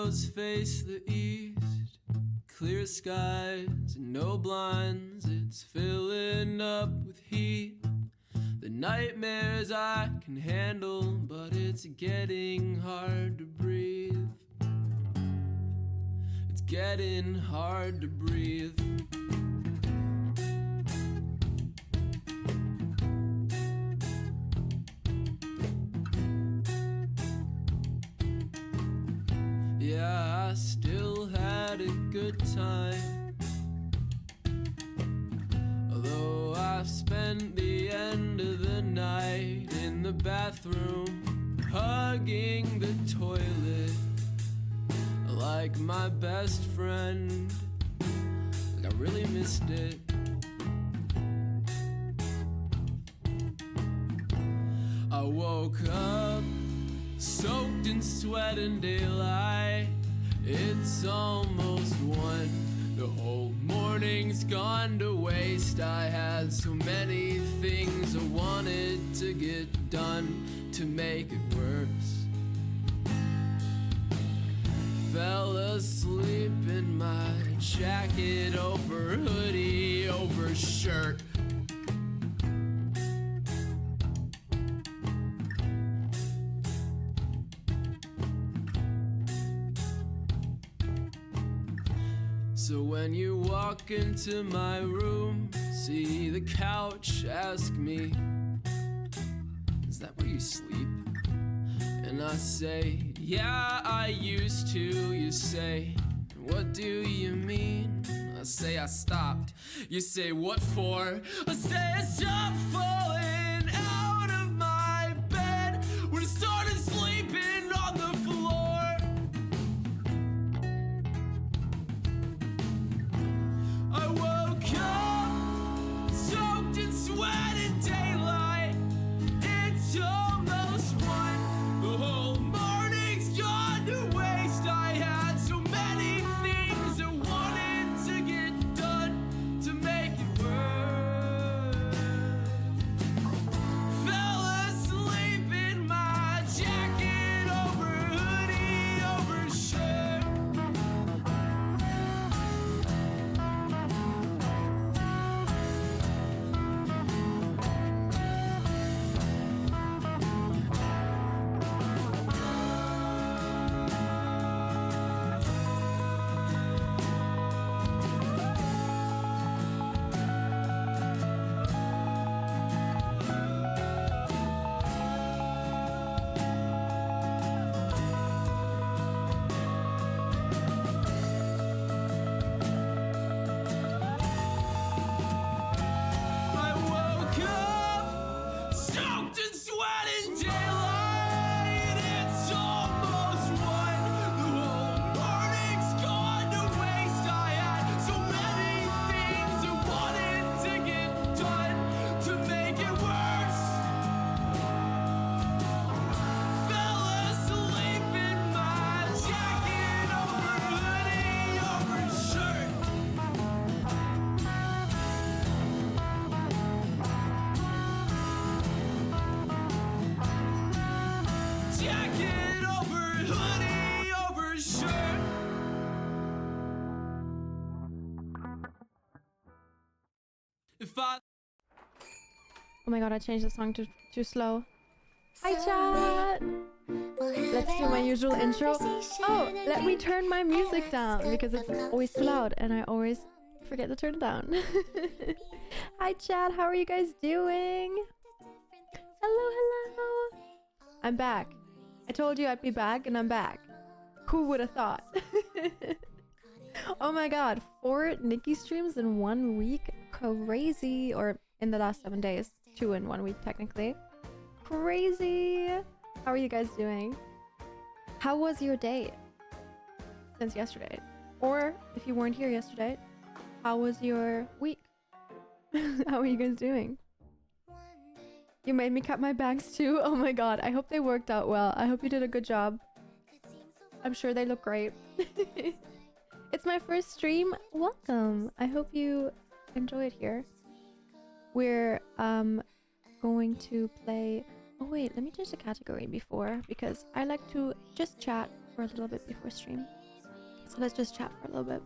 windows face the east. Clear skies and no blinds, it's filling up with heat. The nightmares I can handle, but it's getting hard to breathe. It's getting hard to breathe. Yeah, I still had a good time, although I spent the end of the night in the bathroom, hugging the toilet like my best friend. Like I really missed it. I woke up soaked in sweat and daylight. It's almost 1. The whole morning's gone to waste. I had so many things I wanted to get done to make it worse. Fell asleep in my jacket over hoodie over shirt. So when you walk into my room, see the couch, ask me, is that where you sleep? And I say, yeah, I used to. You say, what do you mean? I say, I stopped. You say, what for? I say, I stopped falling out of my bed when I started sleeping on the floor. I woke up soaked in sweat and daylight. It's almost 1. The whole morning's gone to waste. I had so many things I wanted to get done to make it work. Fell asleep in my jacket over hoodie over shirt. I woke up soaked in sweat and daylight. It's almost 1. The whole morning's gone to waste. I had so many things I wanted to get done to make it worse. Fell asleep in my jacket over hoodie over shirt. Jacket over hoodie over shirt. If I Oh my god, I changed the song to too slow. Hi chat! Let's do my usual intro. Oh, let me turn my music down because it's always too loud and I always forget to turn it down. Hi chat, how are you guys doing? Hello, hello! I'm back. I told you I'd be back and I'm back. Who would have thought? Oh my god, 4 Nikki streams in 1 week? Crazy! Or in the last 7 days. 2 in 1 week technically. Crazy! How are you guys doing? How was your day since yesterday? Or if you weren't here yesterday, how was your week? How are you guys doing? You made me cut my bangs too? Oh my god, I hope they worked out well. I hope you did a good job. I'm sure they look great. It's my first stream. Welcome. I hope you enjoy it here. We're going to play... Oh wait, let me change the category before because I like to just chat for for a little bit before stream. So let's just chat for a little bit.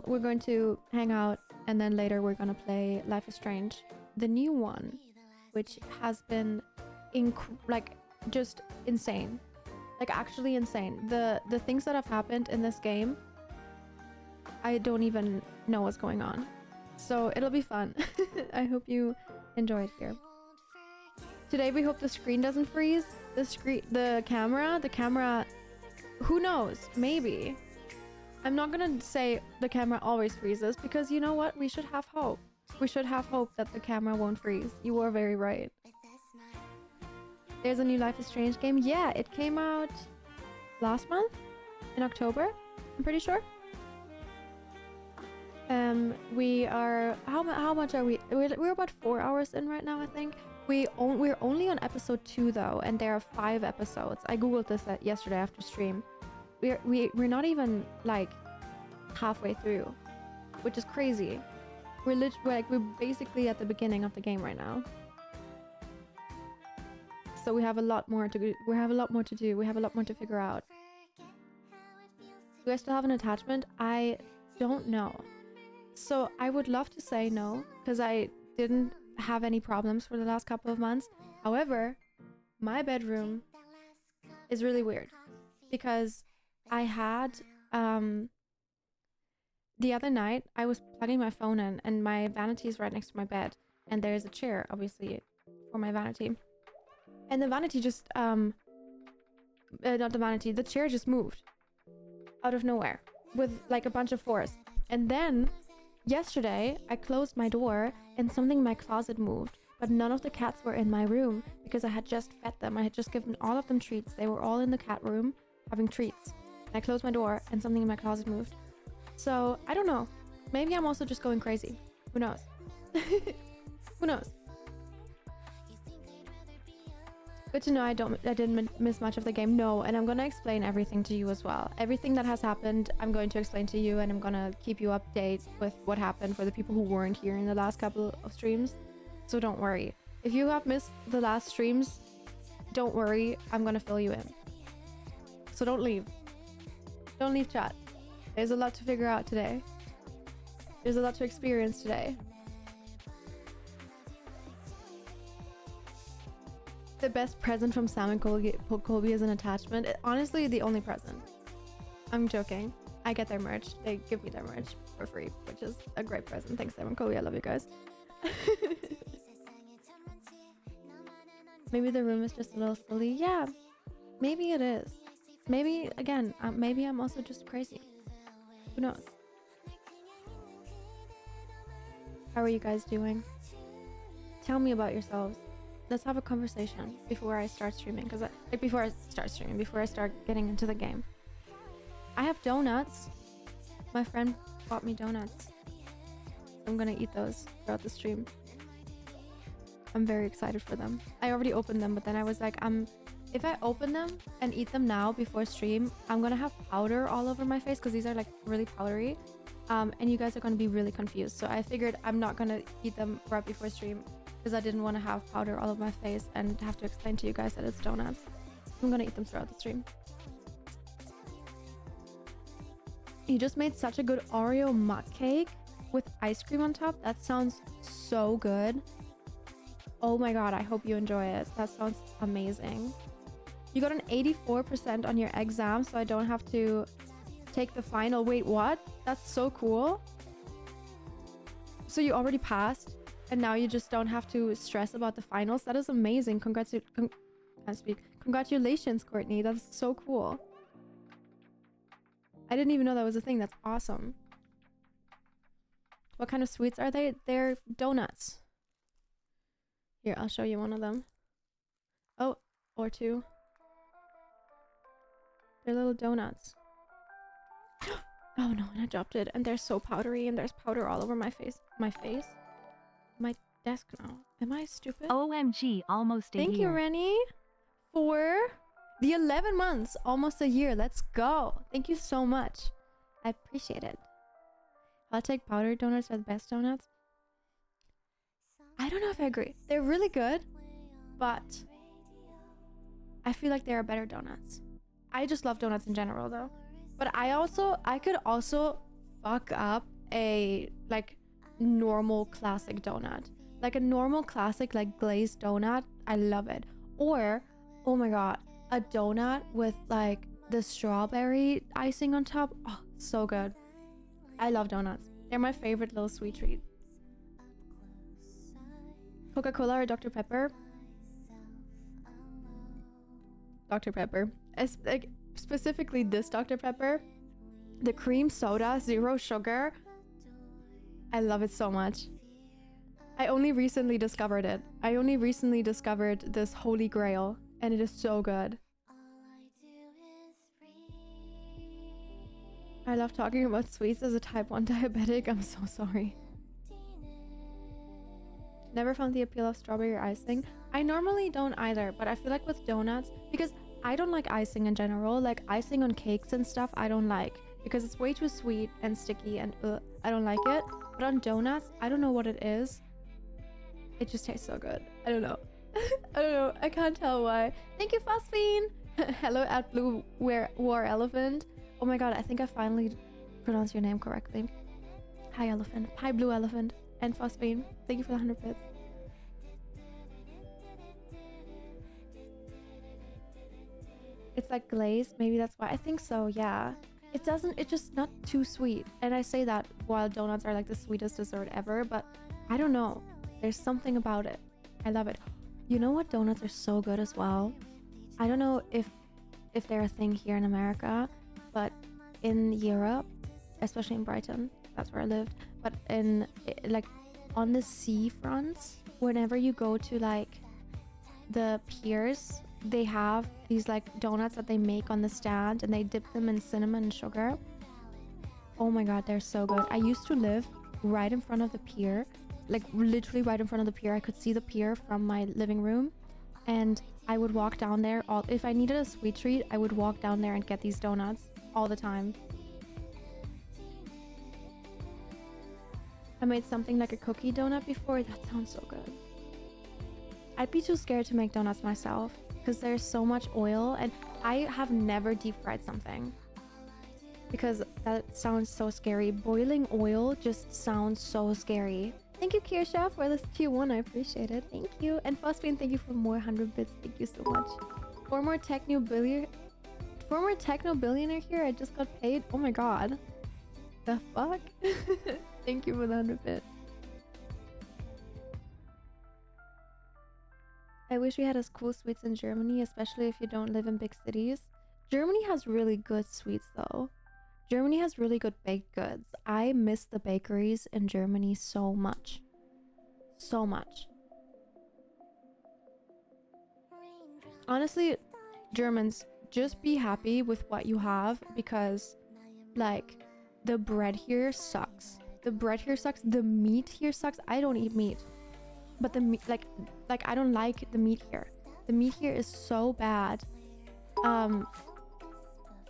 We're going to hang out, and then later we're gonna play Life is Strange, the new one, which has been like just insane, like actually insane. The things that have happened in this game, I don't even know what's going on. So it'll be fun. I hope you enjoy it here. Today we hope the screen doesn't freeze. The camera, who knows? Maybe. I'm not gonna say the camera always freezes, because you know what? We should have hope. We should have hope that the camera won't freeze. You are very right. There's a new Life is Strange game. Yeah, it came out last month in October, I'm pretty sure. We are how much are we? We're about 4 hours in right now, I think. We're only on episode 2 though, and there are 5 episodes. I googled this yesterday after stream. We're not even like halfway through, which is crazy. We're basically at the beginning of the game right now. So we have a lot more to do. We have a lot more to do. We have a lot more to figure out. Do I still have an attachment? I don't know. So I would love to say no, because I didn't have any problems for the last couple of months. However, my bedroom is really weird, because I had the other night I was plugging my phone in, and my vanity is right next to my bed, and there's a chair obviously for my vanity, and the vanity just the chair just moved out of nowhere with like a bunch of force. And then yesterday I closed my door and something in my closet moved, but none of the cats were in my room because I had just fed them. I had just given all of them treats. They were all in the cat room having treats. I closed my door and something in my closet moved. So I don't know. Maybe I'm also just going crazy. Who knows? Who knows? Good to know I didn't miss much of the game. No, and I'm gonna explain everything to you as well. Everything that has happened, I'm going to explain to you, and I'm gonna keep you updated with what happened for the people who weren't here in the last couple of streams. So don't worry. If you have missed the last streams, don't worry. I'm gonna fill you in. So don't leave. Don't leave chat. There's a lot to figure out today. There's a lot to experience today. The best present from Sam and Colby is an attachment. Honestly, the only present. I'm joking. I get their merch. They give me their merch for free, which is a great present. Thanks, Sam and Colby. I love you guys. Maybe the room is just a little silly. Yeah, maybe it is. Maybe, again, maybe I'm also just crazy. Who knows? How are you guys doing? Tell me about yourselves. Let's have a conversation before I start streaming, before I start getting into the game. I have donuts. My friend bought me donuts. I'm gonna eat those throughout the stream. I'm very excited for them. I already opened them, but then I was like, if I open them and eat them now before stream, I'm gonna have powder all over my face because these are like really powdery. And you guys are gonna be really confused. So I figured I'm not gonna eat them right before stream, because I didn't want to have powder all over my face and have to explain to you guys that it's donuts. I'm gonna eat them throughout the stream. You just made such a good Oreo mug cake with ice cream on top. That sounds so good. Oh my god, I hope you enjoy it. That sounds amazing. You got an 84% on your exam, so I don't have to take the final. Wait, what? That's so cool. So you already passed? And now you just don't have to stress about the finals. That is amazing. Congratulations, Courtney. That's so cool. I didn't even know that was a thing. That's awesome. What kind of sweets are they? They're donuts. Here, I'll show you one of them. Oh, or two. They're little donuts. Oh no, and I dropped it. And they're so powdery, and there's powder all over my face. My desk now. Am I stupid? OMG, almost a year. Thank you, Rennie, for the 11 months. Almost a year. Let's go. Thank you so much. I appreciate it. I'll take powdered donuts are the best donuts. I don't know if I agree. They're really good, but I feel like there are better donuts. I just love donuts in general though. But I could also fuck up a like normal classic donut. Like a normal classic like glazed donut. I love it. Or, oh my god, a donut with like the strawberry icing on top. Oh, so good. I love donuts. They're my favorite little sweet treat. Coca-Cola or Dr. Pepper? Dr. Pepper. Like specifically this Dr. Pepper. The cream soda, 0 sugar. I love it so much. I only recently discovered it. I only recently discovered this holy grail, and it is so good. I love talking about sweets as a type 1 diabetic. I'm so sorry. Never found the appeal of strawberry icing. I normally don't either, but I feel like with donuts, because I don't like icing in general, like icing on cakes and stuff I don't like, because it's way too sweet and sticky and I don't like it. But on donuts, I don't know what it is. It just tastes so good. I don't know. I don't know. I can't tell why. Thank you, Phosphine. Hello at Blue War Elephant. Oh my god, I think I finally pronounced your name correctly. Hi, Elephant. Hi, Blue Elephant. And Phosphine. Thank you for the 100 bits. It's like glazed. Maybe that's why. I think so, yeah. It's just not too sweet. And I say that while donuts are like the sweetest dessert ever, but I don't know. There's something about it. I love it. You know what donuts are so good as well? I don't know if they're a thing here in America, but in Europe, especially in Brighton, that's where I lived, but in like on the seafronts, whenever you go to like the piers, they have these like donuts that they make on the stand and they dip them in cinnamon and sugar. Oh my god, they're so good. I used to live right in front of the pier, like literally right in front of the pier. I could see the pier from my living room, and I would walk down there if I needed a sweet treat, I would walk down there and get these donuts all the time. I made something like a cookie donut before. That sounds so good. I'd be too scared to make donuts myself because there's so much oil, and I have never deep fried something because that sounds so scary. Boiling oil just sounds so scary. Thank you, Kirsha, for this Q1. I appreciate it. Thank you. And Phosphine, thank you for more 100 bits. Thank you so much. Former techno billionaire here. I just got paid. Oh my god. The fuck? Thank you for the 100 bits. I wish we had as cool sweets in Germany, especially if you don't live in big cities. Germany has really good sweets though. Germany has really good baked goods. I miss the bakeries in Germany so much. So much. Honestly, Germans, just be happy with what you have, because like the bread here sucks. The bread here sucks. The meat here sucks. I don't eat meat. But the meat, like I don't like the meat here. The meat here is so bad.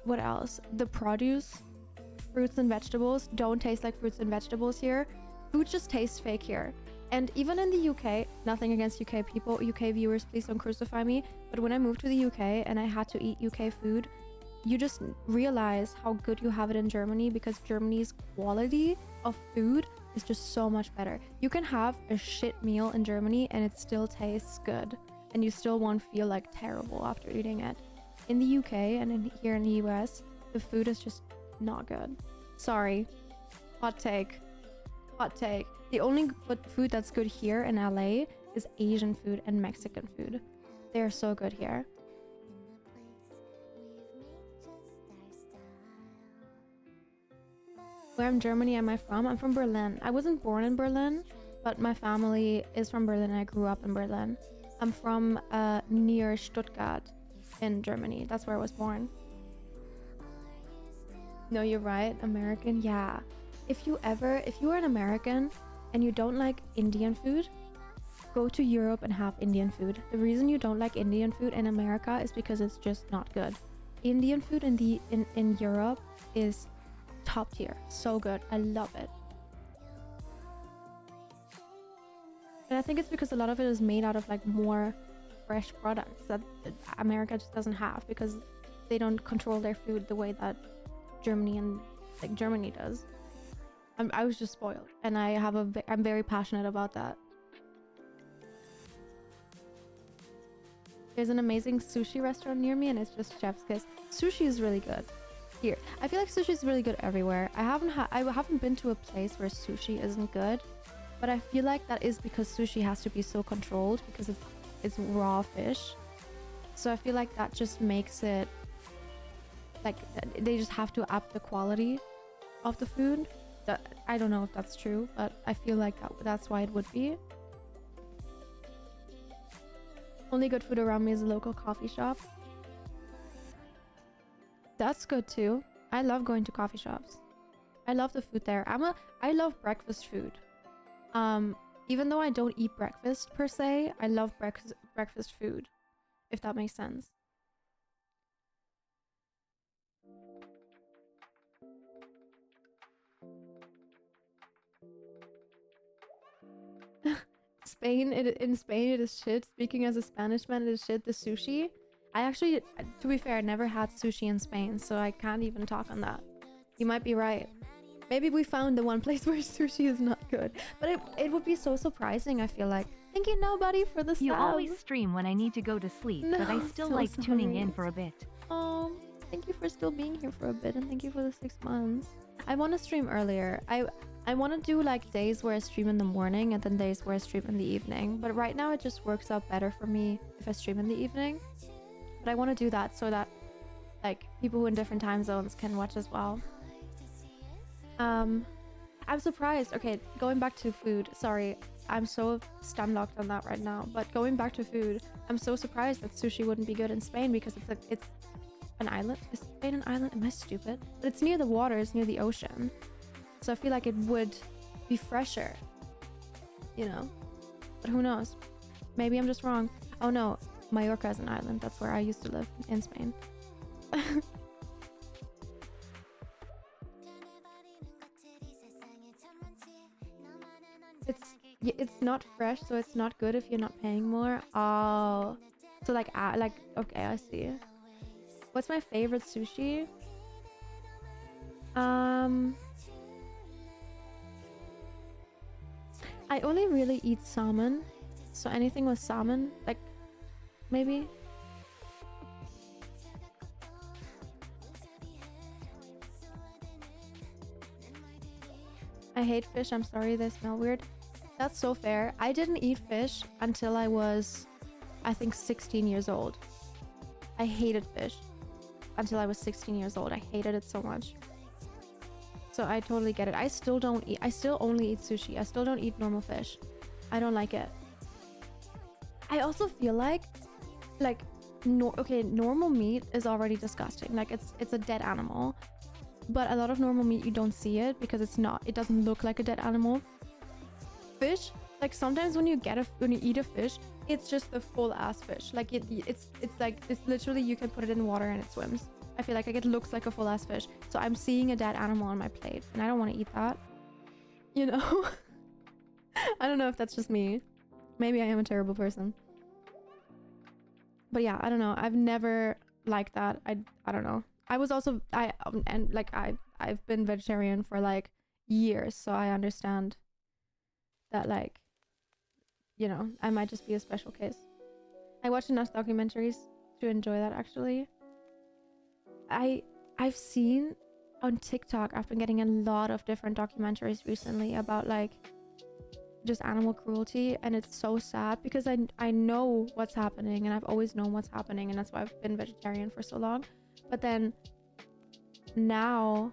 What else? The produce, fruits and vegetables don't taste like fruits and vegetables here. Food just tastes fake here. And even in the UK, nothing against UK people, UK viewers, please don't crucify me, but when I moved to the UK and I had to eat UK food, you just realize how good you have it in Germany, because Germany's quality of food is just so much better. You can have a shit meal in Germany and it still tastes good, and you still won't feel like terrible after eating it. In the UK and here in the US, the food is just not good. Sorry. Hot take. Hot take. The only food that's good here in LA is Asian food and Mexican food. They're so good here. Where in Germany am I from? I'm from Berlin. I wasn't born in Berlin, but my family is from Berlin and I grew up in Berlin. I'm from near Stuttgart in Germany. That's where I was born. No, you're right. American, yeah. If you are an American and you don't like Indian food, go to Europe and have Indian food. The reason you don't like Indian food in America is because it's just not good. Indian food in Europe is top tier. So good. I love it. And I think it's because a lot of it is made out of like more fresh products that America just doesn't have, because they don't control their food the way that Germany and like Germany does. I was just spoiled, and I'm very passionate about that. There's an amazing sushi restaurant near me, and it's just chef's kiss. Sushi is really good here. I feel like sushi is really good everywhere. I haven't been to a place where sushi isn't good, but I feel like that is because sushi has to be so controlled because it's raw fish. So I feel like that just makes it like they just have to up the quality of the food. I don't know if that's true, but I feel like that's why it would be. Only good food around me is a local coffee shop. That's good too. I love going to coffee shops. I love the food there. I love breakfast food. Even though I don't eat breakfast per se, I love breakfast food, if that makes sense. In Spain it is shit. Speaking as a Spanish man, it is shit. The sushi. I actually, to be fair, never had sushi in Spain, so I can't even talk on that. You might be right. Maybe we found the one place where sushi is not good, but it would be so surprising. I feel like. Thank you, nobody, for the sub. You always stream when I need to go to sleep, No, but I still so like tuning sorry. in for a bit. Thank you for still being here for a bit, and thank you for the 6 months. I want to stream earlier. I want to do like days where I stream in the morning and then days where I stream in the evening. But right now it just works out better for me if I stream in the evening. But I want to do that so that like people who in different time zones can watch as well. I'm surprised. Okay, going back to food. Sorry, I'm so stun locked on that right now. But going back to food, I'm so surprised that sushi wouldn't be good in Spain because it's an island. Is Spain an island? Am I stupid? But it's near the water. It's near the ocean. So I feel like it would be fresher, you know, but who knows? Maybe I'm just wrong. Oh no, Mallorca is an island. That's where I used to live in Spain. It's not fresh, so it's not good if you're not paying more. Oh, so like okay, I see. What's my favorite sushi? I only really eat salmon, so anything with salmon, like, maybe. I hate fish, I'm sorry, they smell weird. That's so fair. I didn't eat fish until I was, I think, 16 years old. I hated fish until I was 16 years old. I hated it so much. So I totally get it. I still only eat sushi. I still don't eat normal fish. I don't like it. I also feel like normal meat is already disgusting. Like it's a dead animal. But a lot of normal meat you don't see it because it doesn't look like a dead animal. Fish, like sometimes when you eat a fish, it's just the full ass fish. Like it's literally you can put it in water and it swims. I feel like it looks like a full ass fish. So I'm seeing a dead animal on my plate and I don't want to eat that. You know? I don't know if that's just me. Maybe I am a terrible person. But yeah, I don't know. I've never liked that. I don't know. I was also I've been vegetarian for like years, so I understand that, like, you know, I might just be a special case. I watch enough documentaries to enjoy that actually. I've seen on TikTok, I've been getting a lot of different documentaries recently about like just animal cruelty, and it's so sad because I know what's happening and I've always known what's happening, and that's why I've been vegetarian for so long. But then now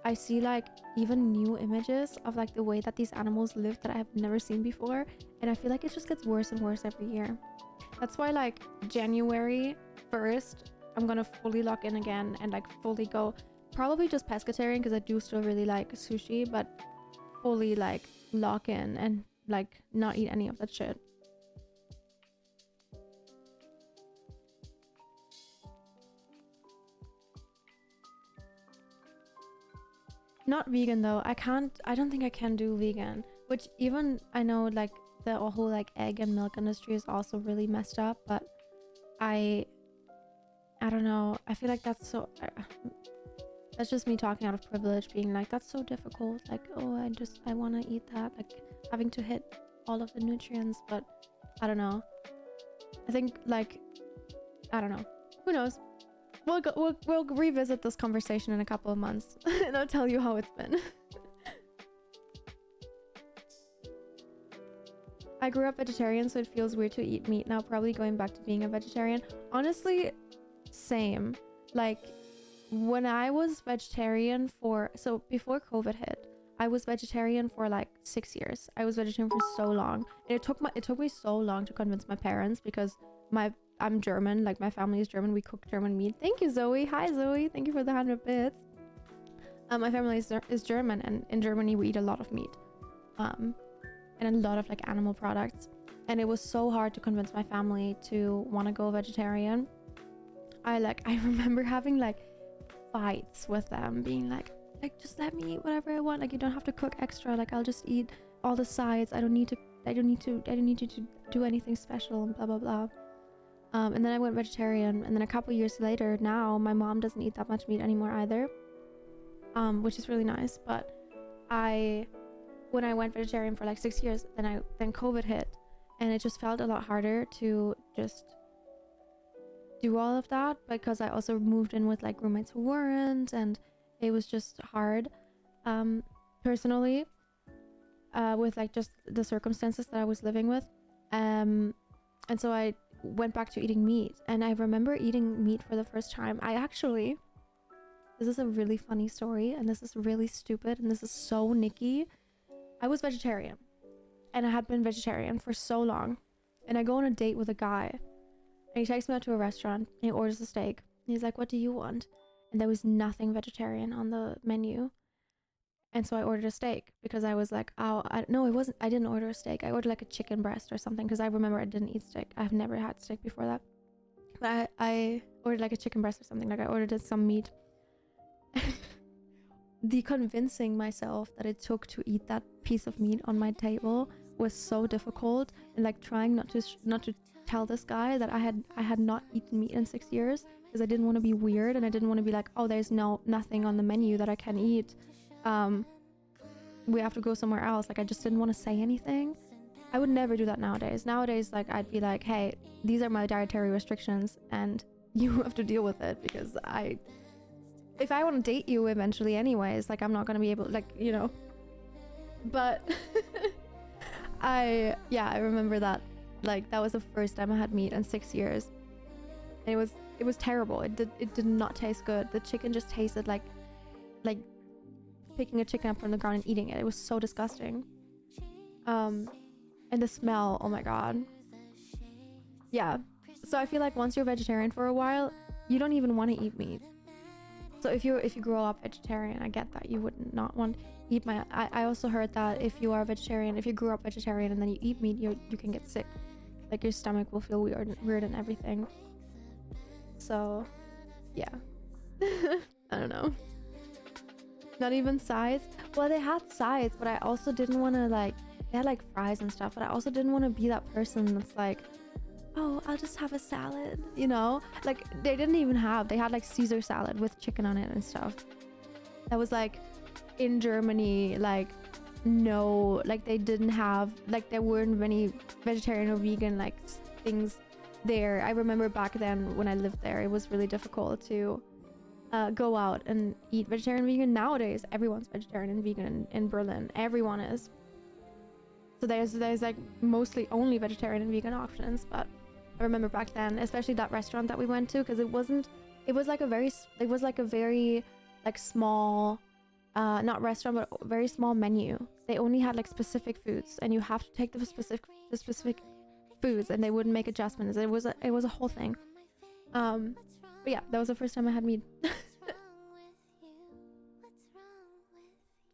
I see like even new images of like the way that these animals live that I have never seen before, and I feel like it just gets worse and worse every year. That's why like January 1st I'm gonna fully lock in again and like fully go probably just pescatarian because I do still really like sushi, but fully like lock in and like not eat any of that shit. Not vegan though. I don't think I can do vegan, which even I know like the whole like egg and milk industry is also really messed up, but I I don't know. I feel like that's so. That's just me talking out of privilege, being like, that's so difficult. Like, oh, I want to eat that. Like, having to hit all of the nutrients, but I don't know. I think like, I don't know. Who knows? We'll revisit this conversation in a couple of months, and I'll tell you how it's been. I grew up vegetarian, so it feels weird to eat meat now. Probably going back to being a vegetarian. Honestly, same. Like, when I was vegetarian so before COVID hit, I was vegetarian for like 6 years. I was vegetarian for so long, and it took me so long to convince my parents, because I'm German, like my family is German. We cook German meat. Thank you, Zoe. Hi, Zoe. Thank you for the 100 bits. My family is German, and in Germany we eat a lot of meat, and a lot of like animal products. And it was so hard to convince my family to want to go vegetarian. I remember having like fights with them, being like just let me eat whatever I want. Like, you don't have to cook extra. Like, I'll just eat all the sides. I don't need you to do anything special, and blah blah blah. And then I went vegetarian, and then a couple years later, now my mom doesn't eat that much meat anymore either, which is really nice. But when I went vegetarian for like 6 years, then COVID hit, and it just felt a lot harder to just do all of that, because I also moved in with like roommates who weren't, and it was just hard personally, with like just the circumstances that I was living with, and so I went back to eating meat. And I remember eating meat for the first time. This is a really funny story, and this is really stupid, and this is so Nikki. I was vegetarian, and I had been vegetarian for so long, and I go on a date with a guy, and he takes me out to a restaurant, and he orders a steak, and he's like, what do you want? And there was nothing vegetarian on the menu, and so I ordered a steak, because I was like, I didn't order a steak. I ordered like a chicken breast or something, because I remember I didn't eat steak. I've never had steak before that, but I ordered like a chicken breast or something. Like, I ordered some meat. The convincing myself that it took to eat that piece of meat on my table was so difficult, and like trying not to tell this guy that I had not eaten meat in 6 years, because I didn't want to be weird, and I didn't want to be like, oh, there's nothing on the menu that I can eat, we have to go somewhere else. Like, I just didn't want to say anything. I would never do that nowadays. Like, I'd be like, hey, these are my dietary restrictions, and you have to deal with it, because if I want to date you eventually anyways, like, I'm not gonna be able, like, you know. But I remember that, like, that was the first time I had meat in 6 years, and it was terrible. It did not taste good. The chicken just tasted like picking a chicken up from the ground and eating it. It was so disgusting. And the smell, oh my god. Yeah, so I feel like once you're vegetarian for a while, you don't even want to eat meat. So if you grow up vegetarian, I get that you would not want to eat I also heard that if you are vegetarian, if you grew up vegetarian and then you eat meat, you can get sick. Like, your stomach will feel weird and everything. So yeah. I don't know. Not even sides. Well, they had sides, but I also didn't want to, like, they had like fries and stuff, but I also didn't want to be that person that's like, oh, I'll just have a salad, you know? Like, they had like Caesar salad with chicken on it and stuff. That was like, in Germany, like, no, like, they didn't have, like, there weren't many vegetarian or vegan like things there. I remember back then when I lived there, it was really difficult to go out and eat vegetarian and vegan. Nowadays, everyone's vegetarian and vegan in Berlin. Everyone is. So there's like mostly only vegetarian and vegan options. But I remember back then, especially that restaurant that we went to, because it was like a very like small, not restaurant, but very small menu. They only had like specific foods, and you have to take the specific foods, and they wouldn't make adjustments. It was a whole thing. But yeah, that was the first time I had meat.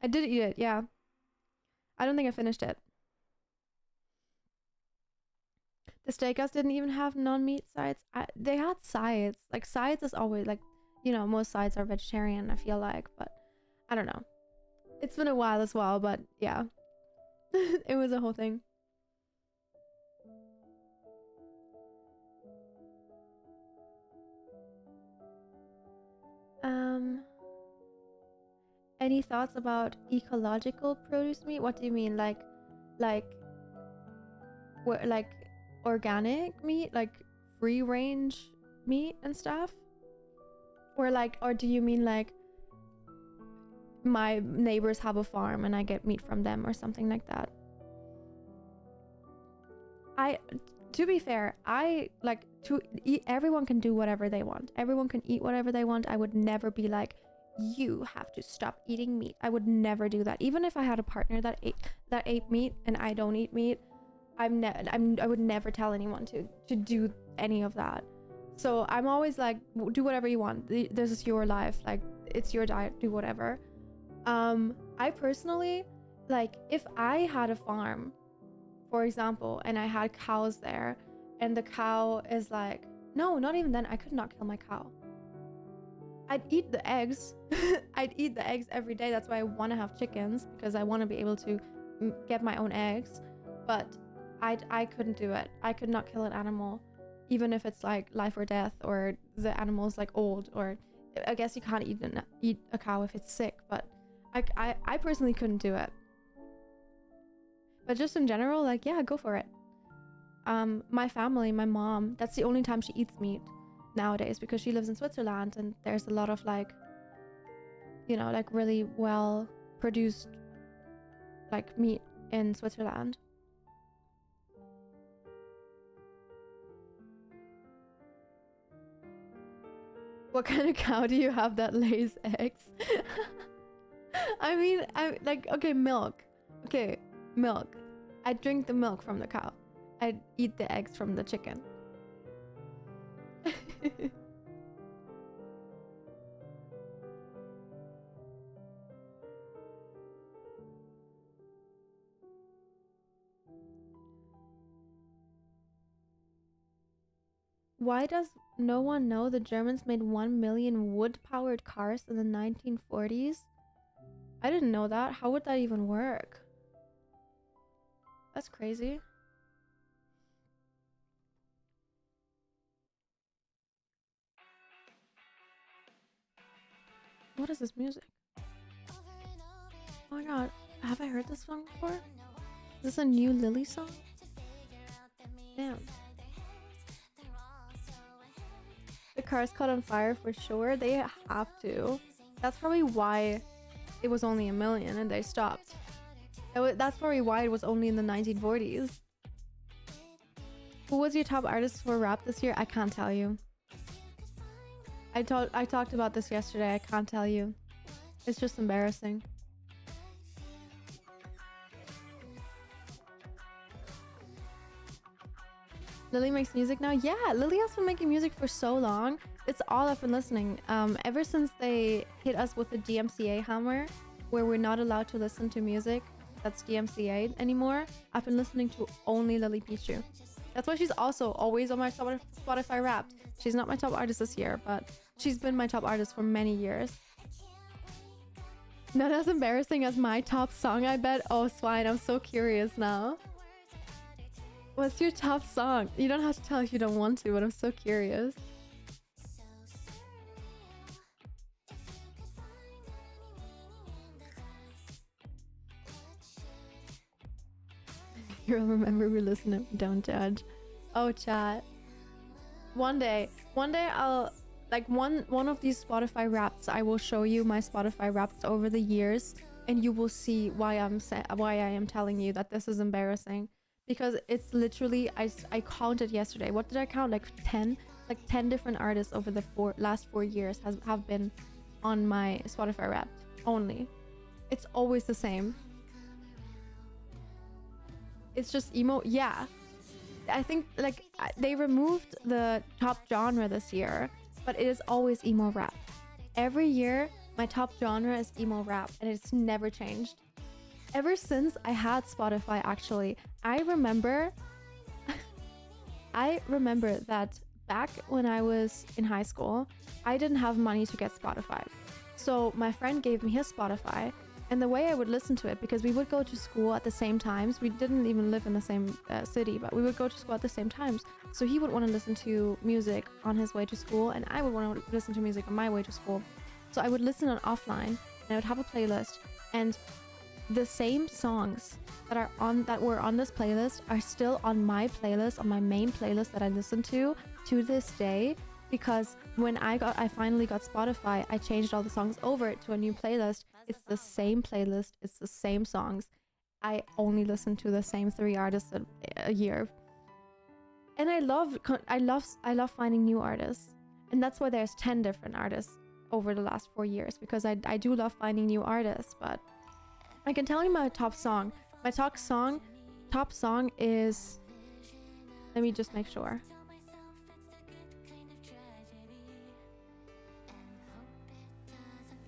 I did eat it, yeah. I don't think I finished it. The steakhouse didn't even have non-meat sides. They had sides. Like, sides is always, like, you know, most sides are vegetarian, I feel like, but I don't know. It's been a while as well, but yeah. It was a whole thing. It was a whole thing. Um, any thoughts about ecological produce meat? What do you mean? Like, what, like organic meat, like free range meat and stuff? Or do you mean like my neighbors have a farm and I get meat from them or something like that? To be fair, I like to eat. Everyone can do whatever they want. Everyone can eat whatever they want. I would never be like, you have to stop eating meat. I would never do that. Even if I had a partner that ate meat and I don't eat meat, I would never tell anyone to do any of that. So I'm always like, do whatever you want. This is your life. Like, it's your diet. Do whatever. I personally, like, if I had a farm, for example, and I had cows there, and the cow is like, no, not even then, I could not kill my cow. I'd eat the eggs. I'd eat the eggs every day. That's why I want to have chickens, because I want to be able to get my own eggs. But I couldn't do it. I could not kill an animal, even if it's like life or death, or the animal's like old, or I guess you can't eat a cow if it's sick, but I personally couldn't do it. But just in general, like, yeah, go for it. My family, my mom, that's the only time she eats meat nowadays, because she lives in Switzerland and there's a lot of like, you know, like really well produced like meat in Switzerland. What kind of cow do you have that lays eggs? I mean, I like, okay, milk. Okay, milk. I drink the milk from the cow. I eat the eggs from the chicken. Why does no one know the Germans made 1 million wood-powered cars in the 1940s? I didn't know that. How would that even work? That's crazy. What is this music? Oh my god, have I heard this song before? Is this a new Lily song? Damn. The cars caught on fire for sure. They have to. That's probably why it was only 1 million and they stopped. That's probably why it was only in the 1940s. Who was your top artist for rap this year? I can't tell you. I talked about this yesterday. I can't tell you. It's just embarrassing. Lily makes music now? Yeah, Lily has been making music for so long. It's all I've been listening. Ever since they hit us with the DMCA hammer, where we're not allowed to listen to music that's DMCA anymore, I've been listening to only Lily Pichu. That's why she's also always on my Spotify Wrapped. She's not my top artist this year, but she's been my top artist for many years. Not as embarrassing as my top song, I bet. Oh, swine, I'm so curious now. What's your top song? You don't have to tell if you don't want to, but I'm so curious. You'll remember we listen to Don't Judge. Oh, chat. One day I'll like one of these Spotify Wraps. I will show you my Spotify Wraps over the years, and you will see why I am telling you that this is embarrassing. Because it's literally, I counted yesterday. What did I count? Like 10 different artists over the last 4 years have been on my Spotify Wrapped only. It's always the same. It's just emo. Yeah, I think like they removed the top genre this year, but it is always emo rap. Every year my top genre is emo rap, and it's never changed. Ever since I had Spotify, actually, I remember that back when I was in high school, I didn't have money to get Spotify. So my friend gave me his Spotify, and the way I would listen to it, because we would go to school at the same times, we didn't even live in the same city, but we would go to school at the same times. So he would want to listen to music on his way to school, and I would want to listen to music on my way to school. So I would listen on offline and I would have a playlist, and the same songs that were on this playlist are still on my playlist, on my main playlist that I listen to this day, because when I finally got Spotify, I changed all the songs over to a new playlist. It's the same playlist, it's the same songs. I only listen to the same 3 artists a year. And I love finding new artists. And that's why there's 10 different artists over the last 4 years, because I do love finding new artists. But I can tell you my top song. My top song is, let me just make sure.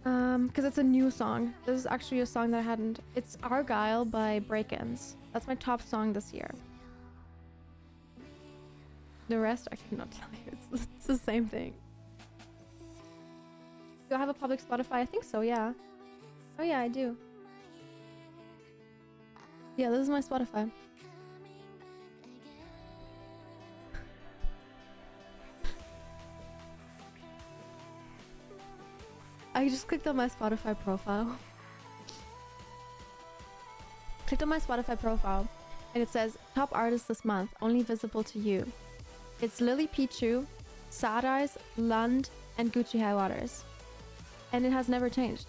Because it's a new song. This is actually a song that I hadn't. It's Argyle by Break-Ins. That's my top song this year. The rest I cannot tell you. It's the same thing. Do I have a public Spotify? I think so, yeah. Oh yeah, I do. Yeah, this is my Spotify. I just clicked on my Spotify profile. Clicked on my Spotify profile and it says top artists this month, only visible to you. It's Lily Pichu, Sad Eyes, Lund, and Gucci High Waters. And it has never changed.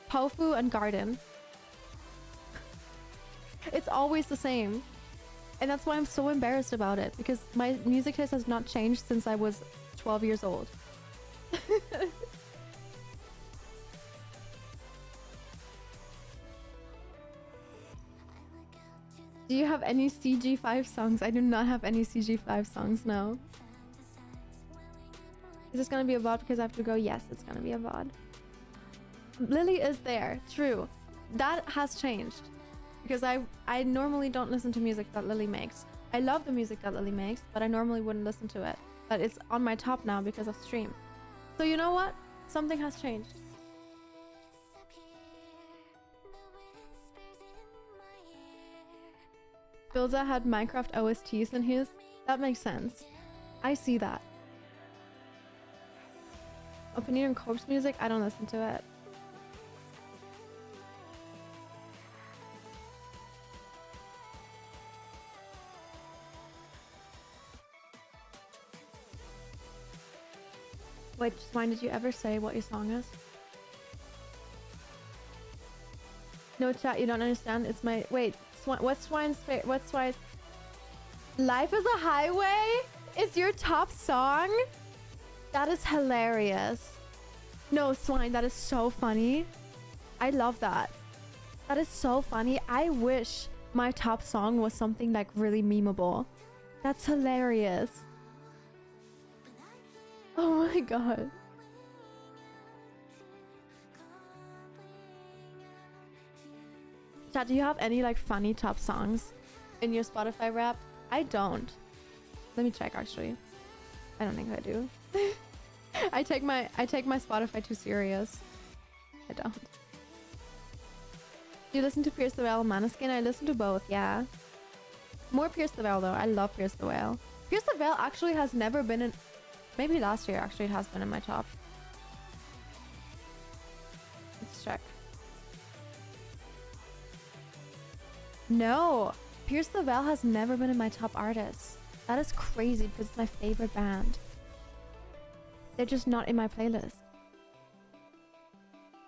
Pofu and Garden. It's always the same. And that's why I'm so embarrassed about it, because my music taste has not changed since I was 12 years old. Do you have any CG5 songs? I do not have any CG5 songs, no. Is this gonna be a VOD because I have to go? Yes, it's gonna be a VOD. Lily is there, true. That has changed. Because I normally don't listen to music that Lily makes. I love the music that Lily makes, but I normally wouldn't listen to it. But it's on my top now because of stream. So you know what? Something has changed. Bilza had Minecraft OSTs in his. That makes sense. I see that. Opinion Corpse music? I don't listen to it. Wait, Swine, did you ever say what your song is? No, chat, you don't understand. It's my... Wait, what's Swine's... Life is a Highway? Is your top song? That is hilarious. No, Swine, that is so funny. I love that. That is so funny. I wish my top song was something like really memeable. That's hilarious. Oh my god. Chat, do you have any like funny top songs in your Spotify rap? I don't. Let me check actually. I don't think I do. I take my Spotify too serious. I don't. Do you listen to Pierce the Veil and Maneskin? I listen to both, yeah. More Pierce the Veil though. I love Pierce the Veil. Pierce the Veil actually has never been in... Maybe last year actually it has been in my top. Let's check. No! Pierce the Veil has never been in my top artists. That is crazy because it's my favorite band. They're just not in my playlist.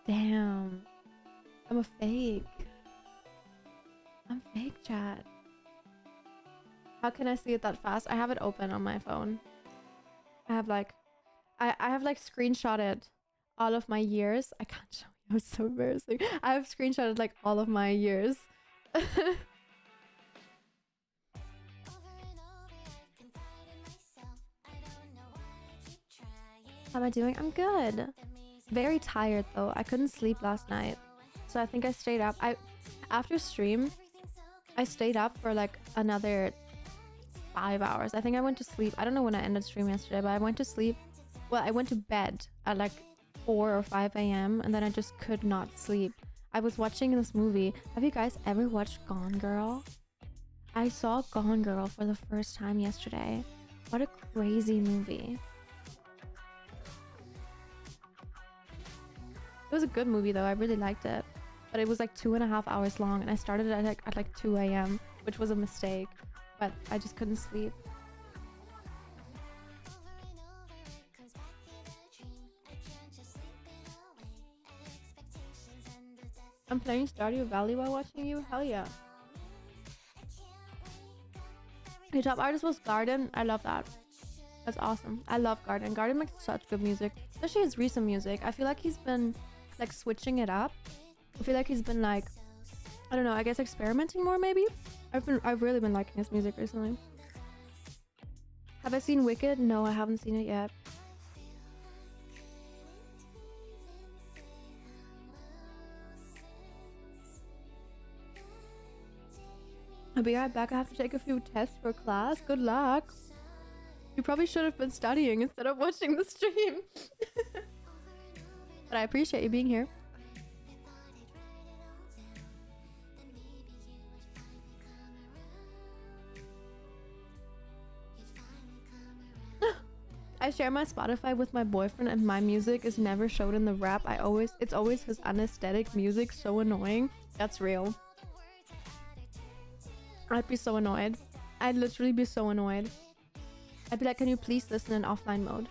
Damn. I'm a fake. I'm fake, chat. How can I see it that fast? I have it open on my phone. I have like... I have like screenshotted all of my years. I can't show you. It's so embarrassing. I have screenshotted like all of my years. How am I doing? I'm good. Very tired though. I couldn't sleep last night. So I think I stayed up. After stream, I stayed up for like another 5 hours. I think I went to sleep. I don't know when I ended stream yesterday, but I went to sleep. Well, I went to bed at like 4 or 5 a.m. and then I just could not sleep. I was watching this movie. Have you guys ever watched Gone Girl? I saw Gone Girl for the first time yesterday. What a crazy movie. It was a good movie though. I really liked it, but it was like 2.5 hours long, and I started it at like 2 a.m., which was a mistake. But I just couldn't sleep. I'm playing Stardew Valley while watching you. Hell yeah. Your top artist was Garden. I love that. That's awesome. I love Garden. Garden makes such good music, especially his recent music. I feel like he's been like switching it up. I feel like he's been like, I don't know, I guess experimenting more maybe. I've really been liking his music recently. Have I seen Wicked? No, I haven't seen it yet. I'll be right back. I have to take a few tests for class. Good luck. You probably should have been studying instead of watching the stream. But I appreciate you being here. I share my Spotify with my boyfriend, and my music is never showed in the rap. It's always his anesthetic music. So annoying. That's real. I'd be so annoyed. I'd literally be so annoyed. I'd be like, can you please listen in offline mode?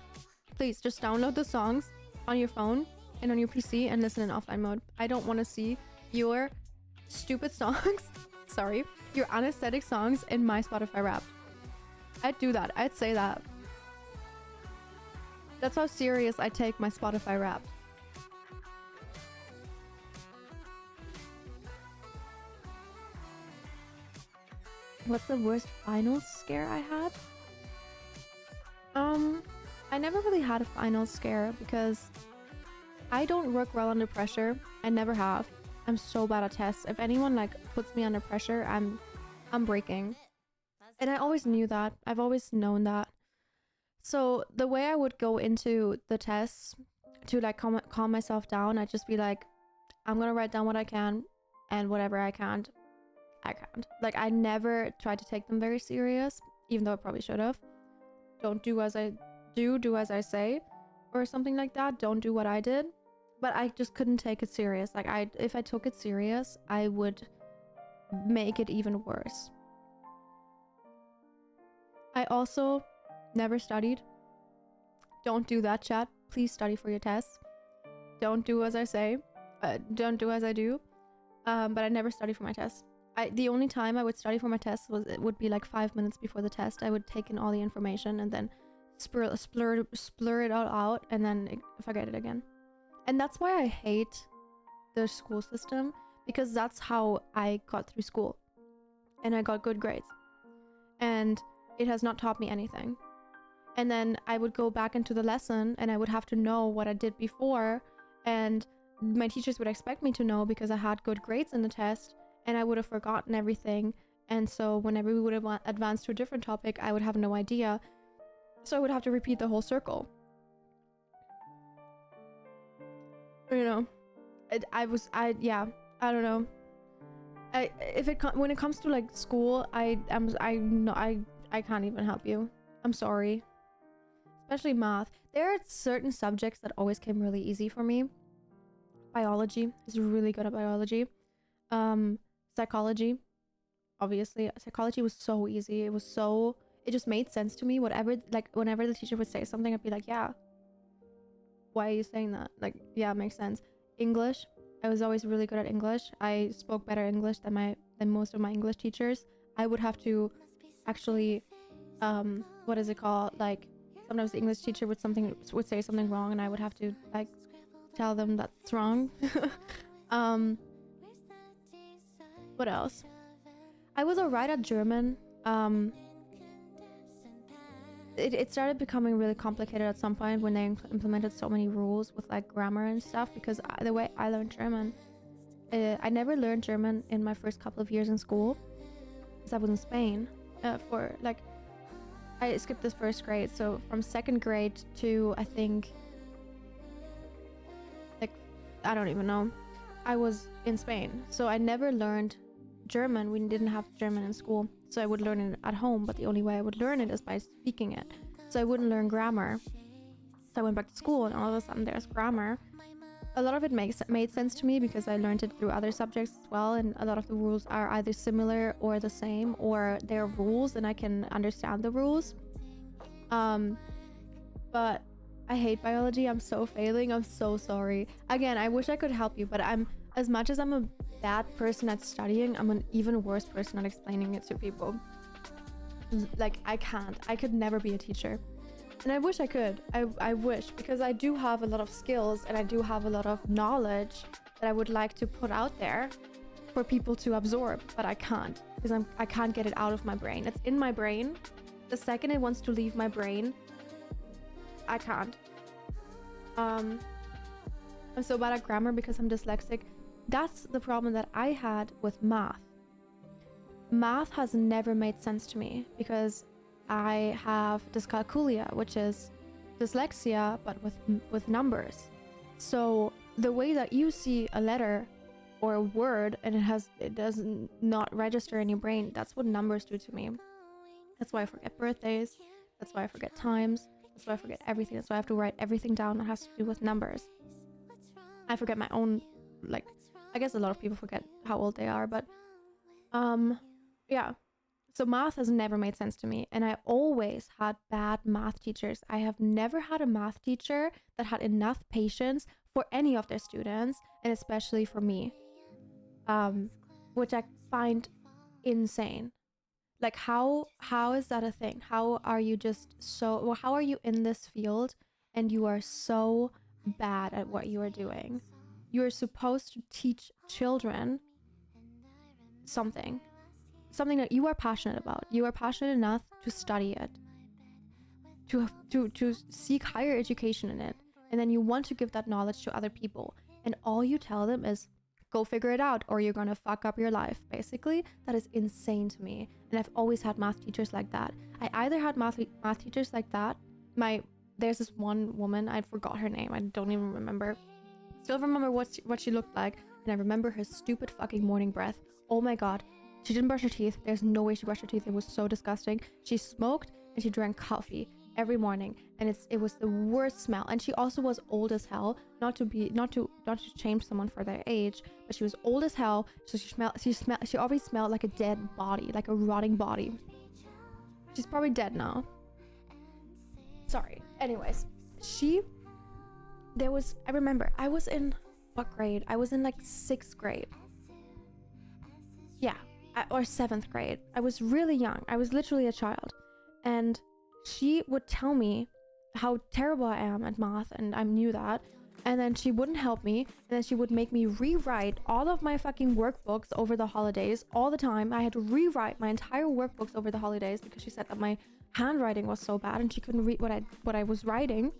Please just download the songs on your phone and on your PC and listen in offline mode. I don't want to see your stupid songs, sorry, your anesthetic songs in my Spotify rap. I'd do that. I'd say that. That's how serious I take my Spotify rap. What's the worst finals scare I had? I never really had a finals scare because I don't work well under pressure. I never have. I'm so bad at tests. If anyone like puts me under pressure, I'm breaking. And I always knew that. I've always known that. So the way I would go into the tests to like calm myself down, I'd just be like, I'm gonna write down what I can, and whatever I can't, I can't. Like, I never tried to take them very serious, even though I probably should have. Don't do as I do as I say, or something like that. Don't do what I did. But I just couldn't take it serious. Like, if I took it serious, I would make it even worse. I also never studied. Don't do that, chat. Please study for your tests. Don't do as I say. Don't do as I do. But I never studied for my tests. The only time I would study for my tests would be like 5 minutes before the test. I would take in all the information and then splur it all out and then forget it again. And that's why I hate the school system, because that's how I got through school and I got good grades, and it has not taught me anything. And then I would go back into the lesson and I would have to know what I did before, and my teachers would expect me to know because I had good grades in the test, and I would have forgotten everything. And so whenever we would have advanced to a different topic, I would have no idea. So I would have to repeat the whole circle. You know, I don't know. When it comes to like school, I can't even help you. I'm sorry. Especially math. There are certain subjects that always came really easy for me. Biology is really good at biology. Psychology, obviously. Psychology was so easy. It just made sense to me. Whatever, like whenever the teacher would say something, I'd be like, yeah. Why are you saying that? Like, yeah, it makes sense. English, I was always really good at English. I spoke better English than most of my English teachers. I would have to actually, what is it called? Like, sometimes the English teacher would say something wrong, and I would have to like tell them that's wrong. What else? I was alright at German. It started becoming really complicated at some point when they implemented so many rules with like grammar and stuff, because the way I learned German, I never learned German in my first couple of years in school because I was in Spain for like, I skipped this first grade, so from second grade to I think like, I don't even know, I was in Spain, so I never learned German. We didn't have German in school, so I would learn it at home, but the only way I would learn it is by speaking it, so I wouldn't learn grammar. So I went back to school and all of a sudden there's grammar, a lot of it made sense to me because I learned it through other subjects as well, and a lot of the rules are either similar or the same, or they're rules and I can understand the rules. But I hate biology. I'm so failing. I'm so sorry. Again, I wish I could help you, but as much as I'm a bad person at studying, I'm an even worse person at explaining it to people. Like, I can't. I could never be a teacher. And I wish I could. I wish, because I do have a lot of skills and I do have a lot of knowledge that I would like to put out there for people to absorb, but I can't, because I can't get it out of my brain. It's in my brain. The second it wants to leave my brain, I can't. I'm so bad at grammar because I'm dyslexic. That's the problem that I had with math. Math has never made sense to me because I have dyscalculia, which is dyslexia but with numbers. So the way that you see a letter or a word and it does not register in your brain, that's what numbers do to me. That's why I forget birthdays. That's why I forget times. That's why I forget everything. That's why I have to write everything down that has to do with numbers. I forget my own, like, I guess a lot of people forget how old they are, but yeah. So math has never made sense to me, and I always had bad math teachers. I have never had a math teacher that had enough patience for any of their students, and especially for me, which I find insane. Like, how is that a thing? How are you how are you in this field and you are so bad at what you are doing? You're supposed to teach children something that you are passionate about. You are passionate enough to study it, to seek higher education in it, and then you want to give that knowledge to other people, and all you tell them is go figure it out or you're gonna fuck up your life. Basically, that is insane to me. And I've always had math teachers like that. I either had math teachers like that. There's this one woman, I forgot her name, I don't even remember. Still remember what she looked like, and I remember her stupid fucking morning breath. Oh my god. She didn't brush her teeth. There's no way she brushed her teeth. It was so disgusting. She smoked and she drank coffee every morning, and it was the worst smell. And she also was old as hell. Not to shame someone for their age, but she was old as hell. So she always smelled like a dead body, like a rotting body. She's probably dead now. Sorry. Anyways, I remember I was in what grade? I was in like 6th grade. Yeah. Or 7th grade. I was really young. I was literally a child. And she would tell me how terrible I am at math, and I knew that. And then she wouldn't help me, and then she would make me rewrite all of my fucking workbooks over the holidays all the time. I had to rewrite my entire workbooks over the holidays because she said that my handwriting was so bad and she couldn't read what I was writing.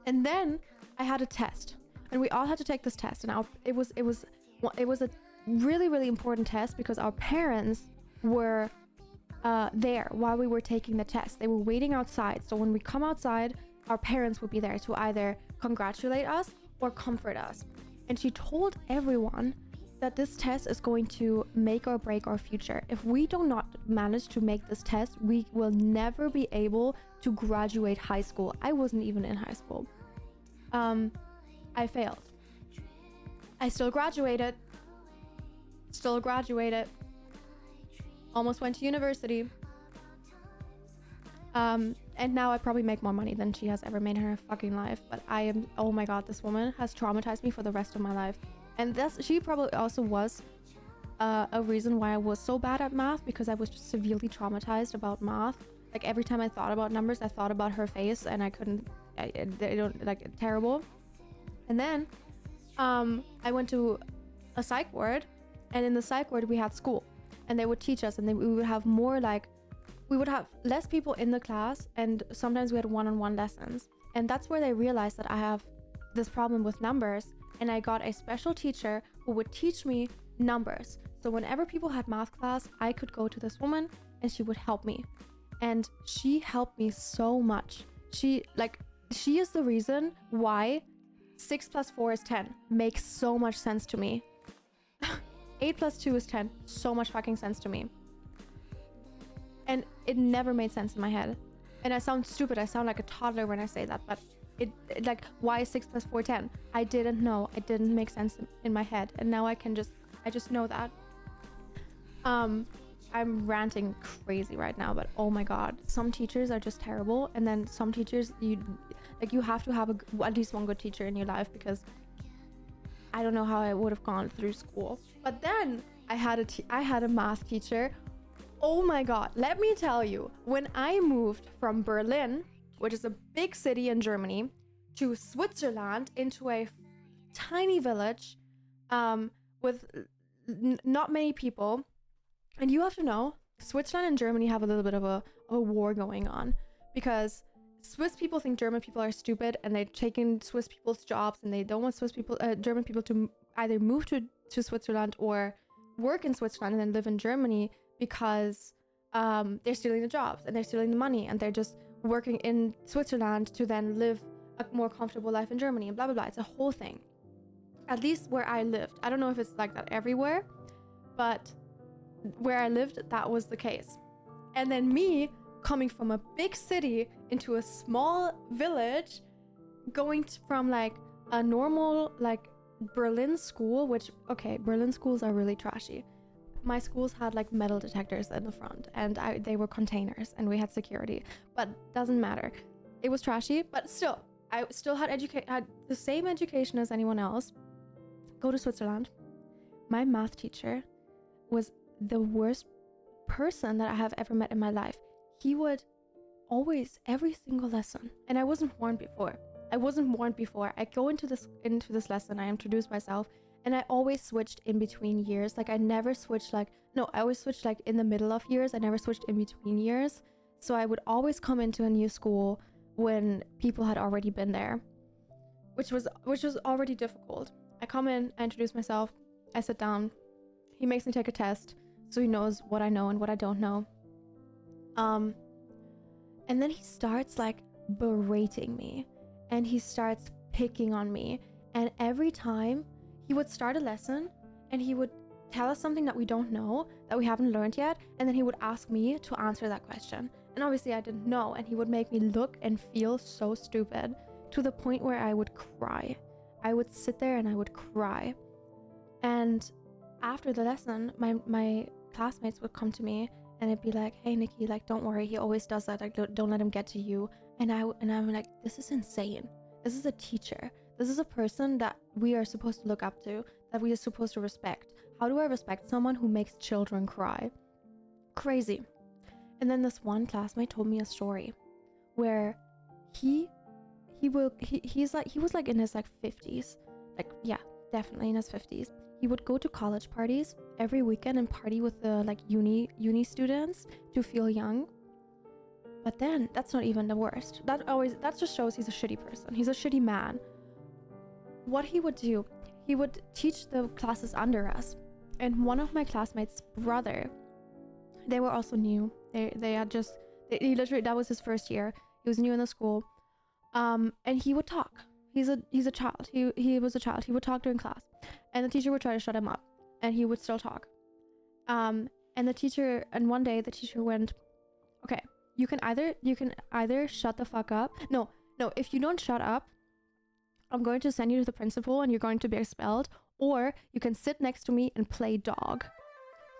And then I had a test, and we all had to take this test, and it was a really, really important test because our parents were there while we were taking the test. They were waiting outside, so when we come outside, our parents would be there to either congratulate us or comfort us. And she told everyone that this test is going to make or break our future. If we do not manage to make this test, we will never be able to graduate high school. I wasn't even in high school. I failed. I still graduated. Almost went to university. And now I probably make more money than she has ever made in her fucking life. But oh my god, this woman has traumatized me for the rest of my life. And she probably also was a reason why I was so bad at math, because I was just severely traumatized about math. Like, every time I thought about numbers, I thought about her face, and I couldn't, they don't, like, terrible. And then I went to a psych ward, and in the psych ward we had school, and they would teach us, and we would have we would have less people in the class, and sometimes we had one-on-one lessons. And that's where they realized that I have this problem with numbers, and I got a special teacher who would teach me numbers. So whenever people had math class, I could go to this woman and she would help me. And she helped me so much. She is the reason why 6 + 4 is 10 makes so much sense to me. 8 + 2 is 10, so much fucking sense to me. And it never made sense in my head. And I sound stupid, I sound like a toddler when I say that, but like, why is 6 plus 4 10? I didn't know. It didn't make sense in my head, and now I just know that. I'm ranting crazy right now, but oh my god, some teachers are just terrible, and then some teachers you have to have at least one good teacher in your life, because I don't know how I would have gone through school. But then I had a math teacher. Oh my god, let me tell you, when I moved from Berlin, which is a big city in Germany, to Switzerland, into a tiny village with not many people. And you have to know, Switzerland and Germany have a little bit of a war going on, because Swiss people think German people are stupid, and they're taking Swiss people's jobs, and they don't want German people to either move to Switzerland or work in Switzerland and then live in Germany, because they're stealing the jobs and they're stealing the money, and they're just working in Switzerland to then live a more comfortable life in Germany, and blah blah blah. It's a whole thing. At least where I lived. I don't know if it's like that everywhere, but where I lived, that was the case. And then me coming from a big city into a small village, going from like a normal like Berlin school, which, okay, Berlin schools are really trashy. My schools had like metal detectors in the front, and they were containers, and we had security, but doesn't matter. It was trashy, but still, I still had the same education as anyone else. Go to Switzerland. My math teacher was the worst person that I have ever met in my life. He would always, every single lesson, and I wasn't warned before. I go into this lesson, I introduce myself, and I always switched in between years. Like I never switched I always switched like in the middle of years. I never switched in between years. So I would always come into a new school when people had already been there, which was already difficult. I come in, I introduce myself, I sit down, he makes me take a test, so he knows what I know and what I don't know. And then he starts like berating me, and he starts picking on me. And every time he would start a lesson and he would tell us something that we don't know, that we haven't learned yet, and then he would ask me to answer that question. And obviously I didn't know, and he would make me look and feel so stupid, to the point where I would cry. I would sit there and I would cry. And after the lesson, my classmates would come to me and it'd be like, hey Nikki, like, don't worry, he always does that, like, don't let him get to you. And I'm like, this is insane. This is a teacher. This is a person that we are supposed to look up to, that we are supposed to respect. How do I respect someone who makes children cry? Crazy. And then this one classmate told me a story where he was like in his like 50s, like, yeah, definitely in his 50s. He would go to college parties every weekend and party with the like uni students to feel young. But then that's not even the worst. That just shows he's a shitty person. He's a shitty man. What he would do, he would teach the classes under us. And one of my classmates' brother, they were also new. They had just, he literally, that was his first year. He was new in the school. And he would talk. He's a child. He was a child. He would talk during class. And the teacher would try to shut him up. And he would still talk. And one day the teacher went, okay, you can either shut the fuck up. No, if you don't shut up, I'm going to send you to the principal and you're going to be expelled, or you can sit next to me and play dog.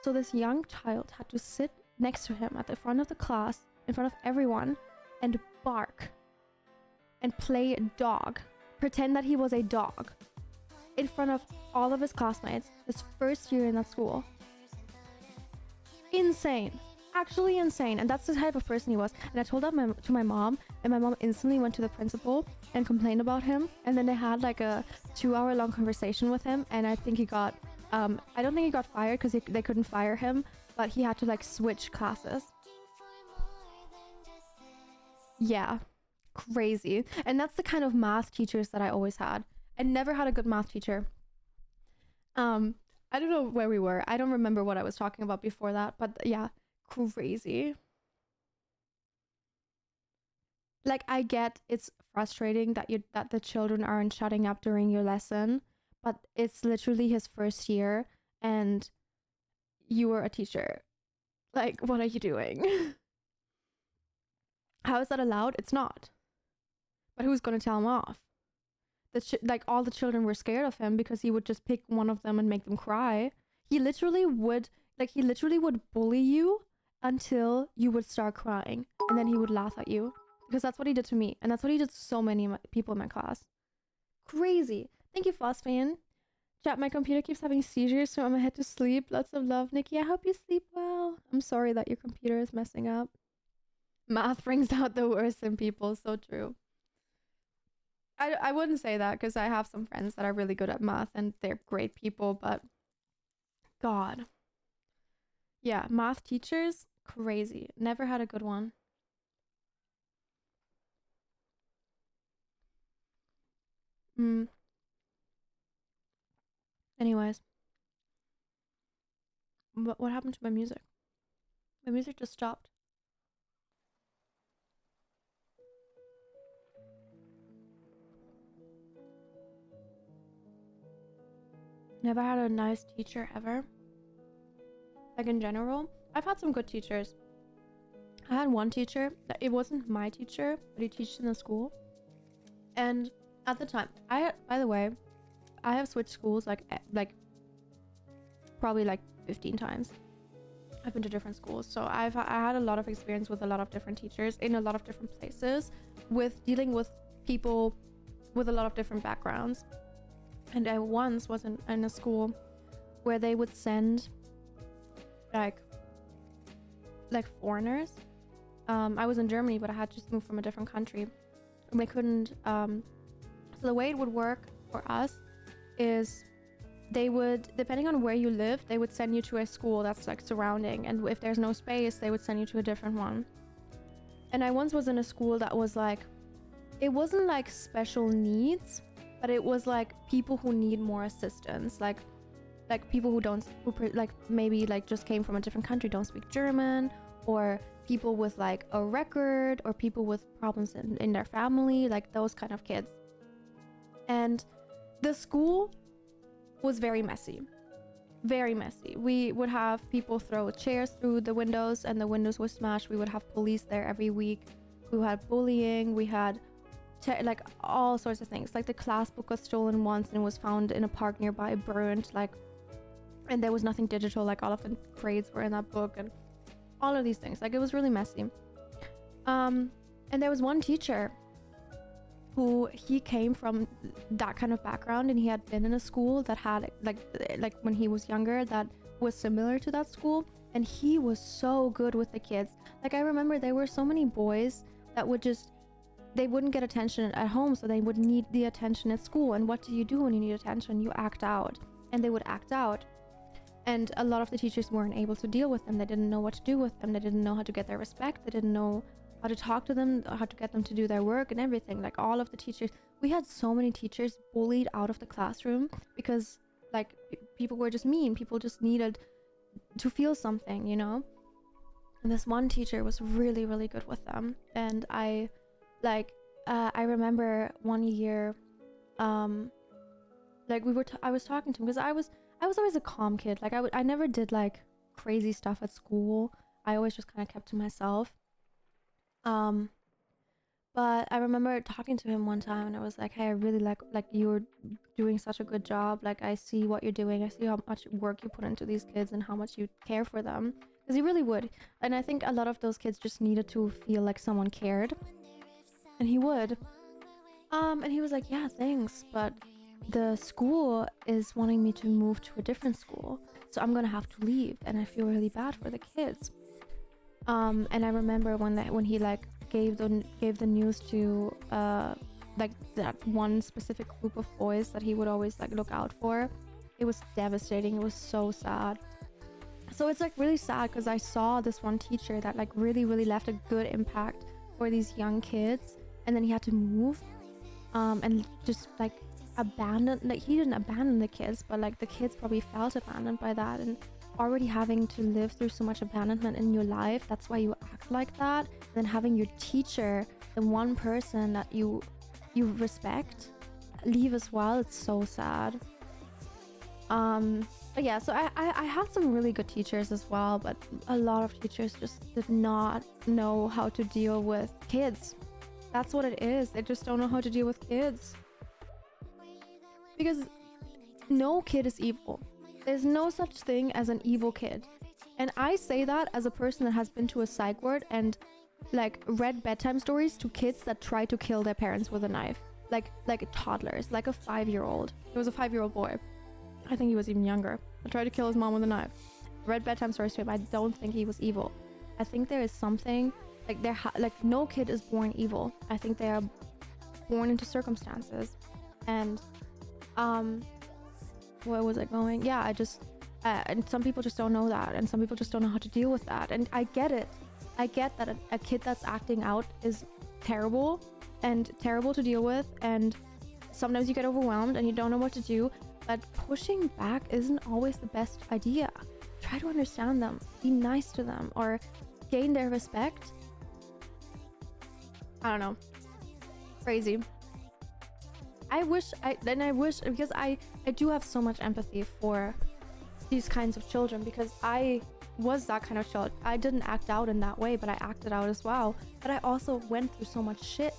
So this young child had to sit next to him at the front of the class, in front of everyone, and bark and play dog, pretend that he was a dog in front of all of his classmates, his first year in that school. Insane. Actually insane. And that's the type of person he was. And I told that to my mom, and my mom instantly went to the principal and complained about him. And then they had like a 2-hour long conversation with him, and I think he got I don't think he got fired, because they couldn't fire him, but he had to like switch classes. Yeah, crazy. And that's the kind of math teachers that I always had. I never had a good math teacher. I don't know where we were. I don't remember what I was talking about before that, but yeah, crazy. Like, I get it's frustrating that the children aren't shutting up during your lesson, but it's literally his first year and you are a teacher. Like, what are you doing? How is that allowed? It's not. but who's gonna tell him off? Like all the children were scared of him because he would just pick one of them and make them cry. He literally would bully you until you would start crying, and then he would laugh at you, because that's what he did to me, and that's what he did to so many people in my class. Crazy. Thank you, Phosphane. Chat, my computer keeps having seizures, so I'm gonna head to sleep. Lots of love, Nikki. I hope you sleep well. I'm sorry that your computer is messing up. Math brings out the worst in people. So true. I wouldn't say that, because I have some friends that are really good at math and they're great people, but God. Yeah, math teachers, crazy. Never had a good one. Anyways. What happened to my music? My music just stopped. Never had a nice teacher ever. Like in general, I've had some good teachers. I had one teacher, it wasn't my teacher, but he teaches in the school. And at the time, by the way, I have switched schools like probably like 15 times. I've been to different schools, so I had a lot of experience with a lot of different teachers in a lot of different places, with dealing with people with a lot of different backgrounds. And I once was in a school where they would send like foreigners. I was in Germany, but I had just moved from a different country. And they couldn't. So the way it would work for us is they would, depending on where you live, they would send you to a school that's like surrounding. And if there's no space, they would send you to a different one. And I once was in a school that was like, it wasn't like special needs, but it was like people who need more assistance, like people who maybe like just came from a different country, don't speak German, or people with like a record, or people with problems in their family, like those kind of kids. And the school was very messy. Very messy. We would have people throw chairs through the windows and the windows were smashed. We would have police there every week. We had bullying. We had like all sorts of things. Like the class book was stolen once and was found in a park nearby, burned, like, and there was nothing digital, like all of the grades were in that book and all of these things. Like it was really messy. And there was one teacher who, he came from that kind of background, and he had been in a school that had like when he was younger that was similar to that school, and he was so good with the kids. Like I remember there were so many boys that would just, they wouldn't get attention at home, so they would need the attention at school. And what do you do when you need attention? You act out. And they would act out. And a lot of the teachers weren't able to deal with them. They didn't know what to do with them. They didn't know how to get their respect. They didn't know how to talk to them, how to get them to do their work and everything. Like all of the teachers, we had so many teachers bullied out of the classroom because like people were just mean. People just needed to feel something, you know? And this one teacher was really, really good with them. And I remember one year, like I was talking to him because I was always a calm kid. Like I never did like crazy stuff at school. I always just kind of kept to myself. But I remember talking to him one time and I was like, hey, I really like you're doing such a good job. Like I see what you're doing. I see how much work you put into these kids and how much you care for them. Because he really would. And I think a lot of those kids just needed to feel like someone cared. And he would. And he was like, yeah, thanks, but the school is wanting me to move to a different school, so I'm gonna have to leave, and I feel really bad for the kids. And I remember when he like gave the news to like that one specific group of boys that he would always like look out for. It was devastating. It was so sad. So it's like really sad because I saw this one teacher that like really, really left a good impact for these young kids, and then he had to move and just like abandon, like he didn't abandon the kids, but like the kids probably felt abandoned by that. And already having to live through so much abandonment in your life, that's why you act like that. And then having your teacher, the one person that you respect, leave as well, it's so sad. But yeah, so I had some really good teachers as well, but a lot of teachers just did not know how to deal with kids. That's what it is. They just don't know how to deal with kids. Because no kid is evil. There's no such thing as an evil kid. And I say that as a person that has been to a psych ward and like read bedtime stories to kids that try to kill their parents with a knife. Like toddlers, like a 5-year-old. It was a 5-year-old boy. I think he was even younger. That tried to kill his mom with a knife. Read bedtime stories to him. I don't think he was evil. I think there is something like no kid is born evil. I think they are born into circumstances. And where was I going? Yeah, I just and some people just don't know that, and some people just don't know how to deal with that. And I get it. I get that a kid that's acting out is terrible and terrible to deal with, and sometimes you get overwhelmed and you don't know what to do, but pushing back isn't always the best idea. Try to understand them, be nice to them, or gain their respect. I don't know. Crazy. I wish because I do have so much empathy for these kinds of children, because I was that kind of child. I didn't act out in that way, but I acted out as well. But I also went through so much shit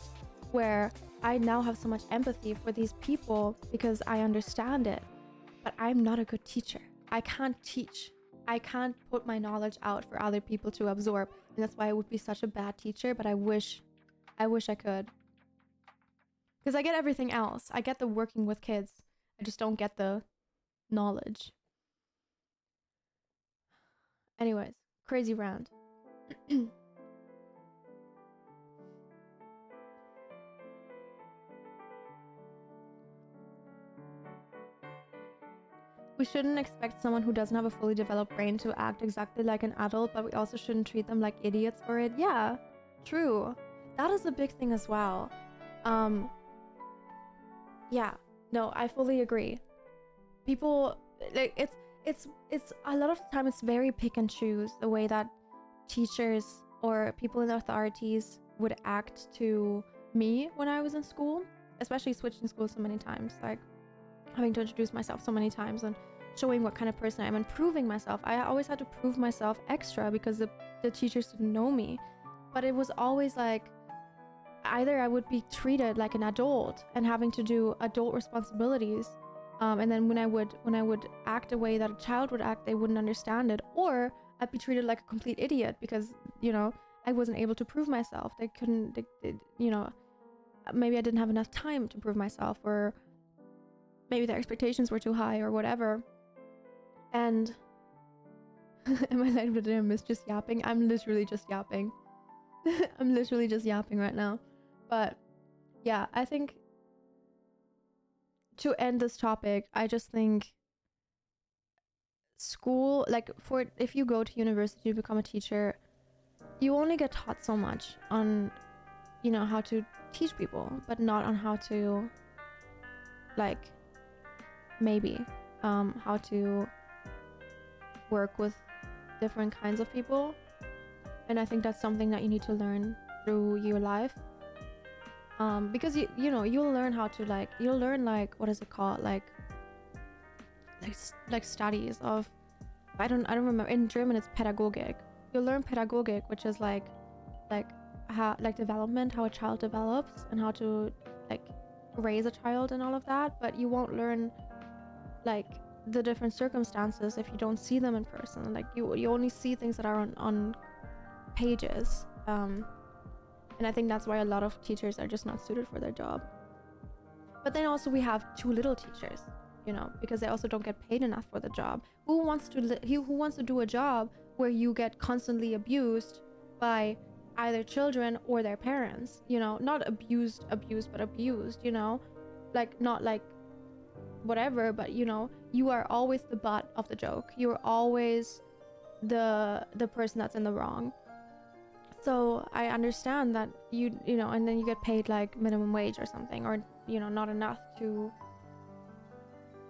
where I now have so much empathy for these people because I understand it. But I'm not a good teacher. I can't teach. I can't put my knowledge out for other people to absorb. And that's why I would be such a bad teacher, but I wish I could. Because I get everything else. I get the working with kids. I just don't get the knowledge. Anyways, crazy rant. We shouldn't expect someone who doesn't have a fully developed brain to act exactly like an adult, but we also shouldn't treat them like idiots for it. Yeah, true. That is a big thing as well. Yeah, no, I fully agree. People, like, it's a lot of the time it's very pick and choose the way that teachers or people in authorities would act to me when I was in school, especially switching schools so many times, like having to introduce myself so many times and showing what kind of person I am and proving myself. I always had to prove myself extra because the teachers didn't know me. But it was always like either I would be treated like an adult and having to do adult responsibilities, and then when I would act a way that a child would act, they wouldn't understand it, or I'd be treated like a complete idiot because, you know, I wasn't able to prove myself. They couldn't, you know, maybe I didn't have enough time to prove myself, or maybe their expectations were too high or whatever. And am I like, did I miss just yapping? I'm literally just yapping. I'm literally just yapping right now. But yeah, I think to end this topic, I just think school, like if you go to university to become a teacher, you only get taught so much on, you know, how to teach people, but not on how to, like, maybe how to work with different kinds of people. And I think that's something that you need to learn through your life, because you know, you'll learn how to, you'll learn, what is it called, like studies of, I don't remember, in German it's Pädagogik. You'll learn Pädagogik, which is like how, development, how a child develops and how to raise a child and all of that, but you won't learn the different circumstances if you don't see them in person. Like you only see things that are on pages, and I think that's why a lot of teachers are just not suited for their job. But then also we have too little teachers, you know, because they also don't get paid enough for the job. Who wants to do a job where you get constantly abused by either children or their parents, you know, not abused but abused, you know, not whatever, but you know, you are always the butt of the joke. You're always the person that's in the wrong. So I understand that you know, and then you get paid minimum wage or something, or you know, not enough to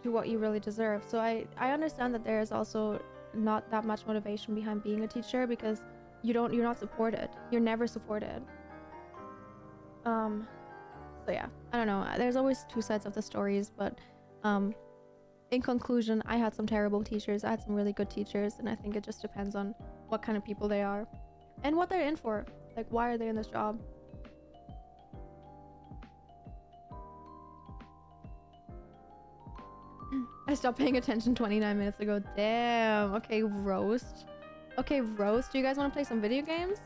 what you really deserve. So I understand that there is also not that much motivation behind being a teacher, because you're not supported. You're never supported. So yeah, I don't know. There's always two sides of the stories, but in conclusion, I had some terrible teachers. I had some really good teachers, and I think it just depends on what kind of people they are and what they're in for. Like, why are they in this job? I stopped paying attention 29 minutes ago. Damn. Okay, roast. Okay, roast. Do you guys want to play some video games?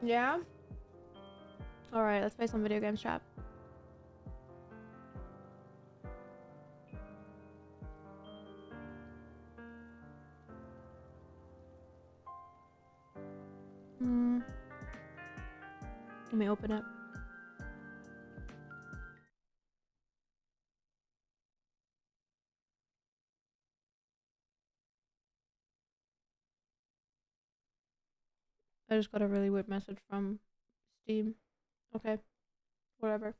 Yeah? Alright, let's play some video games, chat. Let me open it. I just got a really weird message from Steam. Okay, whatever.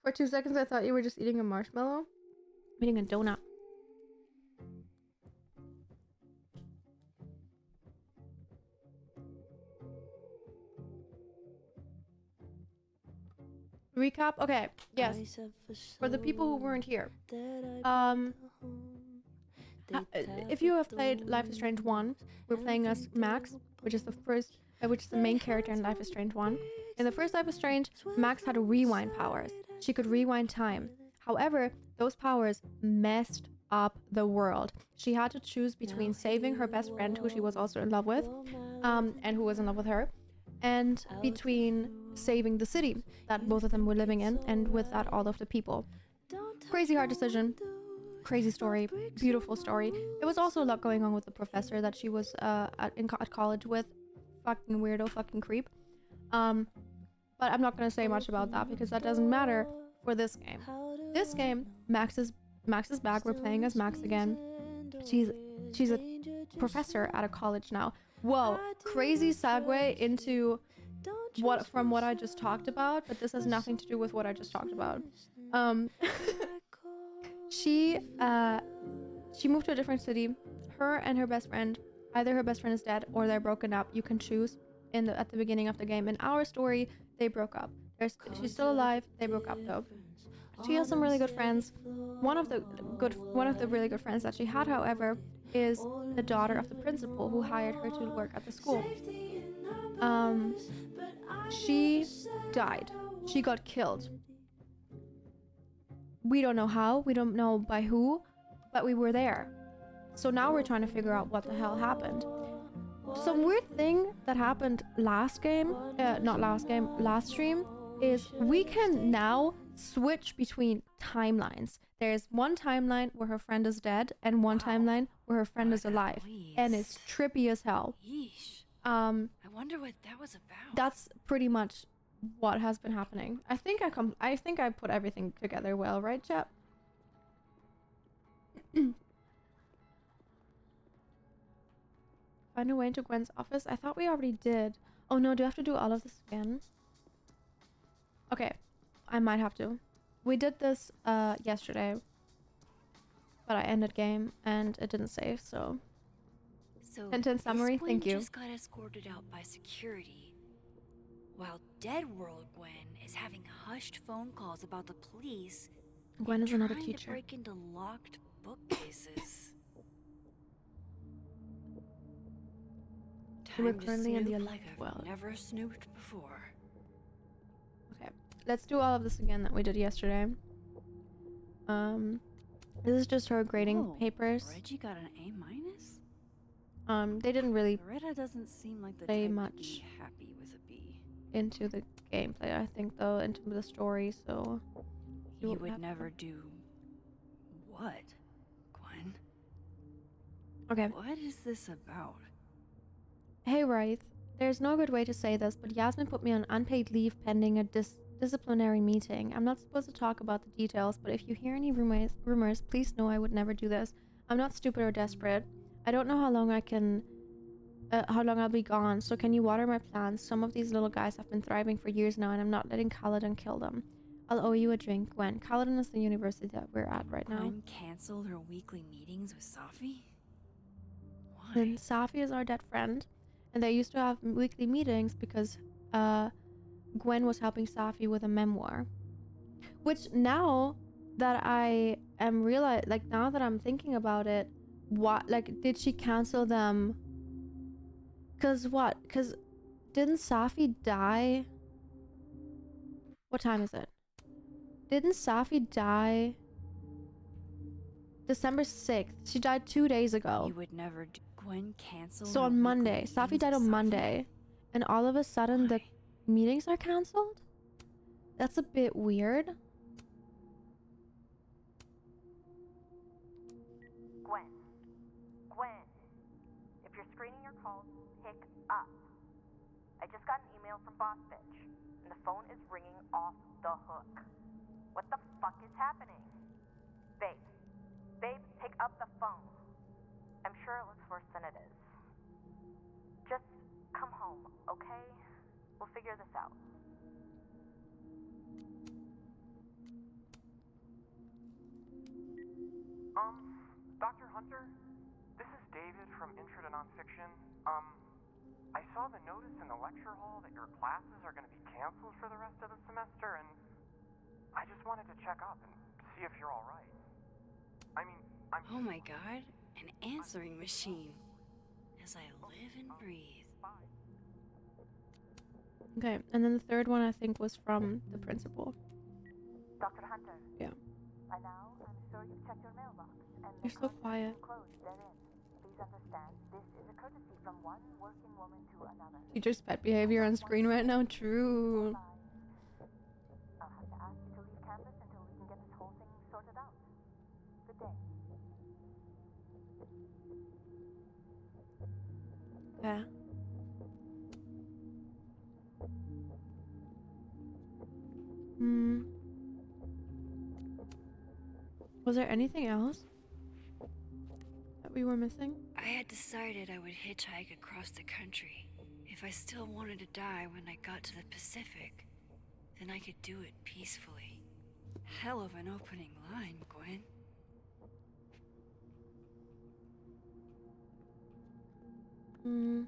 For 2 seconds, I thought you were just eating a marshmallow. I'm eating a donut. Recap? Okay, yes. For the people who weren't here. If you have played Life is Strange 1, we're playing as Max, which is the main character in Life is Strange 1. In the first Life is Strange, Max had rewind powers. She could rewind time. However, those powers messed up the world. She had to choose between saving her best friend, who she was also in love with, and who was in love with her, and between saving the city that both of them were living in, and with that, all of the people. Crazy hard decision. Crazy story. Beautiful story. There was also a lot going on with the professor that she was at college with. Fucking weirdo, fucking creep. But I'm not gonna say much about that because that doesn't matter for this game. This game, Max is back. We're playing as Max again. She's a professor at a college now. Whoa, crazy segue into what I just talked about, but this has nothing to do with what I just talked about. She moved to a different city. Her and her best friend, either her best friend is dead or they're broken up. You can choose at the beginning of the game. In our story, they broke up. She's still alive. They broke up though. She has some really good friends. One of the really good friends that she had, however, is the daughter of the principal who hired her to work at the school. She died. She got killed. We don't know how, we don't know by who, but we were there. So now we're trying to figure out what the hell happened. Some weird thing that happened last stream, is we can now switch between timelines. There's one timeline where her friend is dead and one timeline where her friend is alive. And it's trippy as hell. I wonder what that was about. That's pretty much what has been happening. I think I put everything together well, right, chap? Find a way into Gwen's office. I thought we already did. Oh no, do I have to do all of this again? Okay, I might have to. We did this yesterday, but I ended game and it didn't save, so. Sentence summary, thank you. Just got escorted out by security, while Dead World Gwen is having hushed phone calls about the police. Gwen is another trying teacher. To break into locked bookcases. We're Time to currently in the snoop 11th like I've world. never snooped before. Okay, let's do all of this again that we did yesterday. This is just her grading papers. Reggie got an A-. They didn't really Loretta doesn't seem like the play type much to be happy with a B. into the gameplay, I think, though, into the story, so. He won't would have never to. do what, Gwen? Okay. What is this about? Hey, Wraith. There's no good way to say this, but Yasmin put me on unpaid leave pending a disciplinary meeting. I'm not supposed to talk about the details, but if you hear any rumors, please know I would never do this. I'm not stupid or desperate. I don't know how long I'll be gone, so can you water my plants? Some of these little guys have been thriving for years now, and I'm not letting Kaladin kill them. I'll owe you a drink, Gwen. Kaladin is the university that we're at right now. Gwen canceled her weekly meetings with Safi? Why? And Safi is our dead friend, and they used to have weekly meetings because Gwen was helping Safi with a memoir. Which now that I am realize, like, now that I'm thinking about it, what, like, did she cancel them? Cause what? Cause didn't Safi die? What time is it? Didn't Safi die December 6th? She died 2 days ago. You would never do. Gwen canceled. So her on weekly Monday, meetings Safi with died on Safi? Monday, and all of a sudden the Why? meetings are cancelled? That's a bit weird. Gwen. Gwen. If you're screening your calls, pick up. I just got an email from Boss Bitch, and the phone is ringing off the hook. What the fuck is happening? Babe. Babe, pick up the phone. I'm sure it looks worse than it is. Just come home, okay? We'll figure this out. Dr. Hunter? This is David from Intro to Nonfiction. I saw the notice in the lecture hall that your classes are going to be canceled for the rest of the semester, and I just wanted to check up and see if you're all right. I mean, Oh my god, an answering machine. As I live and breathe. Okay, and then the third one I think was from the principal. Dr. Hunter. Yeah. By now, I'm sure you've checked your mailbox. And You're so quiet. closed therein. Please understand, this is a courtesy from one working woman to another. Teacher's pet behavior on screen right now. True. I'll have to ask you to leave campus until we can get this whole thing sorted out. Good day. Yeah. Hmm. Was there anything else that we were missing? I had decided I would hitchhike across the country. If I still wanted to die when I got to the Pacific, then I could do it peacefully. Hell of an opening line, Gwen. Hmm.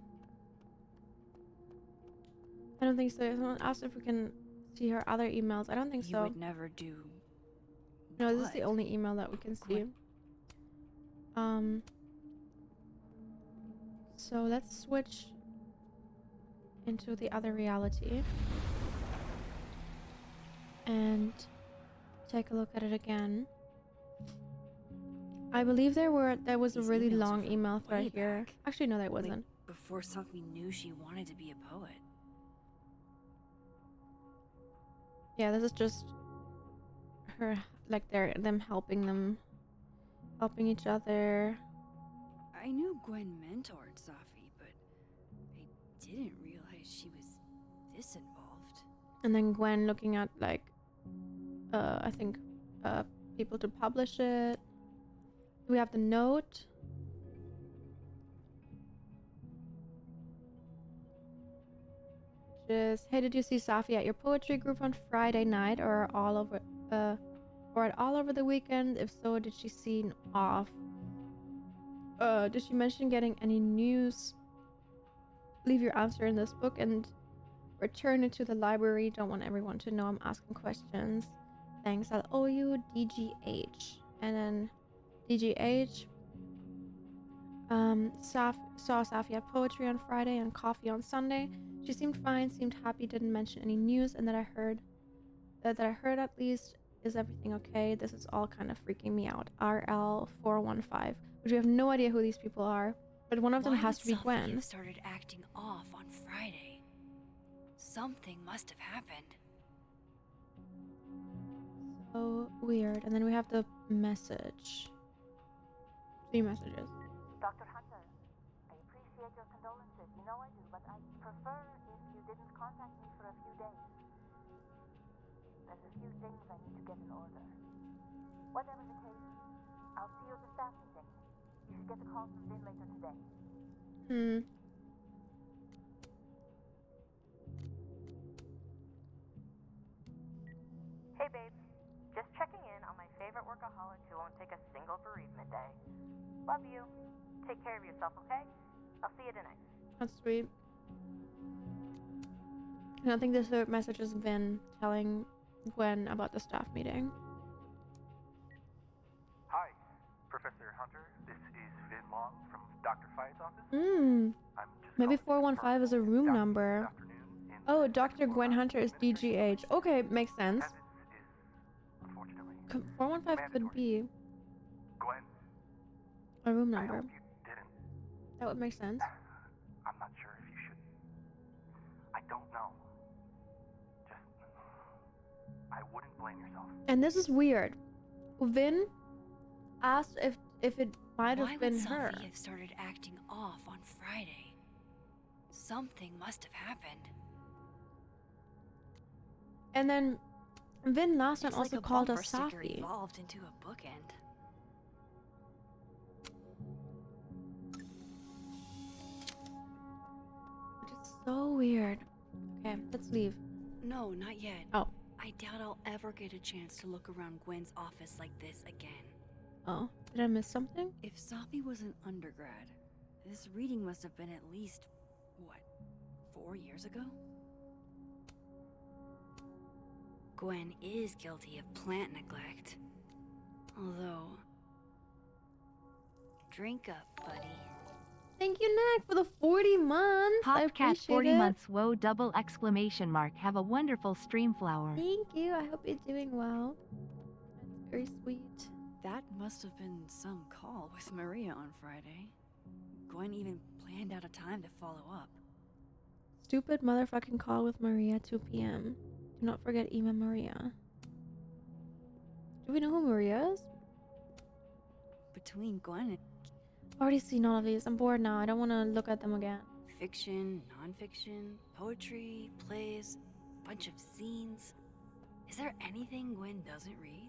I don't think so. Someone asked if we can see her other emails. I don't think You so. would never do. No, this is the what? only email that we can see. Gwen. So let's switch into the other reality and take a look at it again. I believe there was a These really emails are long from email way thread here. back. Actually, no, there Like, wasn't. before Safi knew she wanted to be a poet. Yeah, this is just her, like them helping each other. I knew Gwen mentored Safi, but I didn't realize she was this involved. And then Gwen looking at like, I think, people to publish it. We have the note. Just, hey, did you see Safi at your poetry group on Friday night or all over, or at all over the weekend? If so, did she seem off? Did she mention getting any news? Leave your answer in this book and return it to the library. Don't want everyone to know I'm asking questions. Thanks, I'll owe you, DGH. And then DGH. Saw Safi at poetry on Friday and coffee on Sunday. She seemed fine, seemed happy, didn't mention any news, and that I heard at least. Is everything okay? This is all kind of freaking me out. RL415, which we have no idea who these people are, but one of them has to be Safi Gwen. have started acting off on Friday? Something must have happened. So weird. And then we have the message. 3 messages. Dr. Hunter, I appreciate your condolences. You know I do, but I prefer if you didn't contact me for a few days. There's a few things I need to get in order. Whatever the case, I'll see you at the staff meeting. You should get the call from Vin later today. Hey babe, just checking in on my favorite workaholic who won't take a single bereavement day. Love you. Take care of yourself, okay? I'll see you tonight. That's sweet. And I think this third message is Vin telling Gwen about the staff meeting. This is Vin Long from Dr. Fayed's office. Hmm. I'm just Maybe calling to 415 is a confirm room Dr. number. this afternoon in Oh, the Dr. second Gwen floor Hunter is DGH. Okay, makes sense. Attendance is, unfortunately, 415 could mandatory. be Gwen, a room I number. hope you didn't. That would make sense. I'm not sure if you should. I don't know. Just, I wouldn't blame yourself. And this is weird. Vin asked if it might Why have been would her. Sophie have started acting off on Friday? Something must have happened. And then Vin last night It's also like a called bumper us sticker Safi. evolved into a bookend. Which is so weird. Okay, let's leave. No, not yet. Oh. I doubt I'll ever get a chance to look around Gwen's office like this again. Oh, did I miss something? If Safi was an undergrad, this reading must have been at least, what, 4 years ago? Gwen is guilty of plant neglect. Although... Drink up, buddy. Thank you, Nick, for the 40 months. I Popcat appreciate 40 it. months whoa double exclamation mark. Have a wonderful stream flower. Thank you. I hope you're doing well. That's very sweet. That must have been some call with Maria on Friday. Gwen even planned out a time to follow up. Stupid motherfucking call with Maria, 2 p.m. Do not forget Ema Maria. Do we know who Maria is? Between Gwen and I've already seen all of these. I'm bored now. I don't want to look at them again. fiction, non-fiction, poetry, plays, bunch of zines. Is there anything Gwen doesn't read?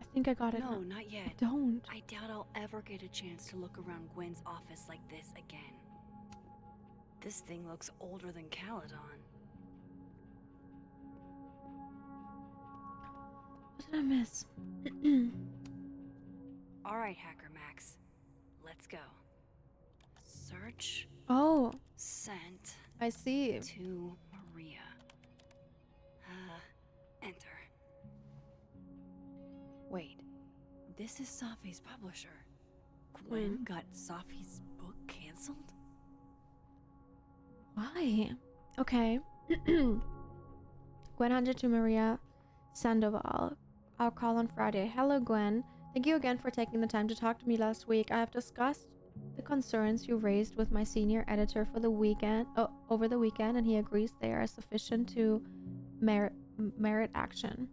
I think I got it. No, now. not yet. I don't. I doubt I'll ever get a chance to look around Gwen's office like this again. This thing looks older than Caledon. What did I miss? Alright, Hacker Max. Let's go. Search, Oh, sent I see. to Maria. Enter. Wait, this is Safi's publisher. Gwen got Safi's book canceled? Why? Okay. Gwen Hunter to Maria Sandoval. I'll call on Friday. Hello, Gwen. Thank you again for taking the time to talk to me last week. I have discussed the concerns you raised with my senior editor for the weekend, over the weekend, and he agrees they are sufficient to merit action.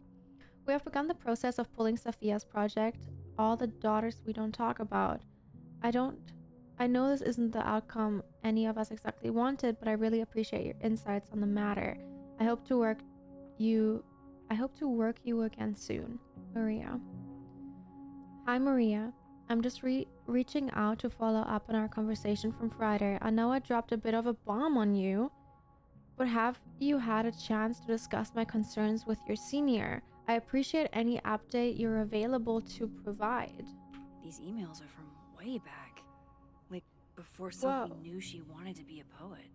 We have begun the process of pulling Sophia's project, All the Daughters We Don't Talk About. I know this isn't the outcome any of us exactly wanted, but I really appreciate your insights on the matter. I hope to work you again soon. Maria. Hi, Maria. I'm just reaching out to follow up on our conversation from Friday. I know I dropped a bit of a bomb on you, but have you had a chance to discuss my concerns with your senior? I appreciate any update you're available to provide. These emails are from way back. Like, before Sophie knew she wanted to be a poet.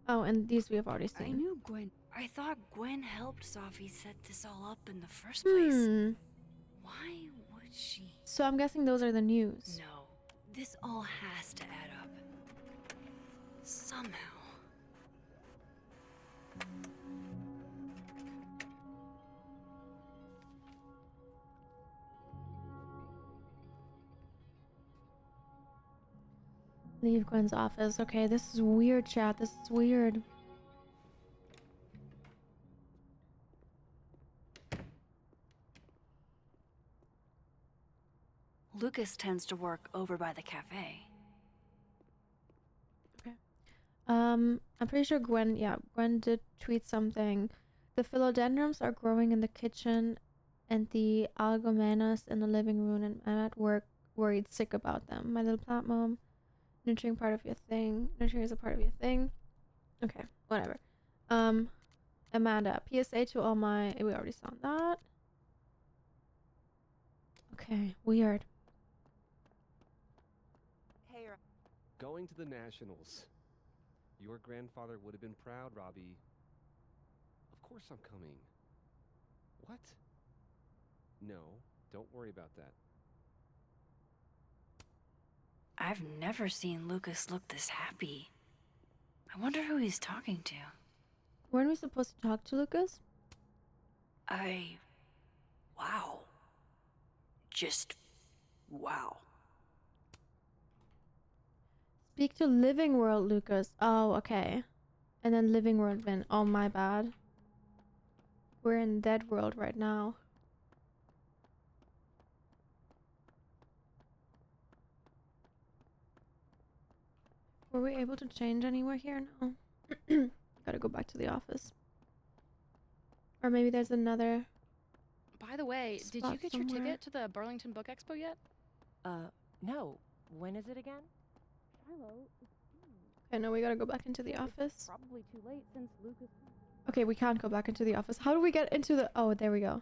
Oh, and these we have already I seen. knew Gwen. I thought Gwen helped Sophie set this all up in the first place. Why would she? So I'm guessing those are the news. No, this all has to add up. Somehow. Leave Gwen's office. Okay, this is weird, chat. This is weird. Lucas tends to work over by the cafe. I'm pretty sure Gwen did tweet something. The philodendrons are growing in the kitchen and the algomenas in the living room, and I'm at work worried sick about them. My little plant mom. Nurturing part of your thing. Nurturing is a part of your thing. Okay, whatever. Amanda, PSA to all my... We already saw that. Okay, weird. Hey, going to the Nationals. Your grandfather would have been proud, Robbie. Of course I'm coming. What? No, don't worry about that. I've never seen Lucas look this happy. I wonder who he's talking to. Weren't we supposed to talk to Lucas? Wow. Just wow. Speak to Living World, Lucas. Oh, okay. And then Living World Vin. Oh, my bad. We're in Dead World right now. Were we able to change anywhere here? No. Gotta go back to the office. Or maybe there's another. By the way, did spot you get somewhere. your ticket to the Burlington Book Expo yet? No. When is it again? I know we gotta go back into the office. Probably too late since Lucas. Okay, we can't go back into the office. How do we get into the... Oh, there we go.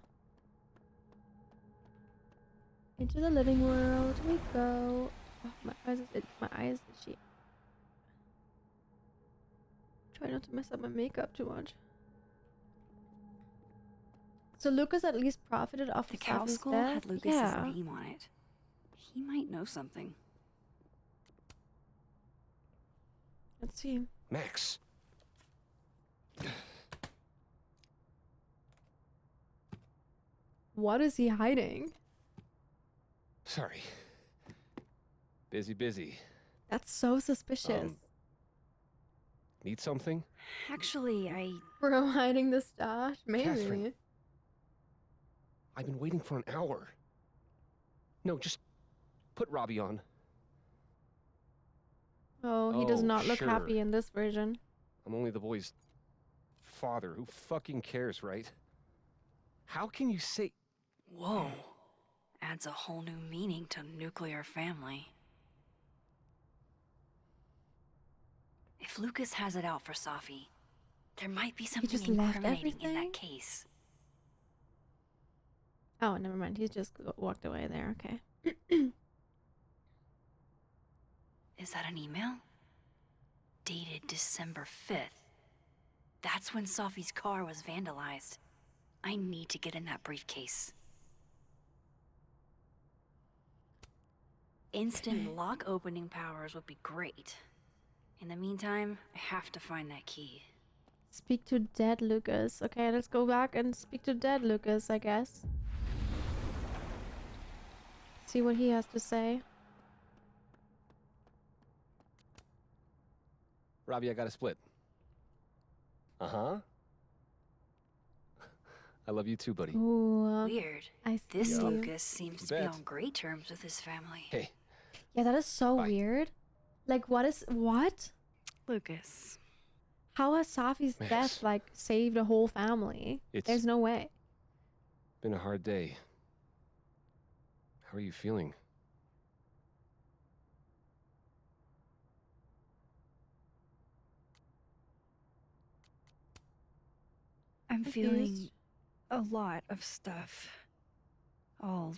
Into the living world we go. Oh, my eyes is itchy. Try not to mess up my makeup too much. So Lucas at least profited off The of cow Safi's skull death? had Lucas's Yeah. name on it. He might know something. Let's see. Max. What is he hiding? Sorry. Busy. That's so suspicious. Need something? Actually, Bro hiding the stash? Maybe. Catherine. I've been waiting for an hour. No, just put Robbie on. Oh, he does Oh, not look sure. happy in this version. I'm only the boy's father. Who fucking cares, right? How can you say... Whoa. Adds a whole new meaning to nuclear family. If Lucas has it out for Safi, there might be something just left incriminating in everything? that case. Oh, never mind. He just walked away there. Okay. Is that an email? Dated December 5th. That's when Safi's car was vandalized. I need to get in that briefcase. Instant lock opening powers would be great. In the meantime, I have to find that key. Speak to dead Lucas. Okay, let's go back and speak to dead Lucas, I guess. See what he has to say. Robbie, I got a split. Uh-huh. I love you too, buddy. Ooh, Weird. I This see. Lucas seems to be Bet. on great terms with his family. Hey, Yeah, that is so Bye. weird. Like, what? Lucas. How has Safi's Max. death, like, saved a whole family? It's- There's no way. been a hard day. How are you feeling? I'm Confused. feeling a lot of stuff. All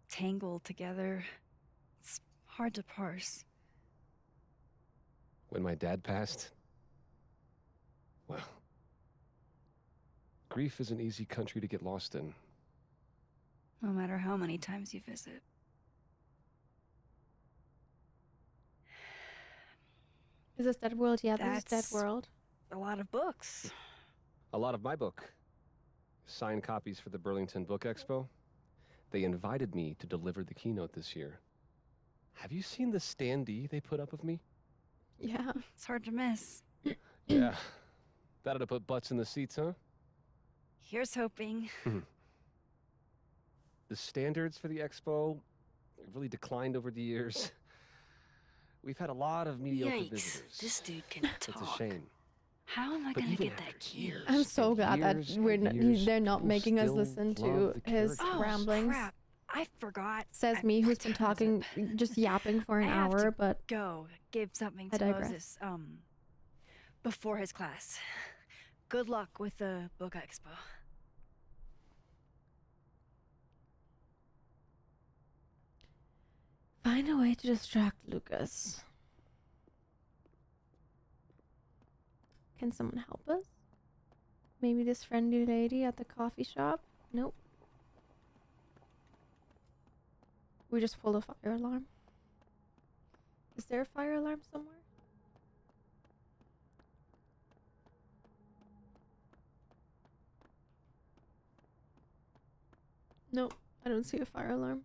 tangled together. It's hard to parse. When my dad passed, well, grief is an easy country to get lost in. No matter how many times you visit. Is this Dead World? Yeah, this is Dead That's- World. A lot of books. A lot of my book. Signed copies for the Burlington Book Expo. They invited me to deliver the keynote this year. Have you seen the standee they put up of me? Yeah. It's hard to miss. Yeah. That ought to put butts in the seats, huh? Here's hoping. The standards for the expo have really declined over the years. We've had a lot of mediocre Yikes. visitors. This dude can talk. It's a shame. How am I But gonna even get after that key? years I'm so and glad that years we're and not, years, they're not people making us still listen to love the his characters. ramblings. Crap. I forgot. Says I- me, who's what been time is it? talking, just yapping for an I have hour, to but Go give something I to digress. Moses. Before his class. Good luck with the book expo. find a way to distract Lucas. Can someone help us? Maybe this friendly lady at the coffee shop? Nope. We just pulled a fire alarm. Is there a fire alarm somewhere? Nope, I don't see a fire alarm.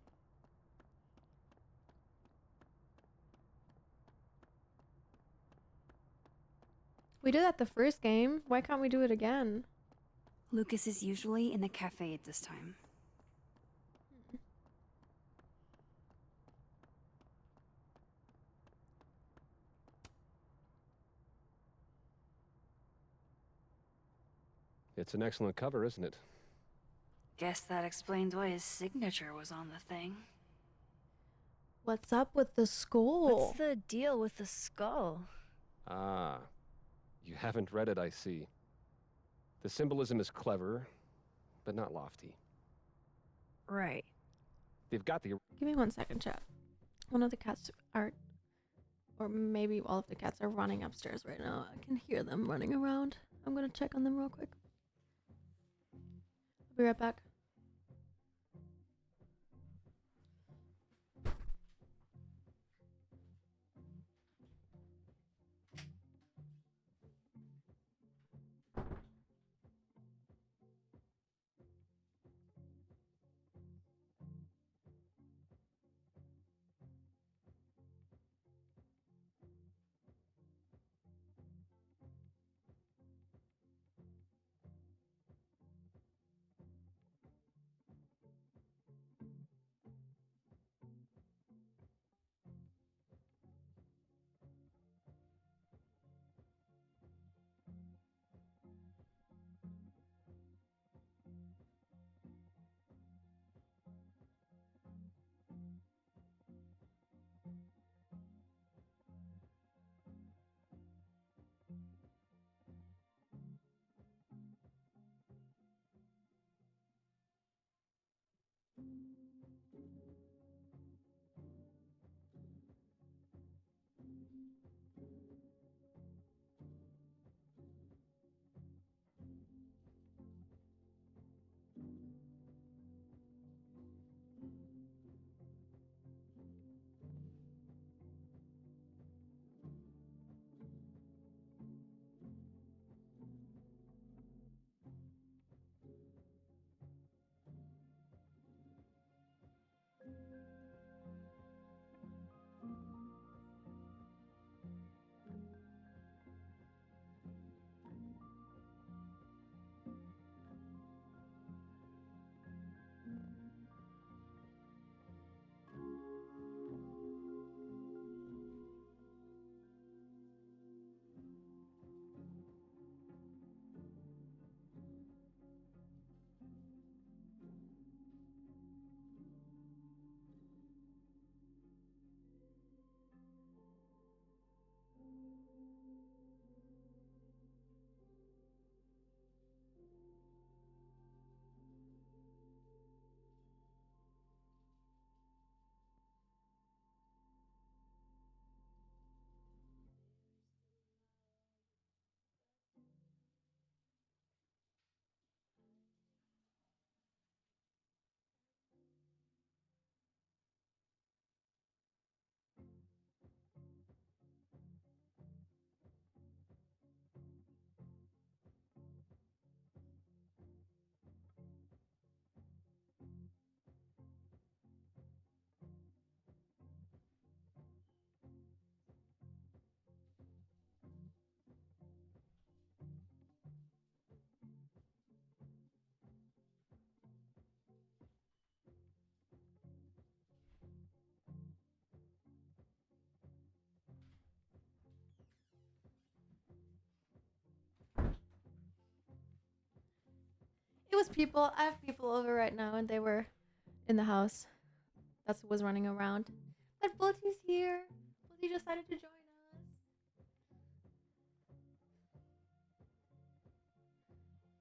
We did that the first game. Why can't we do it again? Lucas is usually in the cafe at this time. It's an excellent cover, isn't it? Guess that explains why his signature was on the thing. What's up with the skull? What's the deal with the skull? Ah, you haven't read it, I see. The symbolism is clever, but not lofty. Right. They've got the... Give me 1 second, chat. One of the cats are, or maybe all of the cats are running upstairs right now. I can hear them running around. I'm gonna check on them real quick. I'll be right back. It was people. I have people over right now, and they were in the house. That's what was running around. But Bolty's here. Bolty decided to join us.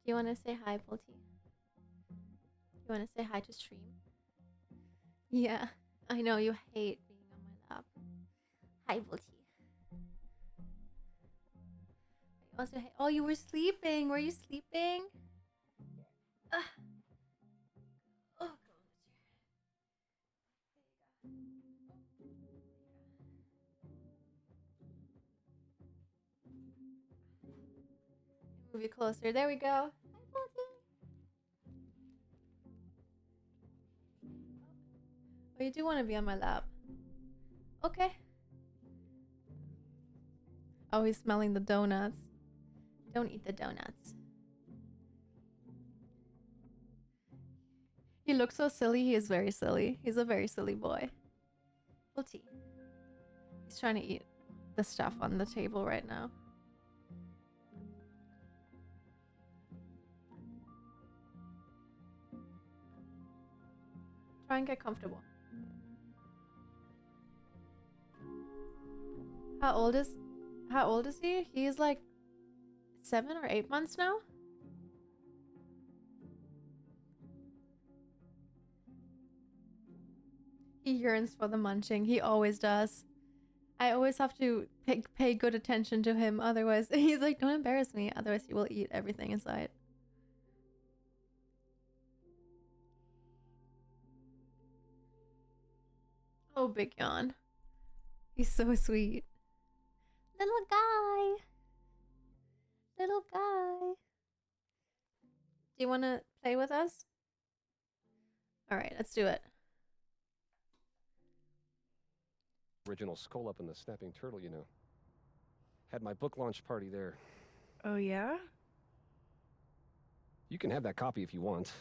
Do you want to say hi, Bolty? You want to say hi to stream? Yeah, I know you hate being on my lap. Hi, Bolty. You also hate. Oh, you were sleeping. Were you sleeping? Oh, Move you closer. There we go. Oh, you do want to be on my lap. Okay. Oh, he's smelling the donuts. Don't eat the donuts. He looks so silly. He is very silly. He's a very silly boy. Tea. He's trying to eat the stuff on the table right now. Try and get comfortable. How old is he? He's like 7 or 8 months now. He yearns for the munching. He always does. I always have to pay good attention to him. Otherwise, he's like, don't embarrass me. Otherwise, he will eat everything inside. Oh, big yawn. He's so sweet. Little guy. Little guy. Do you want to play with us? All right, let's do it. Original skull up in the snapping turtle, you know. Had my book launch party there. Oh, yeah? You can have that copy if you want.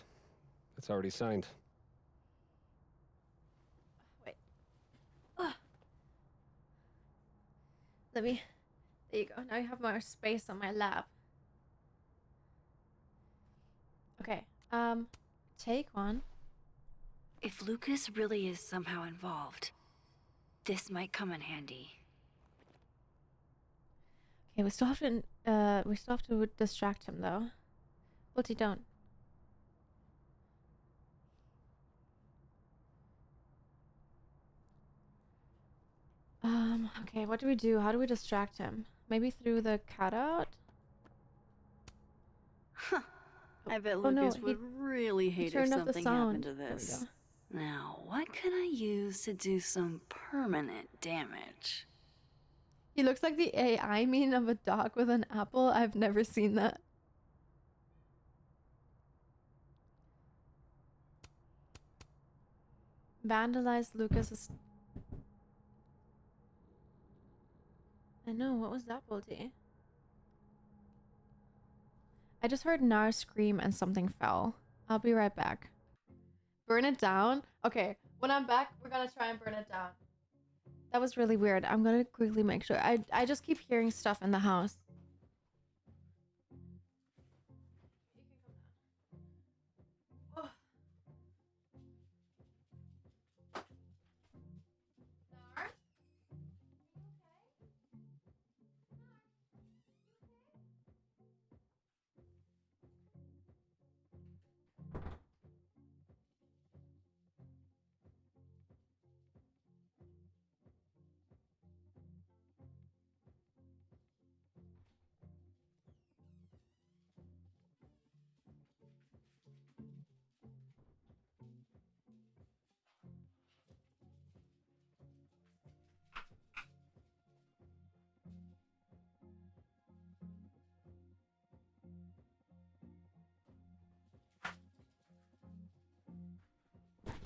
It's already signed. Wait. Oh. Let me. There you go. Now you have more space on my lap. Okay. Take one. If Lucas really is somehow involved, this might come in handy. Okay, we still have to distract him though. What don't. Okay, what do we do? How do we distract him? Maybe through the cutout? Huh. I bet Oh, no, Lucas would really hate if turned off the something happened sound. to There we this. go. Now, what can I use to do some permanent damage? He looks like the AI meme of a dog with an apple. I've never seen that. Vandalize Lucas's. I know, what was that, Bolty? I just heard Nar scream and something fell. I'll be right back. Burn it down? Okay, when I'm back, we're gonna try and burn it down. That was really weird. I'm gonna quickly make sure. I just keep hearing stuff in the house.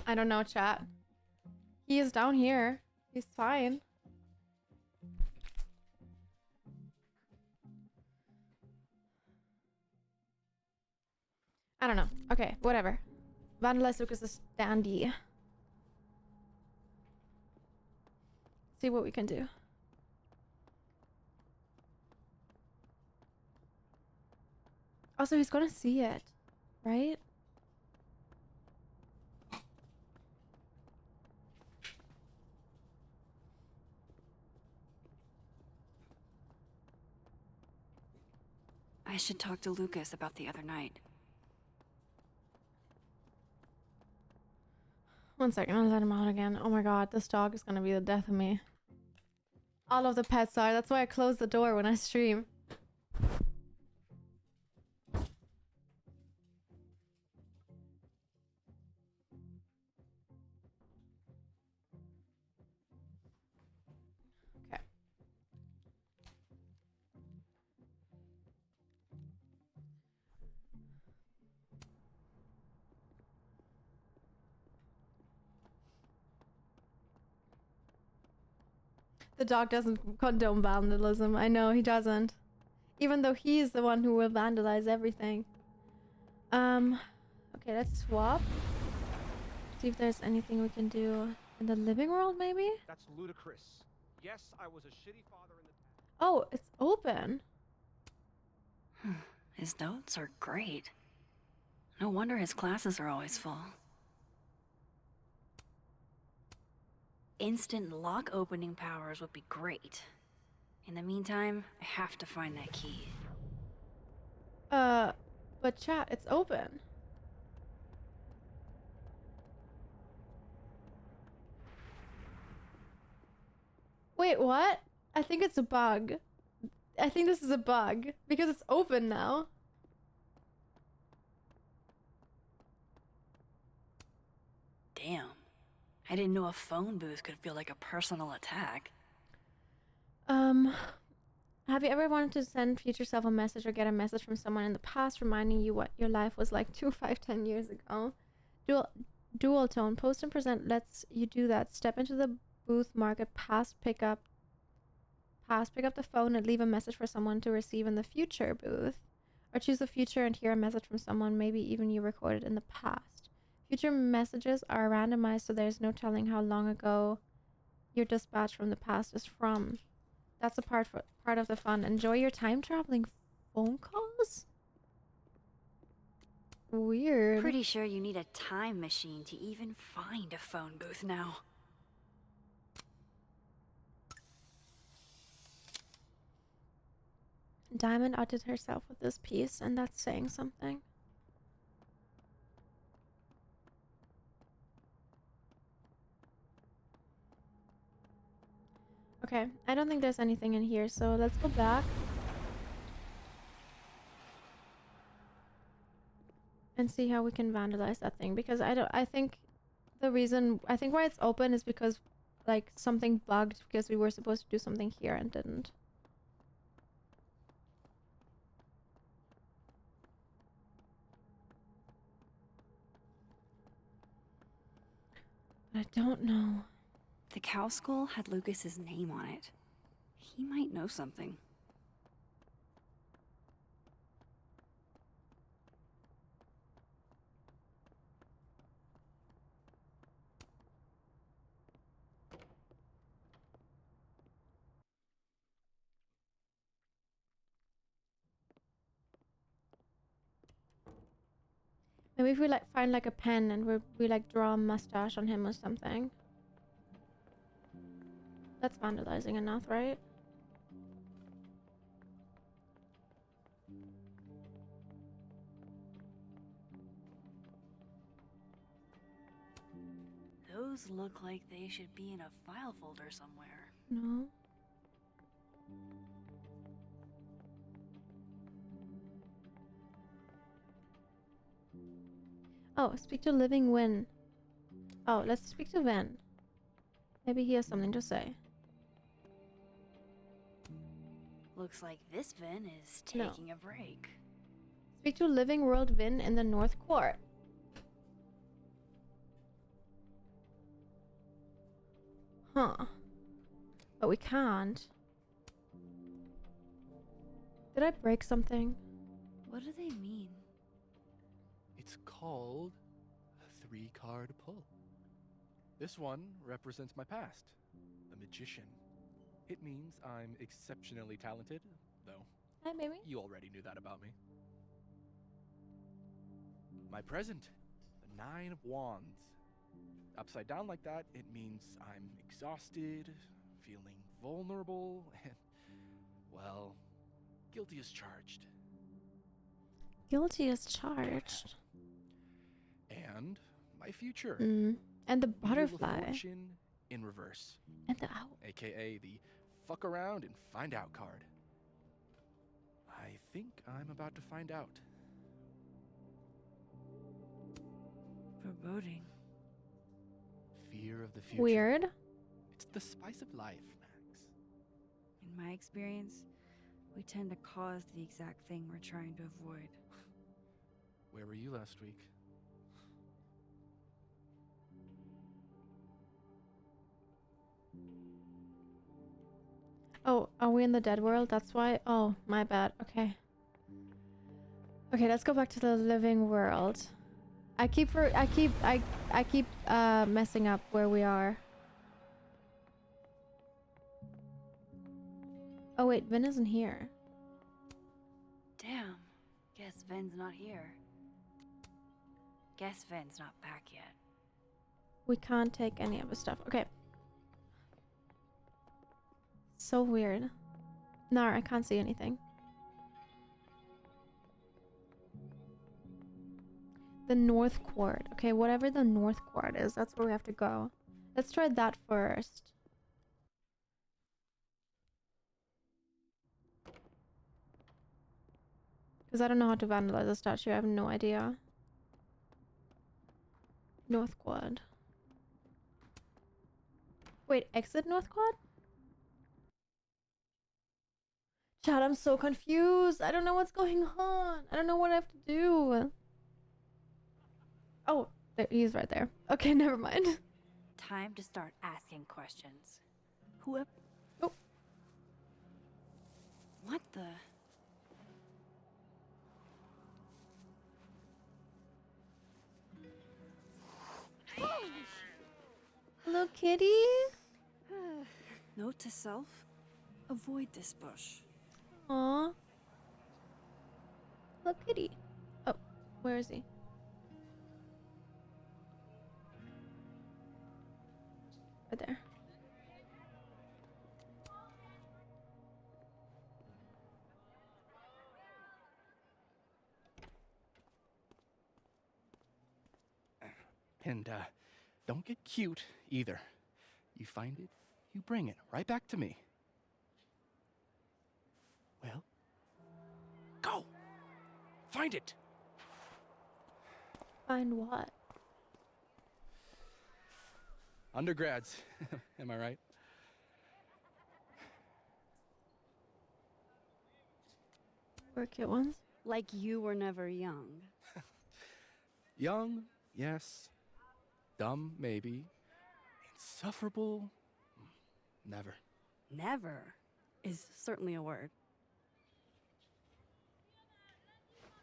I don't know, chat. He is down here. He's fine. I don't know. Okay, whatever. Vandalize Lucas's dandy. See what we can do. Also, he's gonna see it, right? I should talk to Lucas about the other night. 1 second, I'll let him out again. Oh my god, this dog is gonna be the death of me. All of the pets are. That's why I close the door when I stream. Okay. The dog doesn't condone vandalism. I know he doesn't. Even though he's the one who will vandalize everything. Okay, let's swap. See if there's anything we can do in the living world, maybe? That's ludicrous. Yes, I was a shitty father in the past. Oh, it's open. His notes are great. No wonder his classes are always full. Instant lock opening powers would be great. In the meantime, I have to find that key. But chat, it's open. Wait, what? I think it's a bug. I think this is a bug because it's open now. Damn. I didn't know a phone booth could feel like a personal attack. Have you ever wanted to send future self a message or get a message from someone in the past reminding you what your life was like 2, 5, 10 years ago? Dual tone, post and present lets you do that. Step into the booth, mark it, pick up the phone and leave a message for someone to receive in the future booth. Or choose the future and hear a message from someone maybe even you recorded in the past. Future messages are randomized, so there's no telling how long ago your dispatch from the past is from. That's a part of the fun. Enjoy your time traveling phone calls? Weird. Pretty sure you need a time machine to even find a phone booth now. Diamond outdid herself with this piece, and that's saying something. Okay, I don't think there's anything in here, so let's go back. And see how we can vandalize that thing, because I think why it's open is because like something bugged because we were supposed to do something here and didn't. But I don't know. The cow skull had Lucas's name on it. He might know something. Maybe if we like find like a pen and we like draw a mustache on him or something. That's vandalizing enough, right? Those look like they should be in a file folder somewhere. No. Oh, speak to Living Win. Oh, let's speak to Vin. Maybe he has something to say. Looks like this Vin is No. taking a break. Speak to Living World Vin in the North Court. Huh. But we can't. Did I break something? What do they mean? It's called a 3-card pull. This one represents my past, a magician. It means I'm exceptionally talented, though. Hi, baby. You already knew that about me. My present, the 9 of Wands. Upside down like that, it means I'm exhausted, feeling vulnerable, and, well, guilty as charged. Guilty as charged. And my future. And the Wheel of butterfly. Fortune in reverse. And the owl. AKA the fuck around and find out card. I think I'm about to find out. Foreboding. Fear of the future. Weird. It's the spice of life, Max. In my experience, we tend to cause the exact thing we're trying to avoid. Where were you last week? Oh, are we in the dead world? That's why? Oh, my bad. Okay. Okay, let's go back to the living world. I keep messing up where we are. Oh wait, Vin isn't here. Damn. Guess Ven's not here. Guess Ven's not back yet. We can't take any of his stuff. Okay. So weird. No, I can't see anything. The North Quad. Okay, whatever the North Quad is, that's where we have to go. Let's try that first. Because I don't know how to vandalize a statue. I have no idea. North Quad. Wait, exit North Quad? Chad, I'm so confused. I don't know what's going on. I don't know what I have to do. Oh, there, he's right there. Okay, never mind. Time to start asking questions. Who up? Oh. What the? Hello, kitty. Note to self: avoid this bush. Aw. Hello, kitty. Oh, where is he? Right there. And don't get cute either. You find it, you bring it right back to me. Well, go! Find it! Find what? Undergrads, am I right? We're cute ones. Like you were never young. Young, yes. Dumb, maybe. Insufferable, never. Never is certainly a word.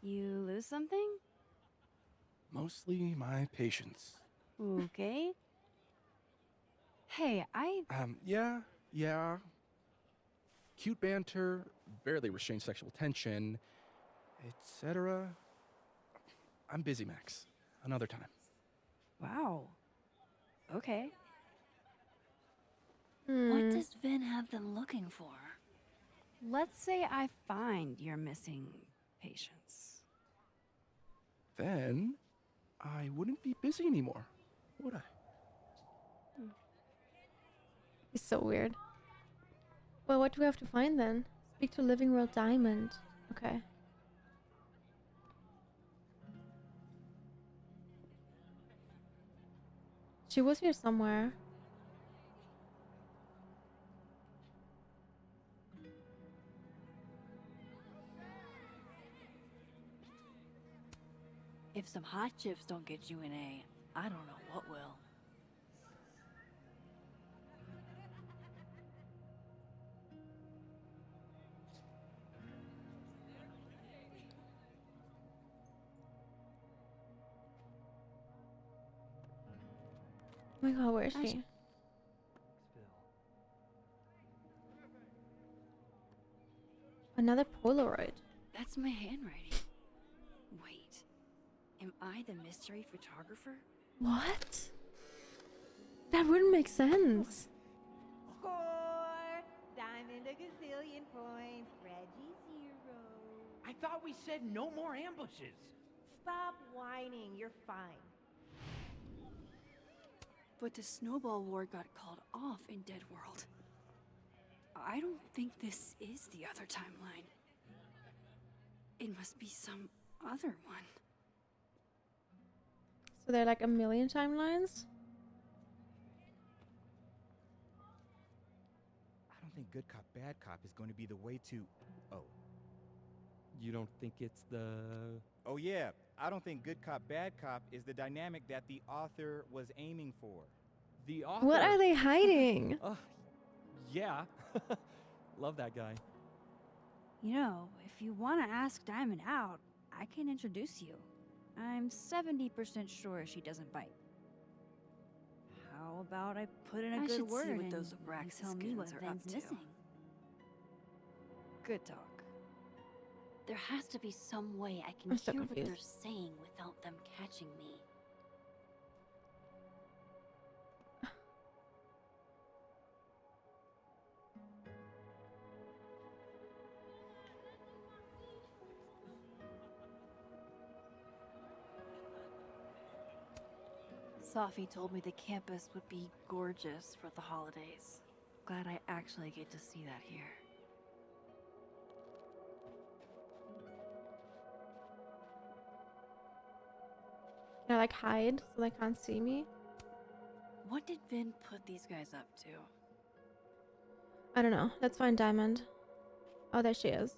You lose something? Mostly my patience. Okay. Hey, Yeah. Cute banter, barely restrained sexual tension, etc. I'm busy, Max. Another time. Wow. Okay. What does Vin have them looking for? Let's say I find your missing patience. Then I wouldn't be busy anymore, would I? He's so weird. Well, what do we have to find then? Speak to Living World Diamond. Okay. She was here somewhere. If some hot chips don't get you an A, I don't know what will. Oh my god, where is she? Another Polaroid. That's my handwriting. Wait, am I the mystery photographer? What? That wouldn't make sense. Score! Diamond a gazillion points. Reggie 0. I thought we said no more ambushes. Stop whining. You're fine. But the snowball war got called off in Dead World. I don't think this is the other timeline. It must be some other one. So there are like a million timelines? I don't think good cop, bad cop is going to be the way to... Oh. You don't think it's the... Oh yeah, I don't think good cop, bad cop is the dynamic that the author was aiming for. The author... What are they hiding? Yeah. Love that guy. You know, if you want to ask Diamond out, I can introduce you. I'm 70% sure she doesn't bite. How about I put in a good word see what and those you Abraxas tell me what goons are up Vin's to. missing? Good talk. There has to be some way I can I'm so hear what they're confused. saying without them catching me. Safi told me the campus would be gorgeous for the holidays. Glad I actually get to see that here. Can I like hide so they can't see me? What did Vin put these guys up to? I don't know. Let's find Diamond. Oh, there she is.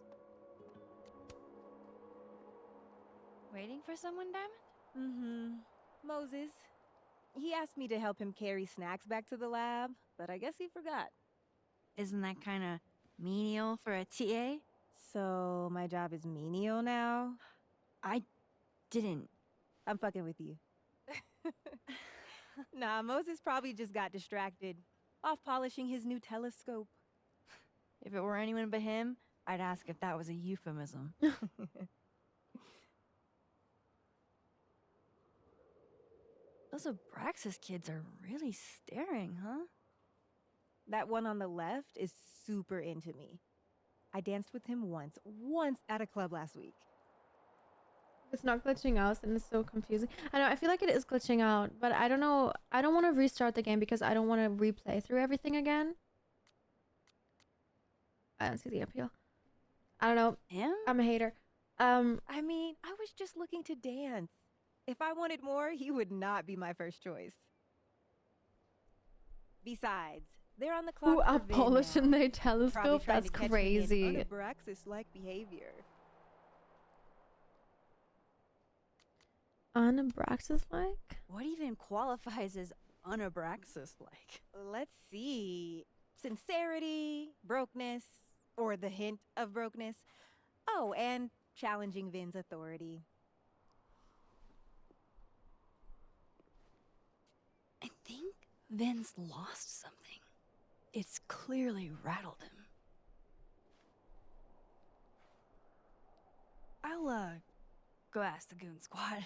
Waiting for someone, Diamond? Mm-hmm. Moses. He asked me to help him carry snacks back to the lab, but I guess he forgot. Isn't that kind of menial for a TA? So my job is menial now? I didn't. I'm fucking with you. Nah, Moses probably just got distracted. Off polishing his new telescope. If it were anyone but him, I'd ask if that was a euphemism. Those Abraxas kids are really staring, huh? That one on the left is super into me. I danced with him once at a club last week. It's not glitching out and it's so confusing. I know, I feel like it is glitching out, but I don't know. I don't want to restart the game because I don't want to replay through everything again. I don't see the appeal. I don't know. Him? I'm a hater. I mean, I was just looking to dance. If I wanted more, he would not be my first choice. Besides, they're on the clock Who for are Vin polishing now. their Probably telescope? trying That's to catch me in crazy. Unabraxas-like behavior. Unabraxas-like? What even qualifies as unabraxas-like? Let's see. Sincerity, brokenness, or the hint of brokenness. Oh, and challenging Vin's authority. I think Vin's lost something. It's clearly rattled him. I'll, go ask the goon squad.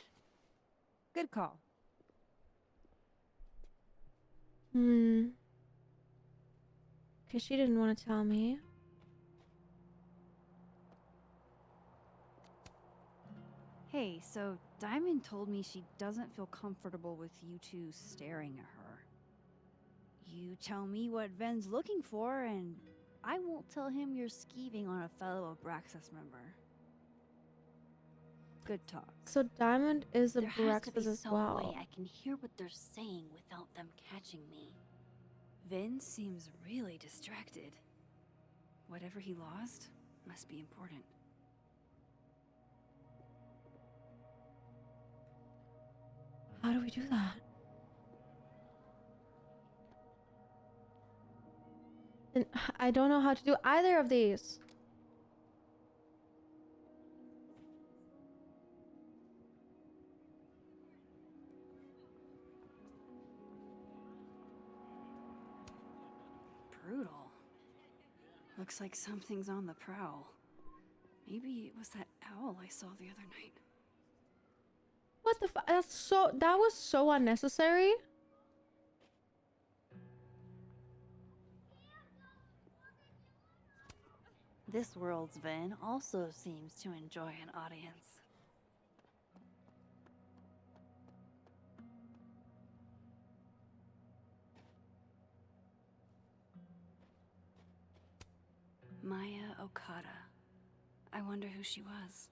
Good call. Because she didn't want to tell me. Hey, so Diamond told me she doesn't feel comfortable with you two staring at her. You tell me what Ven's looking for, and I won't tell him you're skeeving on a fellow Abraxas member. Good talk. So Diamond is a There has to be Abraxas as some well. way I can hear what they're saying without them catching me. Vin seems really distracted. Whatever he lost must be important. How do we do that? And I don't know how to do either of these. Brutal. Looks like something's on the prowl. Maybe it was that owl I saw the other night. What the fuck? That was so unnecessary. This world's Vin also seems to enjoy an audience. Maya Okada. I wonder who she was.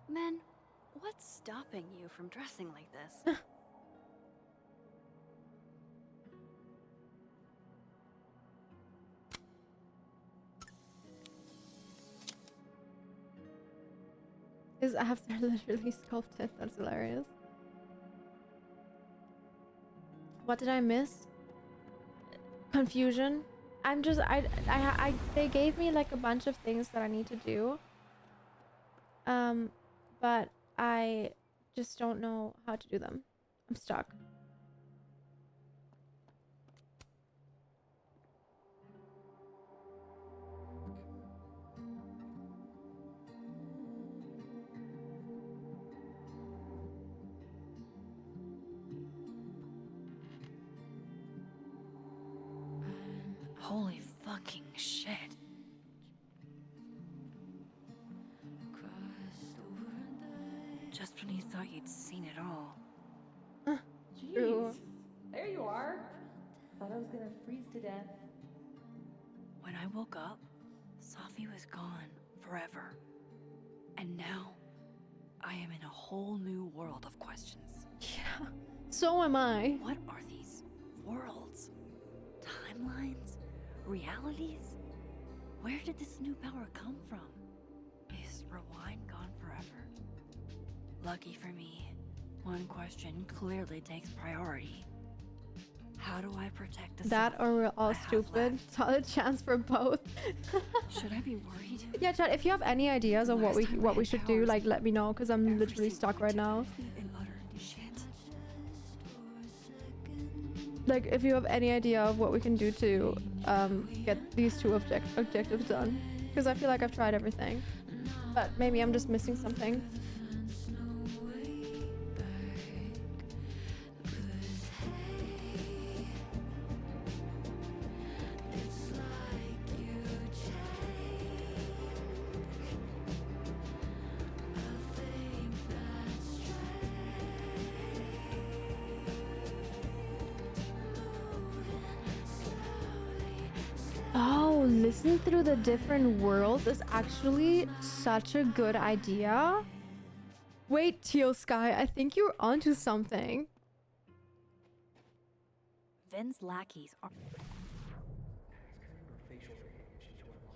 Men, what's stopping you from dressing like this? His abs are literally sculpted. That's hilarious. What did I miss? confusion. I'm just they gave me like a bunch of things that I need to do. But I just don't know how to do them. I'm stuck. Holy fucking shit. Just when you thought you'd seen it all. True. There you are. Thought I was gonna freeze to death. When I woke up, Safi was gone forever. And now, I am in a whole new world of questions. Yeah. So am I. What are these worlds? Timelines? Realities? Where did this new power come from? Is Rewind gone forever? Lucky for me, one question clearly takes priority. How do I protect the That self or we're all I have stupid. left? Solid chance for both. Should I be worried? Yeah, chat, if you have any ideas of what Last time I we had should do, powers, like let me know, because I'm literally everything stuck right went to now. complete and utter shit. Like if you have any idea of what we can do to get these two objectives done. Because I feel like I've tried everything. But maybe I'm just missing something. Oh, listen through the different worlds is actually such a good idea. Wait, Teal Sky, I think you're onto something. Vin's lackeys are...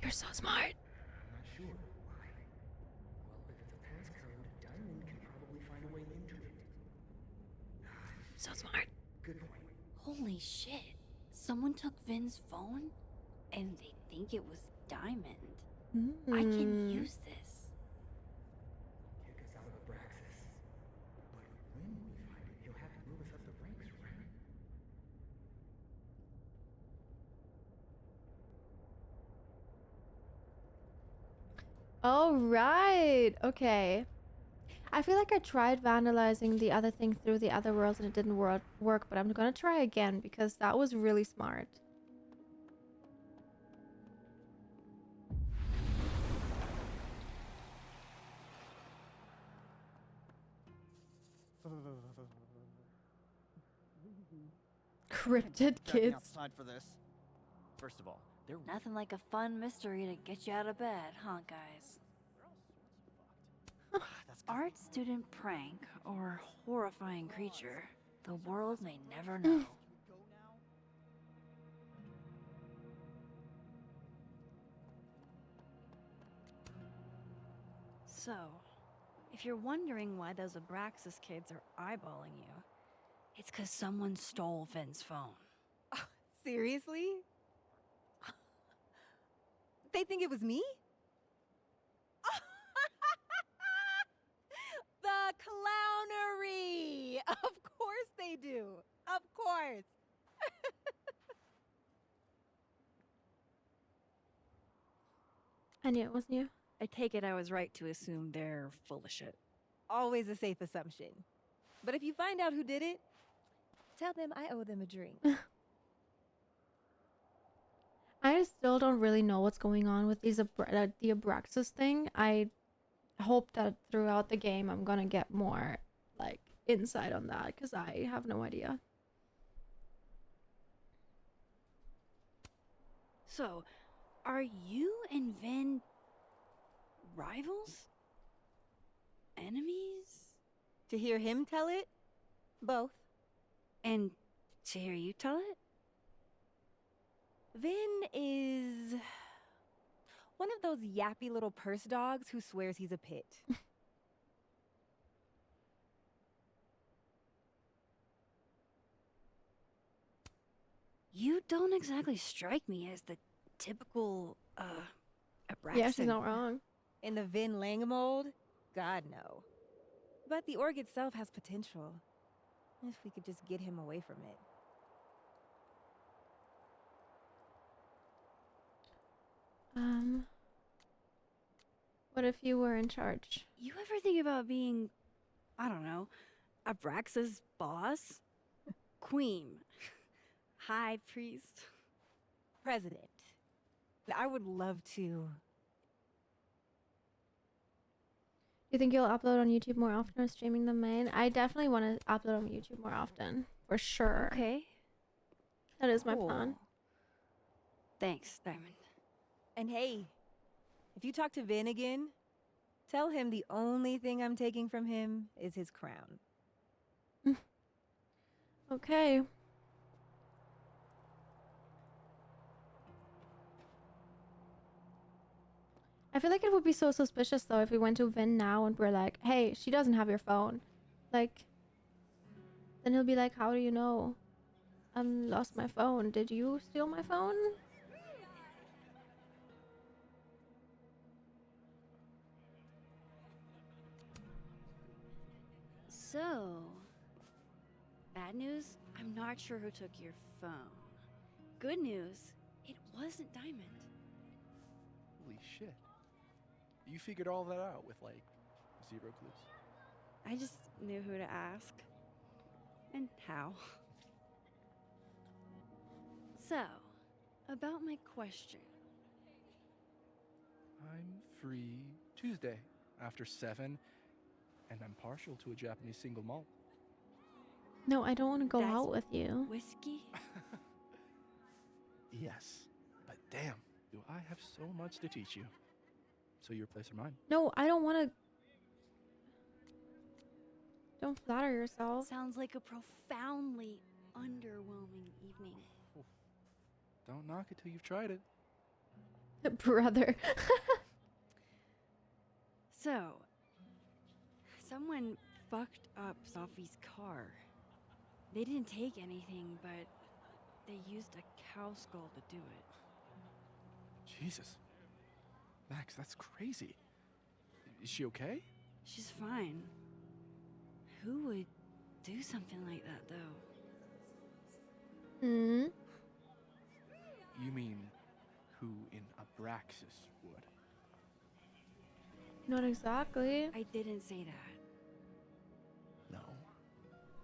You're so smart. I'm not sure. Why? Well, if it's a passcode, Diamond can probably find a way into it. So smart. Good point. Holy shit. Someone took Vin's phone? And they think it was Diamond. I can use this. Kick us out of Abraxas. But when we find it, he'll have to move us up the ranks, right? All right. Okay. I feel like I tried vandalizing the other thing through the other worlds and it didn't work, but I'm gonna try again because that was really smart. Cryptid kids. Outside for this. First of all, they're Nothing like a fun mystery to get you out of bed, huh, guys? Art student prank or horrifying creature, the world may never know. So, if you're wondering why those Abraxas kids are eyeballing you, it's because someone stole Vin's phone. Seriously? They think it was me? The clownery! Of course they do. Of course. I knew it wasn't you. I take it I was right to assume they're full of shit. Always a safe assumption. But if you find out who did it, tell them I owe them a drink. I still don't really know what's going on with these the Abraxas thing. I hope that throughout the game I'm gonna get more like insight on that because I have no idea. So, are you and Vin rivals? Enemies? To hear him tell it, both. And to hear you tell it? Vin is one of those yappy little purse dogs who swears he's a pit. You don't exactly strike me as the typical, Abraxan. Yeah, she's not wrong. In the Vin Lang mold? God, no. But the org itself has potential. If we could just get him away from it. What if you were in charge? You ever think about being, I don't know, Abraxa's boss? Queen. High priest. President. I would love to. Do you think you'll upload on YouTube more often or streaming the main? I definitely want to upload on YouTube more often. For sure. Okay. That is my plan. Thanks, Diamond. And hey, if you talk to Vin again, tell him the only thing I'm taking from him is his crown. Okay. I feel like it would be so suspicious though if we went to Vin now and we're like, hey, she doesn't have your phone. Like, then he'll be like, how do you know? I lost my phone. Did you steal my phone? So, bad news, I'm not sure who took your phone. Good news, it wasn't Diamond. Holy shit. You figured all that out with, like, 0 clues. I just knew who to ask. And how. So, about my question. I'm free Tuesday after 7, and I'm partial to a Japanese single malt. No, I don't want to go That's out with you. Whiskey? Yes, but damn, do I have so much to teach you. So your place or mine? No, I don't want to. Don't flatter yourself. Sounds like a profoundly underwhelming evening. Don't knock it till you've tried it. Brother. So, someone fucked up Sophie's car. They didn't take anything, but they used a cow skull to do it. Jesus. Max, that's crazy. Is she okay? She's fine. Who would do something like that, though? Hmm. You mean who in Abraxas would? Not exactly. I didn't say that. No,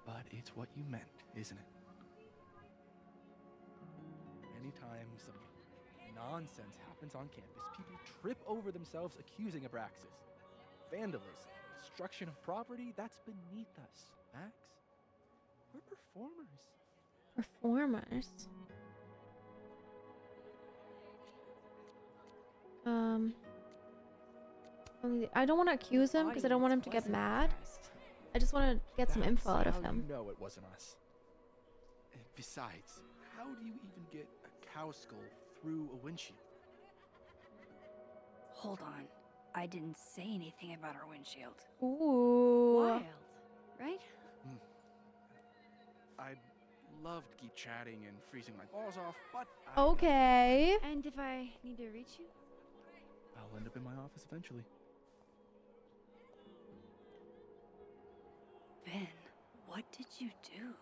but it's what you meant, isn't it? Anytime some nonsense happens on campus, people trip over themselves accusing Abraxas. Vandalism, destruction of property, that's beneath us, Max. We're performers. Performers. I don't want to accuse him because I don't want him to get mad. I just want to get some info out of him. You know it wasn't us. Besides, how do you even get a cow skull through a windshield? Hold on. I didn't say anything about our windshield. Ooh. Wild, right? I'd love to keep chatting and freezing my balls off, but Okay. And if I need to reach you? I'll end up in my office eventually. Ben, what did you do?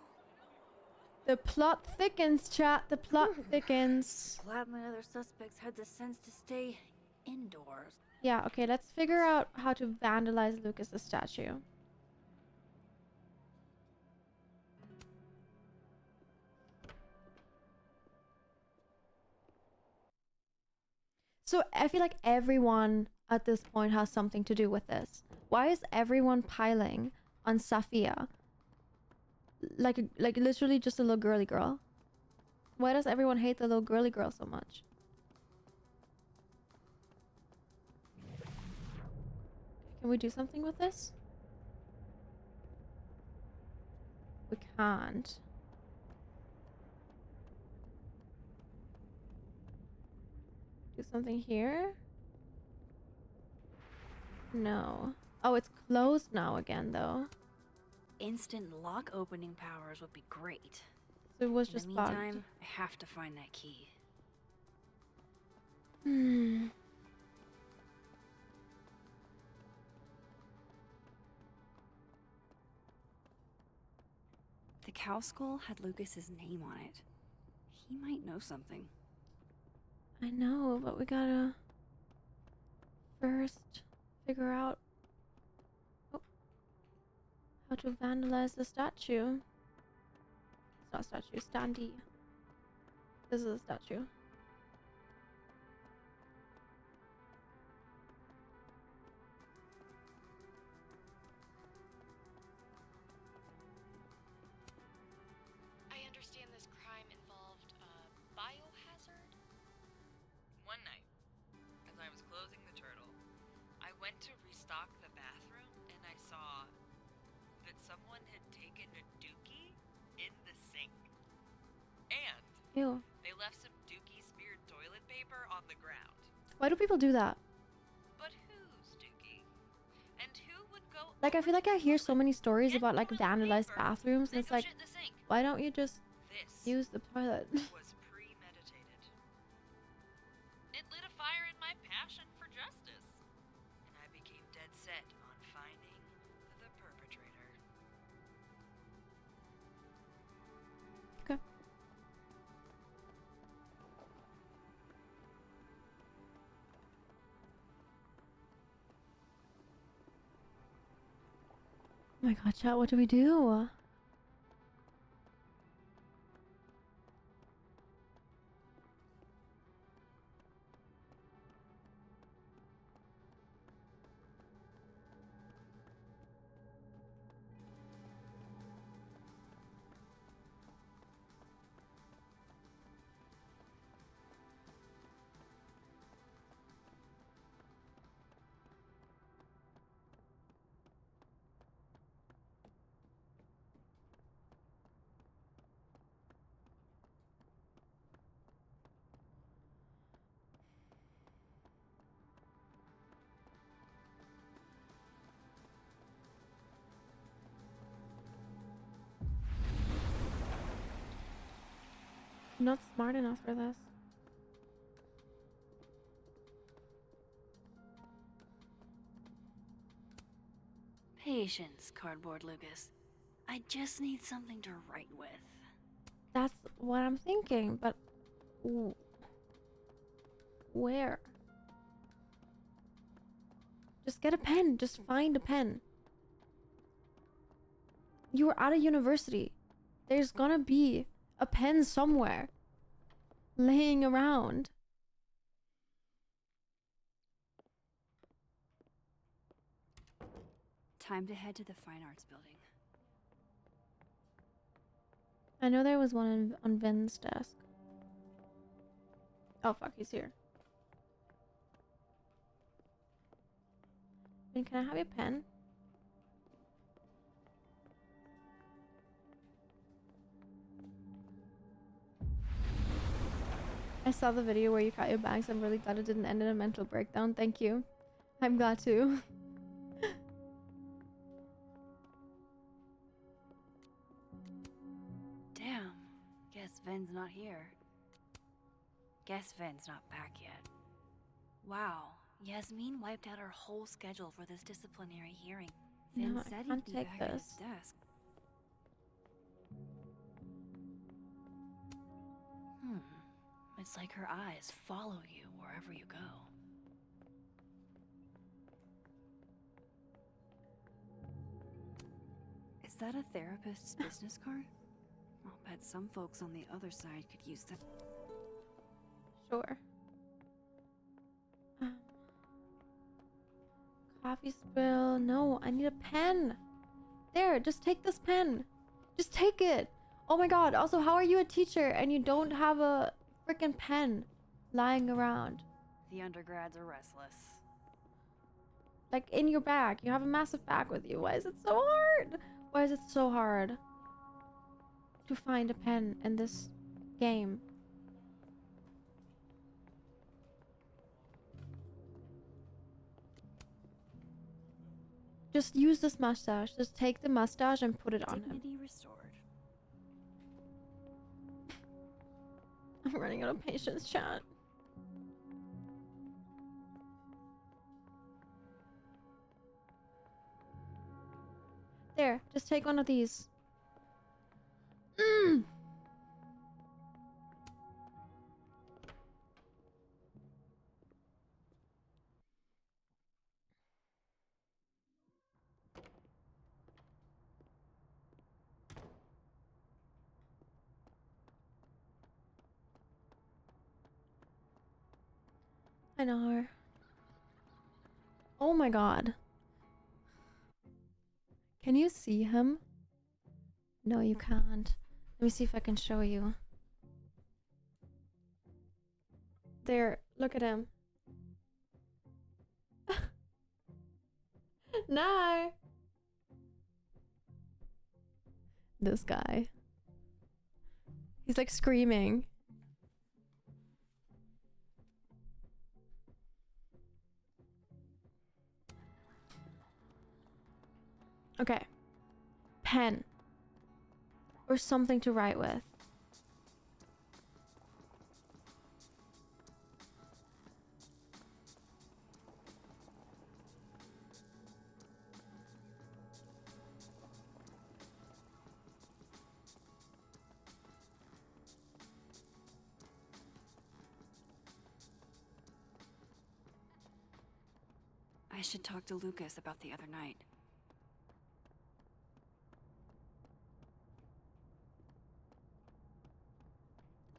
The plot thickens, chat. The plot thickens. Glad my other suspects had the sense to stay indoors. Yeah, okay, let's figure out how to vandalize Lucas's statue. So I feel like everyone at this point has something to do with this. Why is everyone piling on Safia? Like literally just a little girly girl. Why does everyone hate the little girly girl so much? Can we do something with this? We can't. Do something here? No. Oh, it's closed now again, though. Instant lock opening powers would be great. So it was In just the bugged. meantime, I have to find that key. Hmm. The cow skull had Lucas's name on it. He might know something. I know, but we gotta first figure out how to vandalize the statue. It's not a statue, standee. This is a statue. I understand this crime involved a biohazard? One night, as I was closing the turtle, I went to restock the bathroom and I saw that someone had taken a dookie in the sink. And Ew. they left some dookie smeared toilet paper on the ground. Why do people do that? But whose dookie? And who would go Like, I feel like I hear so many stories about like vandalized bathrooms, and it's like, why don't you just use the toilet? was premeditated. It lit a fire in my passion for justice, and I became dead set on finding the perpetrator. Okay. Oh my god, chat, what do we do? I'm not smart enough for this. Patience, Cardboard Lucas. I just need something to write with. That's what I'm thinking, but where? Just get a pen. Just find a pen. You were at a university. There's gonna be a pen somewhere laying around. Time to head to the Fine Arts Building. I know there was one on Ven's desk. Oh fuck, he's here. Vin, can I have your pen? I saw the video where you caught your bags. I'm really glad it didn't end in a mental breakdown. Thank you. I'm glad too. Damn. Guess Ven's not here. Guess Ven's not back yet. Wow. Yasmin wiped out her whole schedule for this disciplinary hearing. Vin No, I said can't he'd be take back at his this. desk. It's like her eyes follow you wherever you go. Is that a therapist's business card? I'll bet some folks on the other side could use that. Sure. Coffee spill. No, I need a pen. There, just take this pen. Just take it. Oh my god. Also, how are you a teacher and you don't have a freaking pen lying around? The undergrads are restless. Like in your bag. You have a massive bag with you. Why is it so hard? Why is it so hard to find a pen in this game? Just use this mustache. Just take the mustache and put it on him. Dignity restored. I'm running out of patience, chat. There, just take one of these. Mm. I know her. Oh my god. Can you see him? No, you can't. Let me see if I can show you. There, look at him. No. This guy. He's like screaming. Okay. Pen. Or something to write with. I should talk to Lucas about the other night.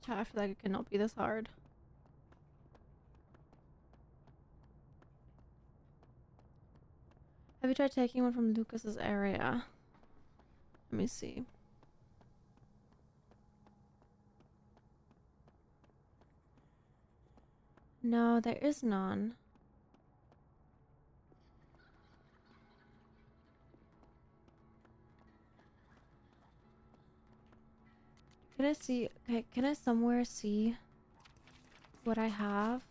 I feel like it cannot be this hard. Have you tried taking one from Lucas's area? Let me see. No, there is none. Can I see? Okay, can I somewhere see what I have?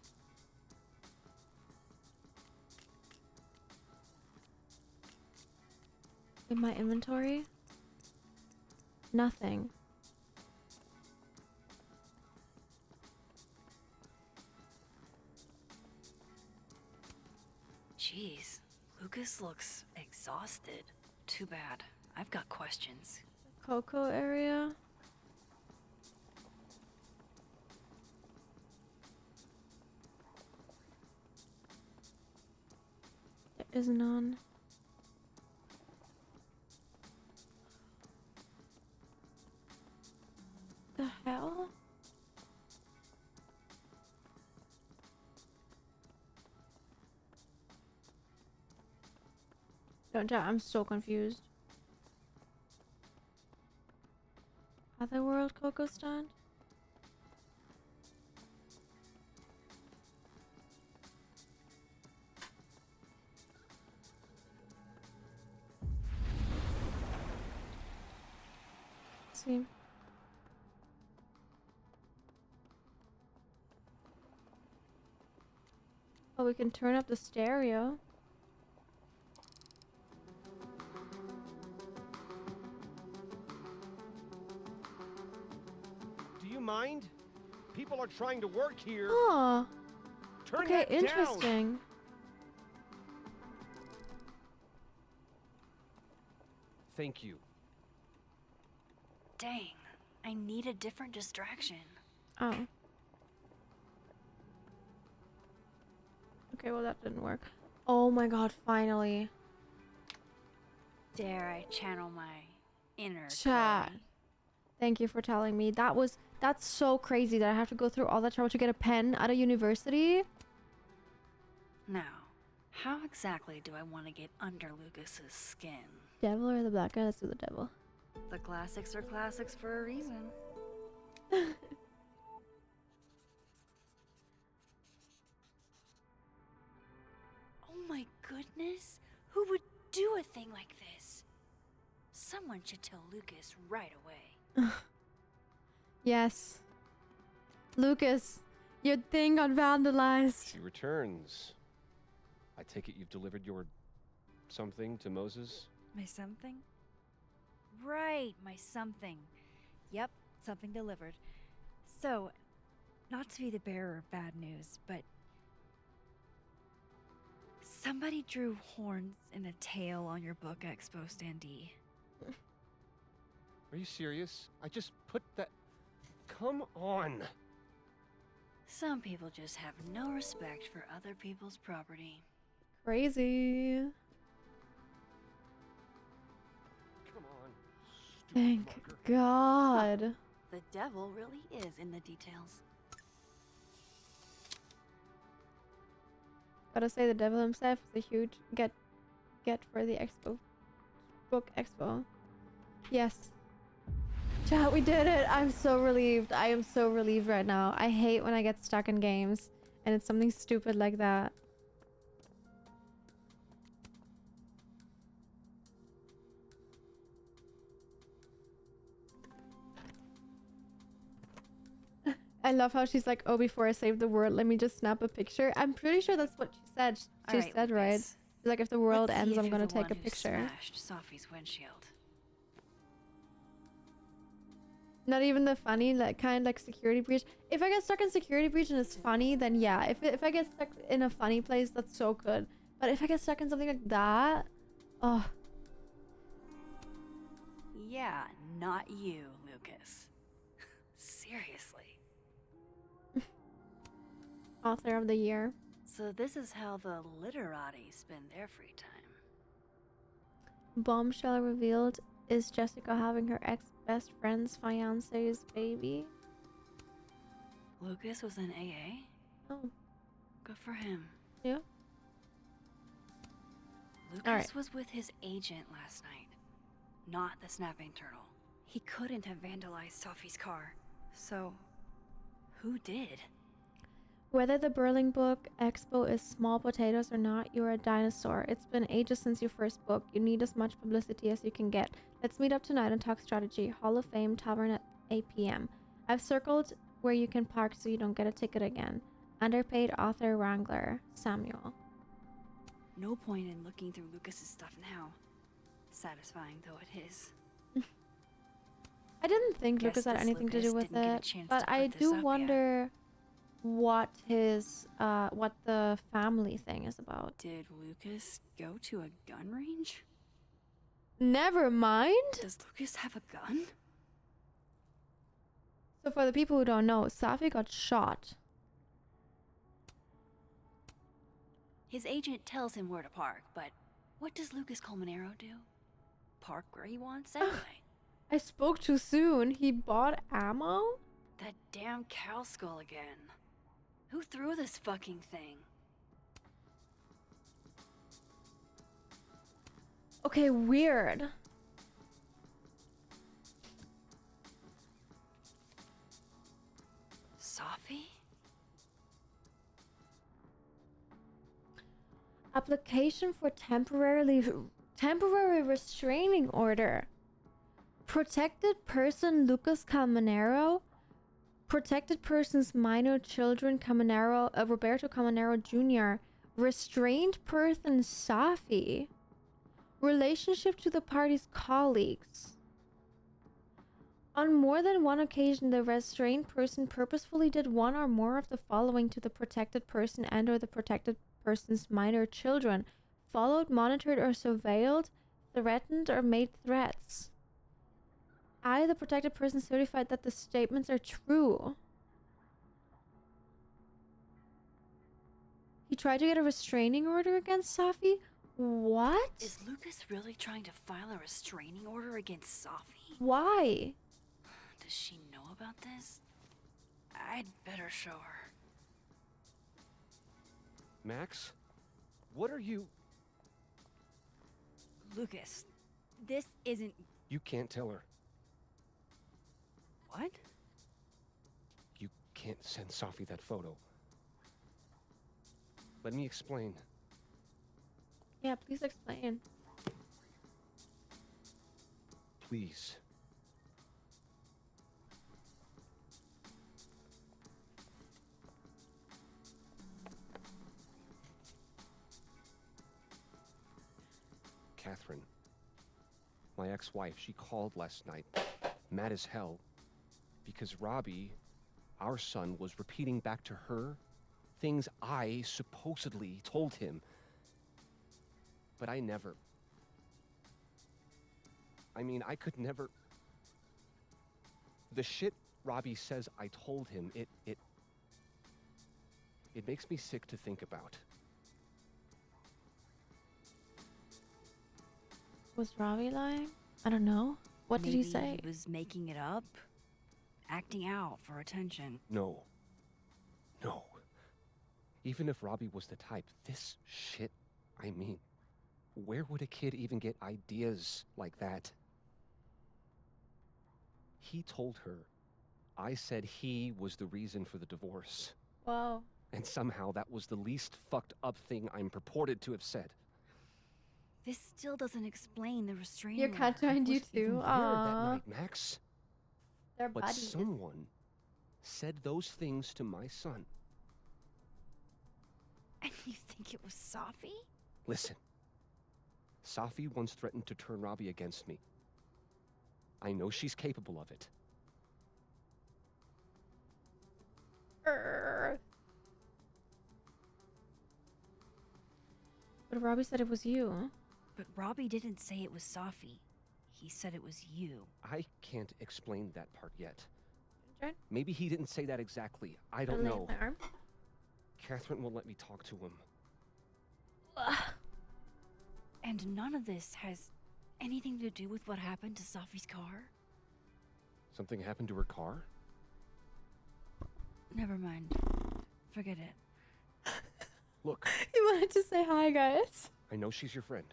In my inventory? Nothing. Jeez, Lucas looks exhausted. Too bad. I've got questions. Cocoa area? There is none. The hell? Don't tell, I'm so confused. Otherworld cocoa stand? Let's see. Oh, we can turn up the stereo. Do you mind? People are trying to work here. Oh. Turn Okay, that interesting. down. Thank you. Dang, I need a different distraction. Oh. Okay, well that didn't work. Oh my god, finally. Dare I channel my inner Chat. Chloe? Thank you for telling me. That's so crazy that I have to go through all that trouble to get a pen at a university. Now, how exactly do I want to get under Lucas's skin? Devil or the black guy? Let's do the devil. The classics are classics for a reason. Oh my goodness! Who would do a thing like this? Someone should tell Lucas right away. Yes. Lucas, your thing got vandalized. She returns. I take it you've delivered your something to Moses? My something? Right, my something. Yep, something delivered. So, Not to be the bearer of bad news, but somebody drew horns and a tail on your book expo standee. Are you serious? I just put that... Come on! Some people just have no respect for other people's property. Crazy. Come on. Thank God. The devil really is in the details. Gotta say, the devil himself is a huge get for the expo. Book expo. Yes. Chat, we did it! I'm so relieved. I am so relieved right now. I hate when I get stuck in games and it's something stupid like that. I love how she's like, oh, before I save the world, let me just snap a picture. I'm pretty sure that's what she said. She said, right? She's like, if the world ends, I'm gonna take a picture. Smashed Sophie's windshield. Not even the funny, like, kind like security breach. If I get stuck in security breach and it's funny, then yeah. If I get stuck in a funny place, that's so good. But if I get stuck in something like that, oh. Yeah, not you, Lucas. Seriously. Author of the year. So this is how the literati spend their free time. Bombshell revealed. Is Jessica having her ex-best friend's fiance's baby? Lucas was in AA? Oh. Good for him. Yeah. Lucas was with his agent last night, not the snapping turtle. He couldn't have vandalized Sophie's car. So, who did? Whether the Berlin Book Expo is small potatoes or not, you're a dinosaur. It's been ages since your first book. You need as much publicity as you can get. Let's meet up tonight and talk strategy. Hall of Fame Tavern at 8 p.m. I've circled where you can park so you don't get a ticket again. Underpaid author wrangler, Samuel. No point in looking through Lucas's stuff now. Satisfying though it is. I didn't think Lucas had anything to do with it, but I do wonder what what the family thing is about. Did Lucas go to a gun range? Never mind. Does Lucas have a gun? So for the people who don't know, Safi got shot. His agent tells him where to park, but what does Lucas Colmenero do? Park where he wants anyway. I spoke too soon. He bought ammo? That damn cow skull again. Who threw this fucking thing? Okay, weird. Sophie? Application for temporary restraining order. Protected person Lucas Colmenero. Protected persons minor children Colmenero, Roberto Colmenero Jr. Restrained person Safi. Relationship to the party's colleagues. On more than one occasion, the restrained person purposefully did one or more of the following to the protected person and or the protected person's minor children. Followed, monitored, or surveilled, threatened, or made threats. I, the protected person, certified that the statements are true. He tried to get a restraining order against Safi? What? Is Lucas really trying to file a restraining order against Sophie? Why? Does she know about this? I'd better show her. Max? What are you... Lucas, this isn't... You can't tell her. What? You can't send Sophie that photo. Let me explain. Yeah, please explain. Please. Catherine, my ex-wife, she called last night, mad as hell, because Robbie, our son was repeating back to her things I supposedly told him. But I never... I mean, I could never... The shit Robbie says I told him, it makes me sick to think about. Was Robbie lying? I don't know. What did he say? Maybe he was making it up, acting out for attention. No. No. Even if Robbie was the type, this shit, I mean, where would a kid even get ideas like that? He told her I said he was the reason for the divorce. Wow. And somehow that was the least fucked up thing I'm purported to have said. This still doesn't explain the restraining Your cat order. joined you Wasn't even too. there that Aww. night, Max. Their But buddies. someone said those things to my son. And you think it was Safi? Listen, Safi once threatened to turn Robbie against me. I know she's capable of it. But Robbie said it was you. But Robbie didn't say it was Safi. He said it was you. I can't explain that part yet. Try? Maybe he didn't say that exactly. I don't know. My arm. Catherine won't let me talk to him. And none of this has anything to do with what happened to Safi's car? Something happened to her car? Never mind. Forget it. Look, You wanted to say hi, guys. I know she's your friend.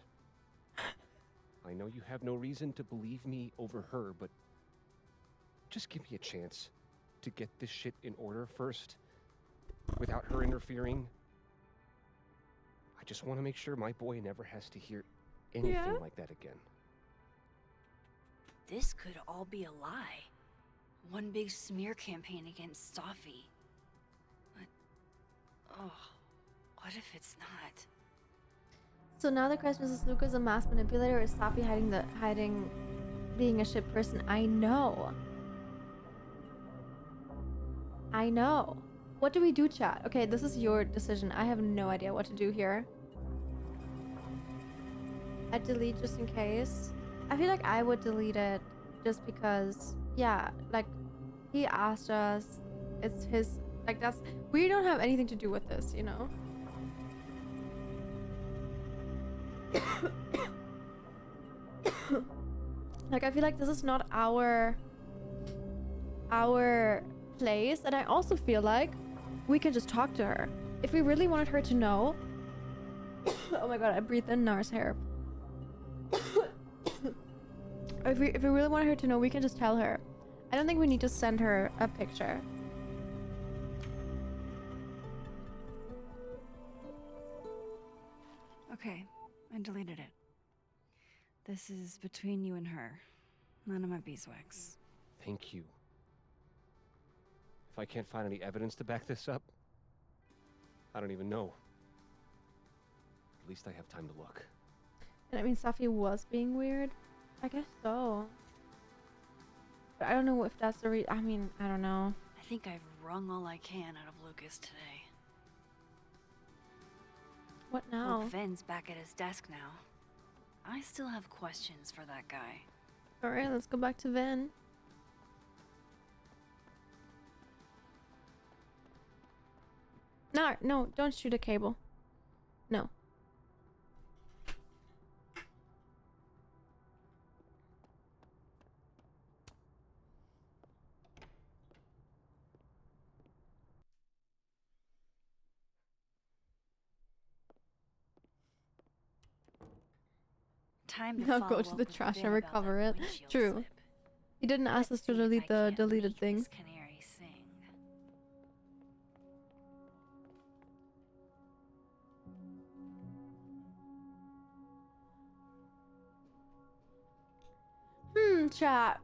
I know you have no reason to believe me over her, but just give me a chance to get this shit in order first, without her interfering. I just want to make sure my boy never has to hear anything like that again. This could all be a lie. One big smear campaign against Safi. But, oh, what if it's not? So now the question is Luca's a mass manipulator or is Safi hiding being a ship person? I know. What do we do, chat? Okay, this is your decision. I have no idea what to do here. I'd delete just in case. I feel like I would delete it just because, yeah, like, he asked us. It's his, like, that's, we don't have anything to do with this, you know? Like, I feel like this is not our place, and I also feel like we can just talk to her if we really wanted her to know. Oh my god, I breathed in Nars hair. If we really wanted her to know, we can just tell her. I don't think we need to send her a picture. Okay, I deleted it. This is between you and her. None of my beeswax. Thank you. If I can't find any evidence to back this up, I don't even know. At least I have time to look. And I mean, Safi was being weird. I guess so. But I don't know if that's the I mean, I don't know. I think I've wrung all I can out of Lucas today. What now? Look, Ven's back at his desk now. I still have questions for that guy. Alright, let's go back to Ven. No, don't shoot a cable. No. Time to Now go follow to up the with trash Vin and about recover that it. windshield True. slip. He didn't ask us to delete the deleted things. Canary sing. Chat.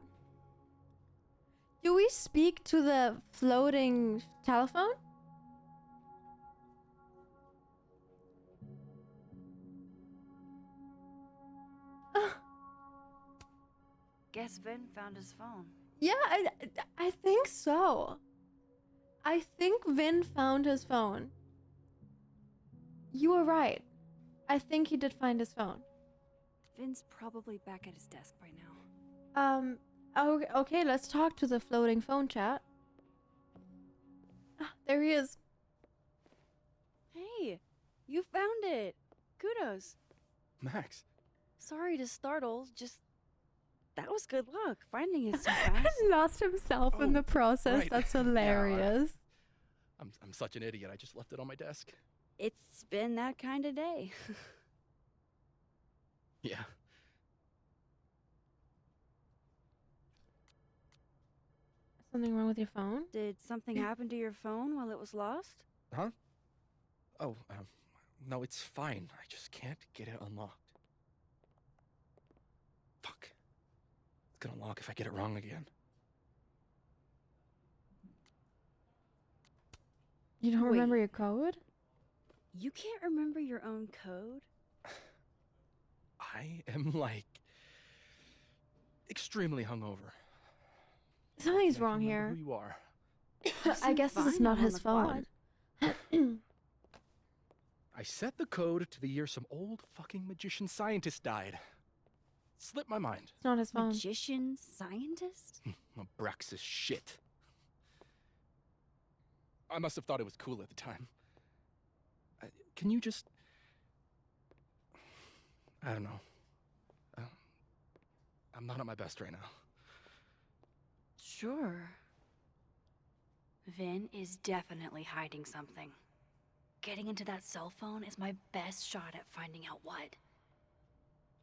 Do we speak to the floating telephone? Guess Vin found his phone. Yeah, I think so. I think Vin found his phone. You were right. I think he did find his phone. Vin's probably back at his desk by now. Okay, let's talk to the floating phone chat. Ah, there he is. Hey, you found it. Kudos. Max. Sorry to startle, just that was good luck finding it so fast. Lost himself in the process. right. That's Yeah, hilarious. I'm such an idiot. I just left it on my desk. It's been that kind of day. Yeah. Something wrong with your phone? Did something happen to your phone while it was lost? Huh? Oh, no, it's fine. I just can't get it unlocked. Fuck. It's gonna lock if I get it wrong again. You don't Wait. remember your code? You can't remember your own code? I am, like, extremely hungover. Something's Can't wrong remember here. Who you are? I guess this is not his phone. I set the code to the year some old fucking magician scientist died. Slipped my mind. It's not his phone. Magician scientist? Abraxas shit. I must have thought it was cool at the time. Can you just... I don't know. I'm not at my best right now. Sure. Vin is definitely hiding something. Getting into that cell phone is my best shot at finding out what.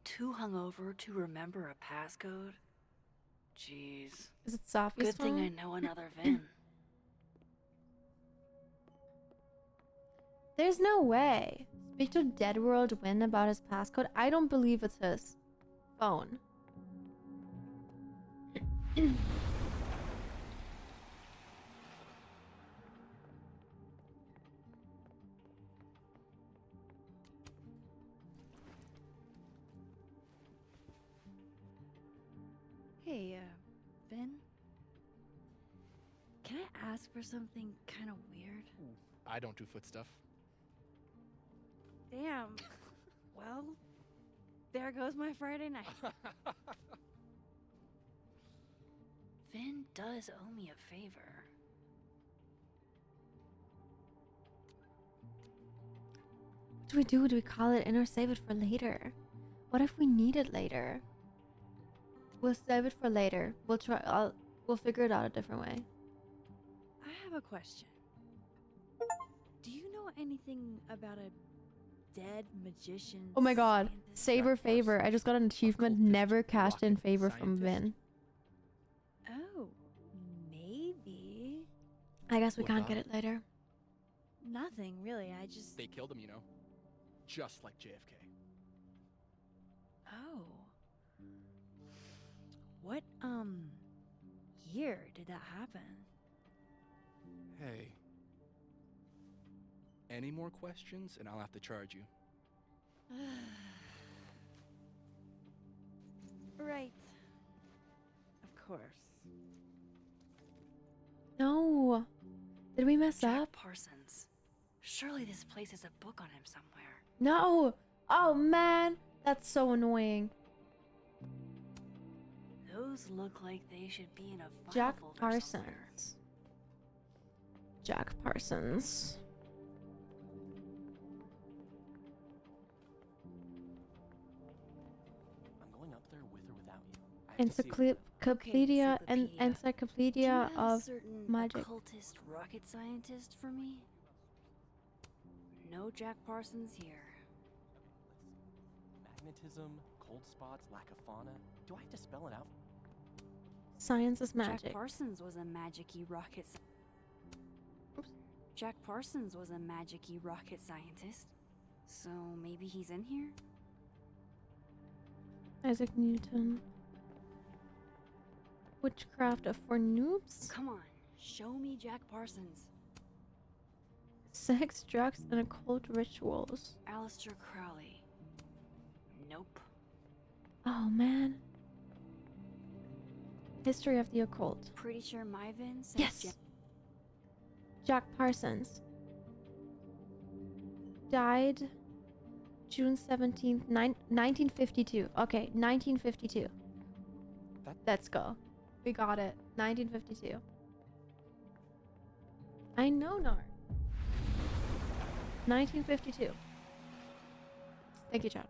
Too hungover to remember a passcode? Jeez. Is it Sophie's Good phone? thing I know another Vin. There's no way. Speak to Dead World Win about his passcode. I don't believe it's his phone. Hey, Vin? Can I ask for something kind of weird? I don't do foot stuff. Damn. Well, there goes my Friday night. Vin does owe me a favor. What do we do? Do we call it in or save it for later? What if we need it later? We'll save it for later. We'll try. We'll figure it out a different way. I have a question. Do you know anything about a dead magician? Oh my god. Saber favor. I just got an achievement. Never cashed in favor from Vin. Oh, maybe. I guess we What can't about get it? it later. Nothing, really. I just... They killed him, you know. Just like JFK. Oh. What, year did that happen? Hey. Any more questions and I'll have to charge you. Right. Of course. No. Did we mess Jack up? Parsons. Surely this place has a book on him somewhere. No. Oh man. That's so annoying. Those look like they should be in a file Jack folder Parsons. somewhere. Jack Parsons. I'm going up there with or without you. I have to see Encyclopedia and Encyclopedia Do you have a of certain Magic. occultist rocket scientist for me? No Jack Parsons here. magnetism, cold spots, lack of fauna. Do I have to spell it out? Science is Jack magic. Parsons was a magic-y rocket Jack Parsons was a magic-y rocket scientist. So maybe he's in here? Isaac Newton. Witchcraft for noobs? Come on, show me Jack Parsons. Sex, drugs, and occult rituals. Aleister Crowley. Nope. Oh man. History of the occult. Pretty sure my Vin says Yes! Jack Parsons. Died June 17th, 1952. Okay, 1952. Let's go. We got it. 1952. I know, Nar. 1952. Thank you, Chad.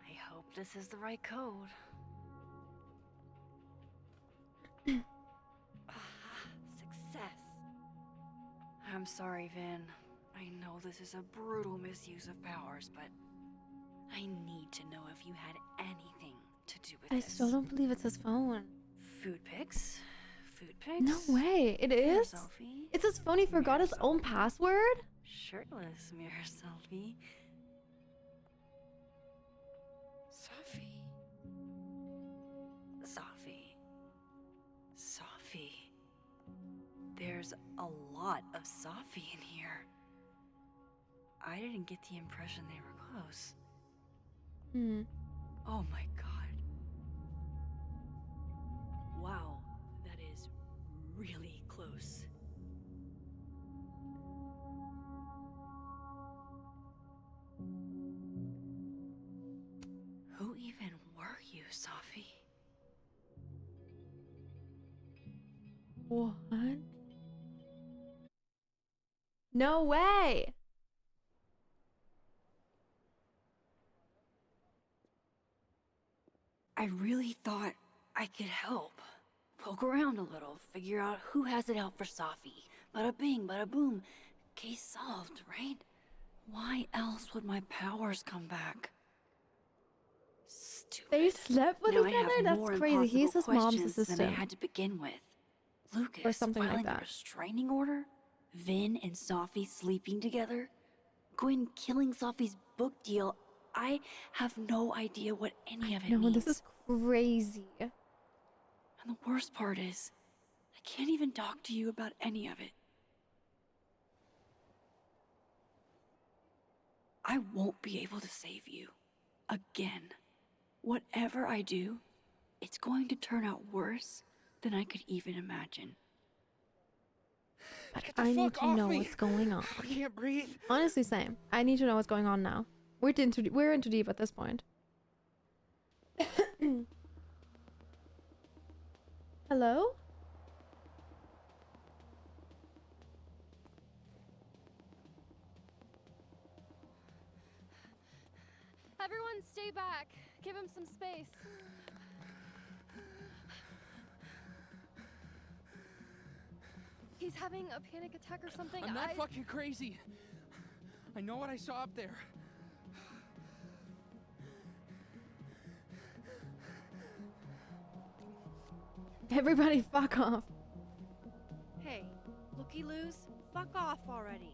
I hope this is the right code. Success. I'm sorry, Vin. I know this is a brutal misuse of powers, but I need to know if you had anything to do with I this. still don't believe it's his phone. Food pics? Food pics? No way. It Mirror is? selfie? It's his phone. He forgot his own password? Shirtless mirror selfie. Safi. Safi. There's a lot of Safi in here. I didn't get the impression they were close. Oh my god. Wow, that is really close. Who even were you, Safi? What? No way. I really thought I could help. Poke around a little, figure out who has it out for Safi. Bada bing, bada boom. Case solved, right? Why else would my powers come back? Stupid. They slept with Now each I have other? more That's crazy. He's his impossible mom's questions than I assistant. had to begin with. Lucas Or something like filing that. a restraining order? Vin and Safi sleeping together? Gwyn killing Safi's book deal? I have no idea what any of it No, means. this is crazy. And the worst part is, I can't even talk to you about any of it. I won't be able to save you. Again. Whatever I do, it's going to turn out worse than I could even imagine. I need to know what's going on. I can't breathe. Honestly, same. I need to know what's going on now. We're in too deep at this point. Hello? Everyone stay back. Give him some space. He's having a panic attack or something. I'm not fucking crazy. I know what I saw up there. Everybody fuck off. Hey, looky-loos, fuck off already.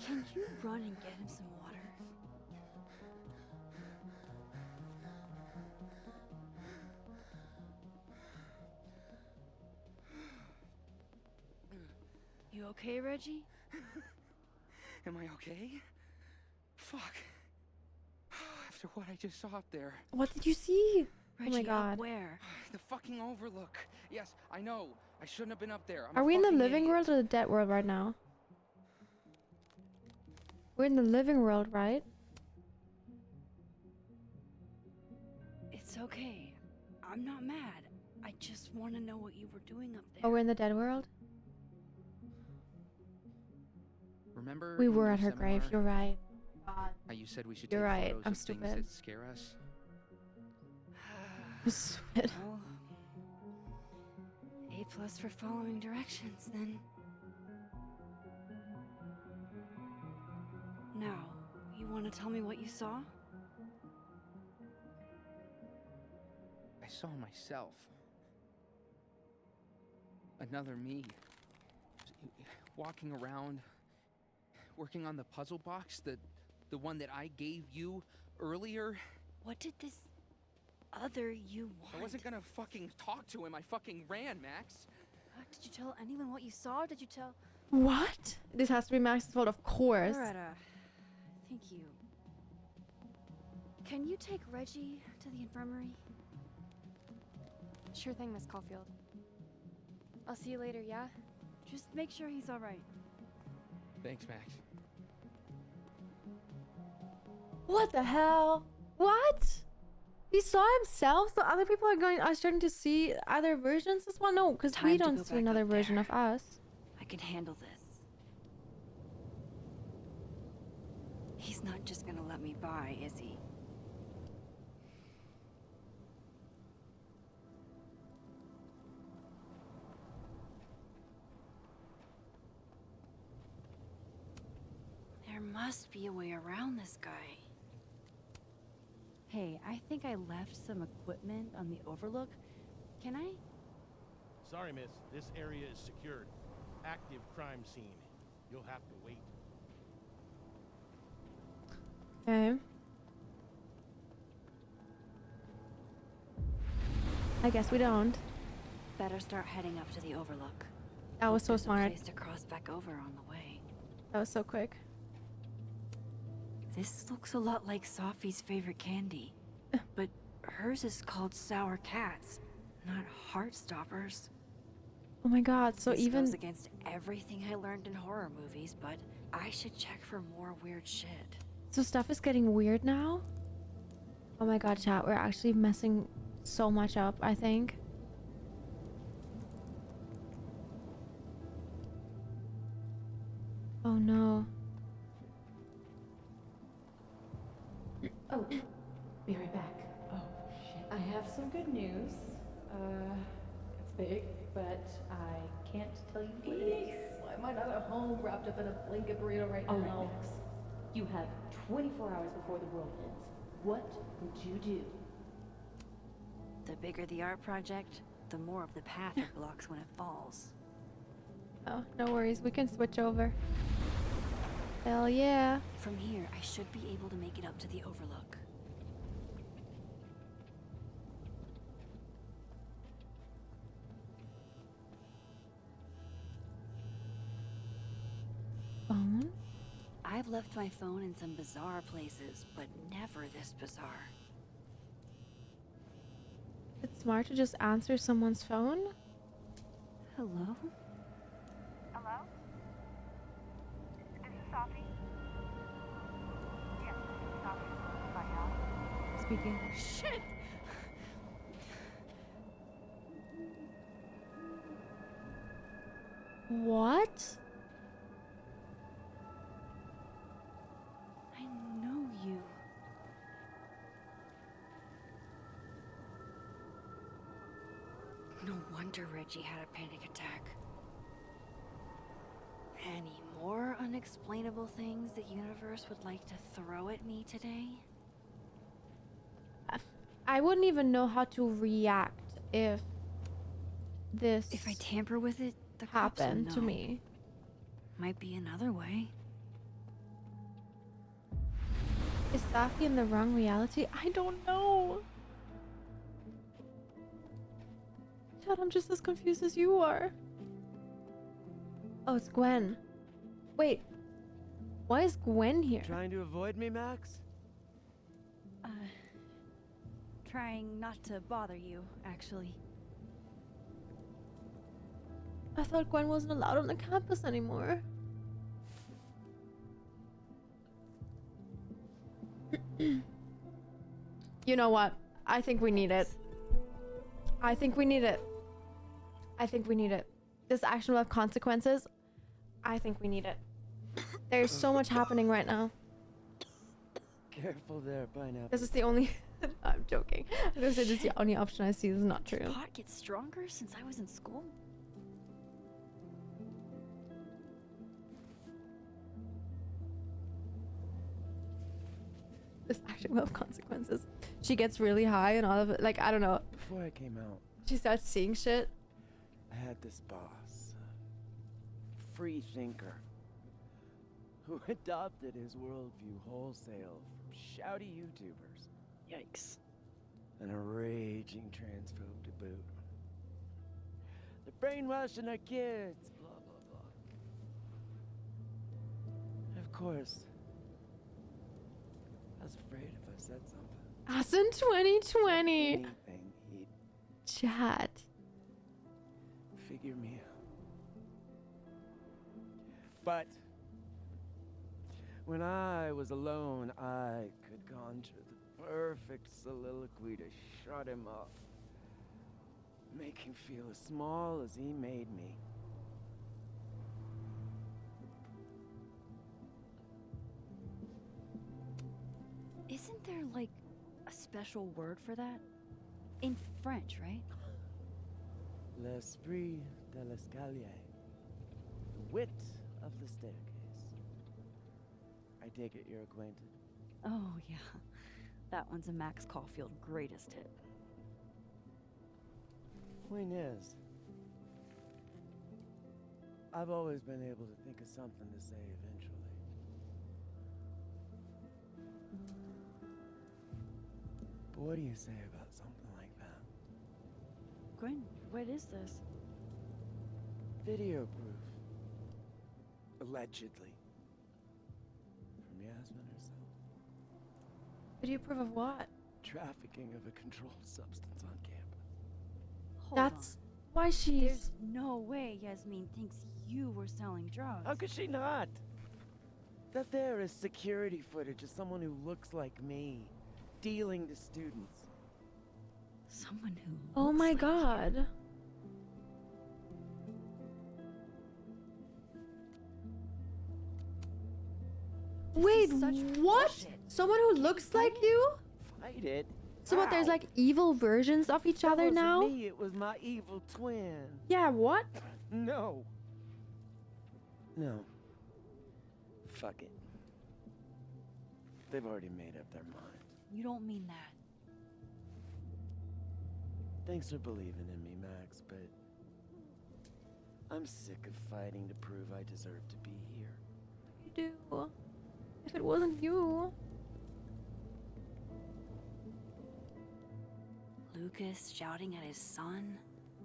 Can you run and get him some water? You okay, Reggie? Am I okay? Fuck. After what I just saw up there. What did you see? Reggie, oh my up god. where? The fucking overlook. Yes, I know. I shouldn't have been up there. Are we in the living world or the dead world right now? We're in the living world, right? It's okay. I'm not mad. I just want to know what you were doing up there. Oh, we're in the dead world? Remember We in were your at her grave, seminar, you're right. God. How you said we should You're take right, photos I'm of things stupid. that scare us? I'm stupid. Well, A+ for following directions, then. Now, you want to tell me what you saw? I saw myself. Another me. Walking around, working on the puzzle box, the one that I gave you earlier. What did this other you want? I wasn't gonna fucking talk to him. I fucking ran, Max. Did you tell anyone what you saw? Did you tell... What? This has to be Max's fault, of course. Loretta, thank you. Can you take Reggie to the infirmary? Sure thing, Miss Caulfield. I'll see you later, yeah? Just make sure he's alright. Thanks, Max. What the hell? What? He saw himself, so other people are starting to see other versions as well? No, because we don't see another version of us. I can handle this. He's not just gonna let me by, is he? There must be a way around this guy. Hey, I think I left some equipment on the overlook. Can I? Sorry, miss. This area is secured. Active crime scene. You'll have to wait. Okay. I guess we don't. Better start heading up to the overlook. That was so There's a smart. place to cross back over on the way. That was so quick. This looks a lot like Sophie's favorite candy. But hers is called Sour Cats, not Heartstoppers. Oh my god, so this even... goes against everything I learned in horror movies, but I should check for more weird shit. So stuff is getting weird now? Oh my god, chat, we're actually messing so much up, I think. Oh no. Oh, be right back. Oh, shit. I have some good news. It's big, but I can't tell you what it is. Why am I not at home wrapped up in a blanket burrito right now? Alex, you have 24 hours before the world ends. What would you do? The bigger the art project, the more of the path it blocks when it falls. Oh, no worries, we can switch over. Hell yeah. From here, I should be able to make it up to the overlook. Phone? I've left my phone in some bizarre places, but never this bizarre. It's smart to just answer someone's phone? Hello? Hello? This is Sophie? Yes, this is Sophie. My house. Speaking. Shit! What? I know you. No wonder Reggie had a panic attack. Any more unexplainable things the universe would like to throw at me today? I wouldn't even know how to react if this... If I tamper with it, the cops will happened to know. me. Might be another way. Is Safi in the wrong reality? I don't know. Chad, I'm just as confused as you are. Oh, it's Gwen. Wait. Why is Gwen here? Trying to avoid me, Max? Trying not to bother you, actually. I thought Gwen wasn't allowed on the campus anymore. You know what? I think we need it. I think we need it. I think we need it. This action will have consequences. I think we need it. There's so much happening right now. Careful there, pineapple. This is the only... I'm joking. I was gonna say this is the only option I see. This is not true. Did pot get stronger since I was in school? This actually will have consequences. She gets really high and all of it. Like, I don't know. Before I came out, She starts seeing shit. I had this boss, a free thinker, who adopted his worldview wholesale from shouty YouTubers. Yikes. And a raging transphobe to boot. They're brainwashing our kids, blah, blah, blah. course. I was afraid if I said something. Us in 2020. Anything, he'd Chat. figure me out. But when I was alone, I could conjure the perfect soliloquy to shut him up. Make him feel as small as he made me. Isn't there, like, a special word for that? In French, right? L'esprit de l'escalier. The wit of the staircase. I take it you're acquainted. Oh, yeah. That one's a Max Caulfield greatest hit. Point is, I've always been able to think of something to say eventually. But what do you say about something like that? Gwen, what is this? Video proof. Allegedly. From Yasmin herself. Video proof of what? Trafficking of a controlled substance on campus. Hold That's on. why she's. There's no way Yasmin thinks you were selling drugs. How could she not? That there is security footage of someone who looks like me, dealing to students. Someone who Oh looks my like god. you. Wait, such what? bullshit. Someone who looks like you? Fight it. So what, there's How? like evil versions of each That other wasn't now? me, it was my evil twin. Yeah, what? No. No. Fuck it. They've already made up their minds. You don't mean that. Thanks for believing in me, Max, but I'm sick of fighting to prove I deserve to be here. You do. If it wasn't you. Lucas shouting at his son?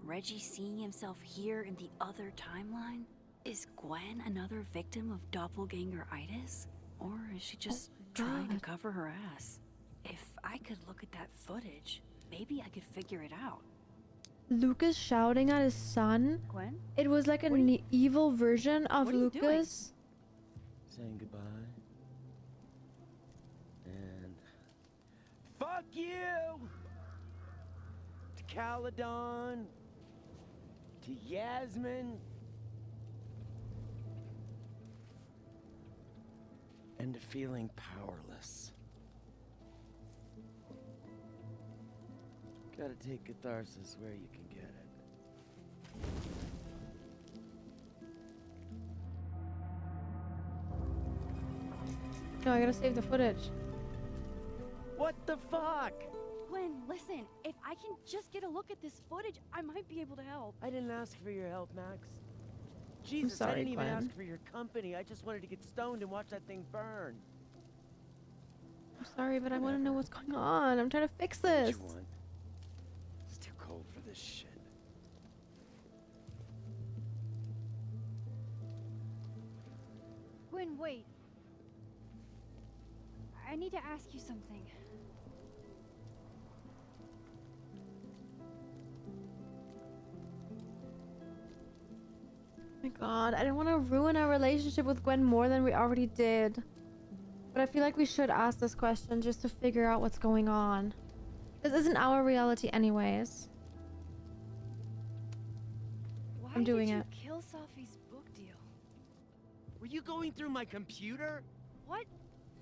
Reggie seeing himself here in the other timeline? Is Gwen another victim of doppelganger-itis? Or is she just trying to God. cover her ass? If I could look at that footage, maybe I could figure it out. Lucas shouting at his son? Gwen? It was like an evil version of What are you doing? Lucas. Saying goodbye. And fuck you! To Caledon. To Yasmin. And to feeling powerless. Gotta take catharsis where you can get it. No, I gotta save the footage. What the fuck? Gwen, listen, if I can just get a look at this footage, I might be able to help. I didn't ask for your help, Max. Jesus, I sorry, didn't even Gwen. ask for your company. I just wanted to get stoned and watch that thing burn. I'm sorry, but I want to know what's going on. I'm trying to fix What this. you want? It's too cold for this shit. Gwen, wait. I need to ask you something. Oh my god, I didn't want to ruin our relationship with Gwen more than we already did. But I feel like we should ask this question just to figure out what's going on. This isn't our reality anyways. Why I'm doing did you it. kill Safi's book deal? Were you going through my computer? What?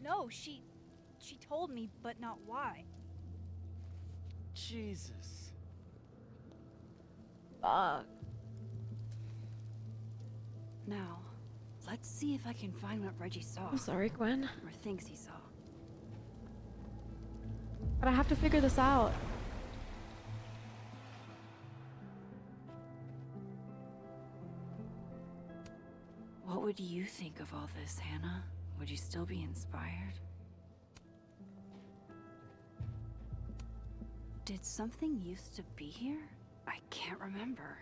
No, she told me, but not why. Jesus. Fuck. Now, let's see if I can find what Reggie saw. I'm sorry, Gwen. Or thinks he saw. But I have to figure this out. What would you think of all this, Hannah? Would you still be inspired? Did something used to be here? I can't remember.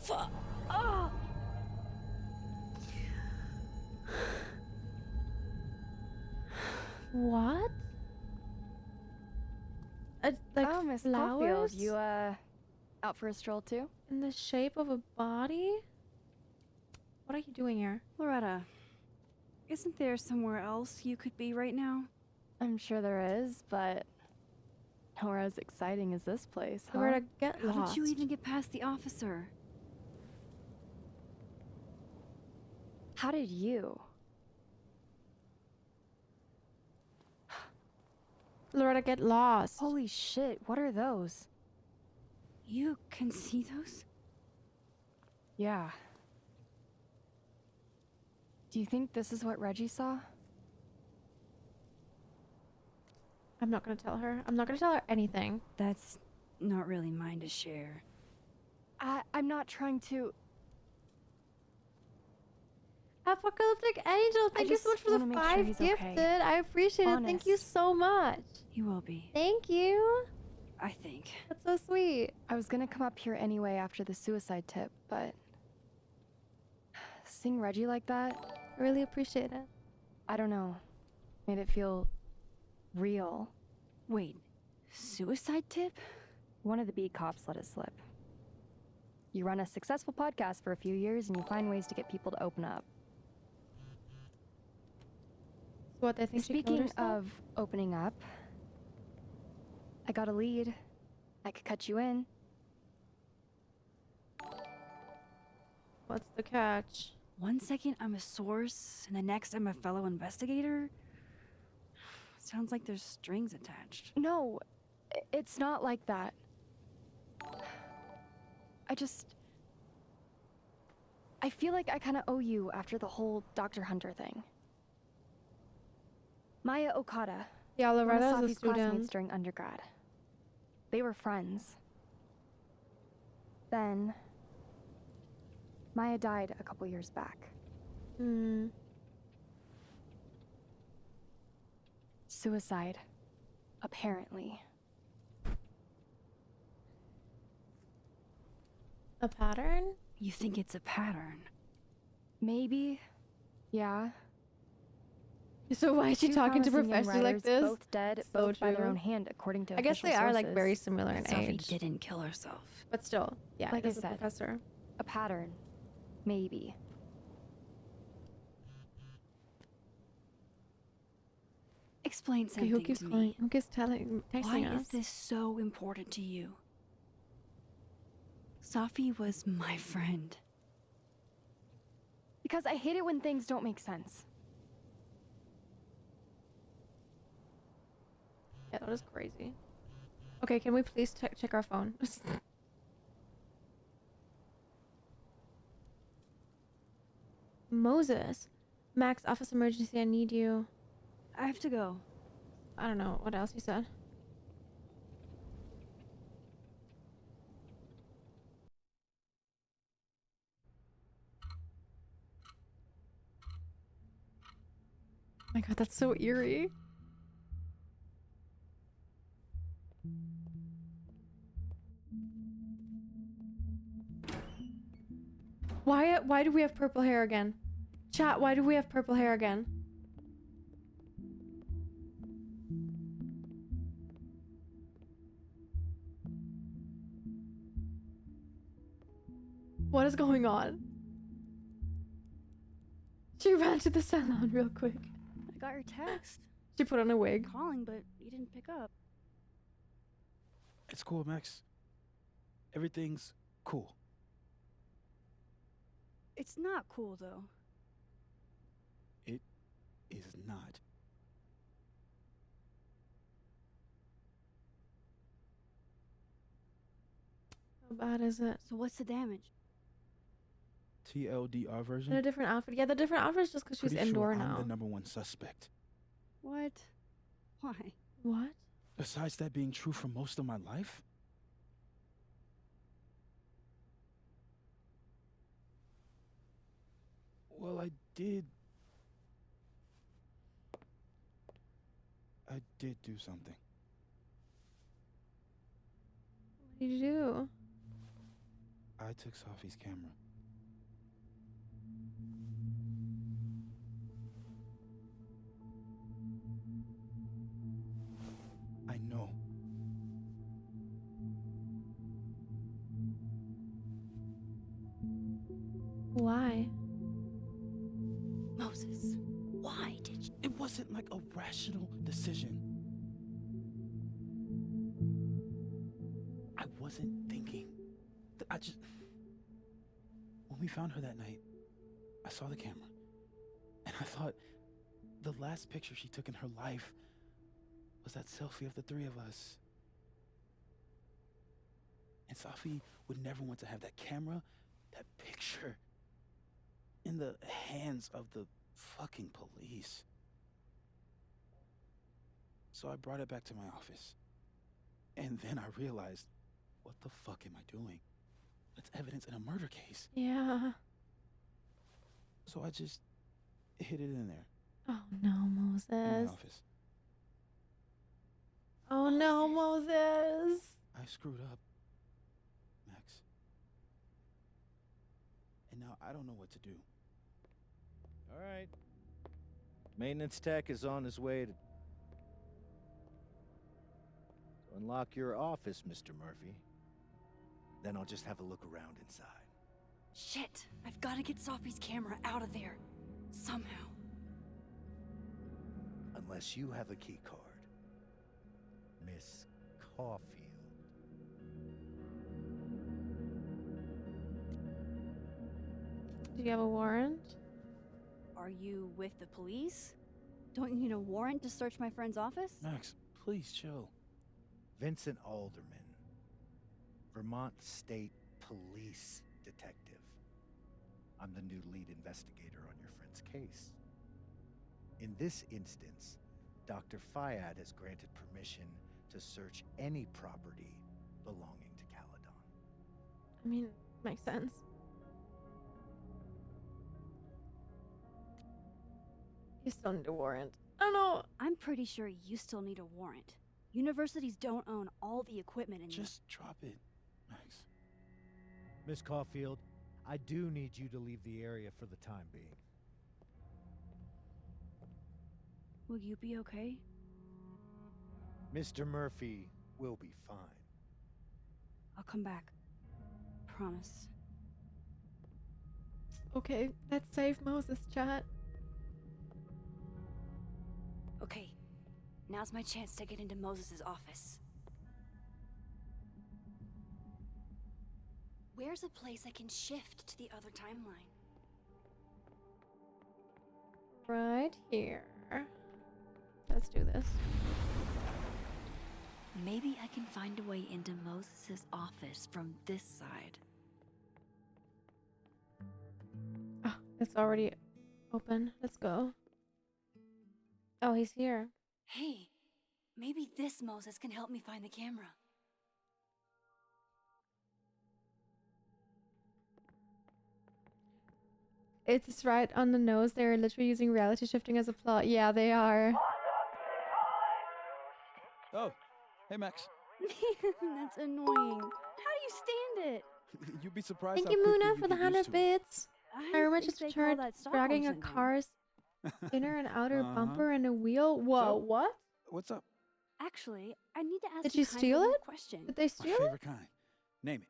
Fuck. Oh. What? Like oh, Miss flowers? Caulfield, you out for a stroll too? In the shape of a body? What are you doing here? Loretta, isn't there somewhere else you could be right now? I'm sure there is, but nowhere as exciting as this place, huh? Loretta, get How lost. did you even get past the officer? How did you? Loretta, get lost. Holy shit, what are those? You can see those? Yeah. Do you think this is what Reggie saw? I'm not gonna tell her. I'm not gonna tell her anything. That's not really mine to share. I'm not trying to... Apocalyptic Angel, thank you so much for the 5 gifted. I appreciate it. Thank you so much. You will be. Thank you. I think. That's so sweet. I was gonna come up here anyway after the suicide tip, but... seeing Reggie like that... I really appreciate it. I don't know. Made it feel... real. Wait, suicide tip? One of the beat cops let it slip. You run a successful podcast for a few years and you find ways to get people to open up. What they think she killed Speaking herself? of opening up, I got a lead. I could cut you in. What's the catch? 1 second I'm a source, and the next I'm a fellow investigator? Sounds like there's strings attached. No, it's not like that. I feel like I kind of owe you after the whole Dr. Hunter thing. Maya Okada. Yeah, one of Loretta's a Safi's classmates student. during undergrad. They were friends. Then, Maya died a couple years back. Suicide. Apparently. A pattern? You think it's a pattern? Maybe. Yeah. So why is she Two talking to promising young Professor like writers, this? Both dead, So both by their true. own hand, according to I guess official they are like sources. very similar in Sophie age. didn't kill herself. But still, yeah, Like it I is a said, professor. a pattern. Maybe. Explain Okay, something who keeps to calling? me. Who keeps texting Why us? is this so important to you? Sophie was my friend. Because I hate it when things don't make sense. Yeah, that was crazy. Okay, can we please check our phone? Moses. Max, office emergency, I need you. I have to go. I don't know what else he said. Oh my god, that's so eerie. Why do we have purple hair again? Chat, why do we have purple hair again? What is going on? She ran to the salon real quick. I got your text. She put on a wig. Calling, but you didn't pick up. It's cool, Max. Everything's cool. It's not cool, though. It is not. How bad is it? So what's the damage? TLDR version? In a different outfit. Yeah, the different outfit is just because she's Pretty indoor sure now. I'm the #1 suspect. What? Why? What? Besides that being true for most of my life? Well, I did do something. What did you do? I took Sophie's camera. I know. Why? Moses, why did you? It wasn't like a rational decision. I wasn't thinking. When we found her that night, I saw the camera. And I thought the last picture she took in her life was that selfie of the three of us. And Sophie would never want to have that camera, that picture, in the hands of the fucking police. So I brought it back to my office. And then I realized, what the fuck am I doing? That's evidence in a murder case. Yeah. So I just hid it in there. Oh no, In Moses. my office. Oh no, Moses. I screwed up, Max. And now I don't know what to do. All right. Maintenance tech is on his way to unlock your office, Mr. Murphy. Then I'll just have a look around inside. Shit! I've got to get Sophie's camera out of there. Somehow. Unless you have a key card. Miss Caulfield. Do you have a warrant? Are you with the police? Don't you need a warrant to search my friend's office? Max, please chill. Vincent Alderman. Vermont State Police Detective. I'm the new lead investigator on your friend's case. In this instance, Dr. Fayad has granted permission to search any property belonging to Caledon. I mean, makes sense. You still need a warrant. I don't know. I'm pretty sure you still need a warrant. Universities don't own all the equipment in Just drop it, Max. Miss Caulfield, I do need you to leave the area for the time being. Will you be okay? Mr. Murphy will be fine. I'll come back. Promise. Okay, let's save Moses, chat. Okay, now's my chance to get into Moses' office. Where's a place I can shift to the other timeline? Right here. Let's do this. Maybe I can find a way into Moses' office from this side. Oh, it's already open. Let's go. Oh, he's here. Hey, maybe this Moses can help me find the camera. It's right on the nose. They're literally using reality shifting as a plot. Yeah, they are. Oh, hey Max. That's annoying. How do you stand it? You'd be surprised Thank how you, quickly Muna, you for the get used 100 to it. bits. I remember think just they call returned that Stockholm dragging a syndrome. car's inner and outer Uh-huh. bumper and a wheel. Whoa, So, what? What's up? Actually, I need to ask Did you you kind steal of a it? question. Did they My steal it? favorite kind. Name it.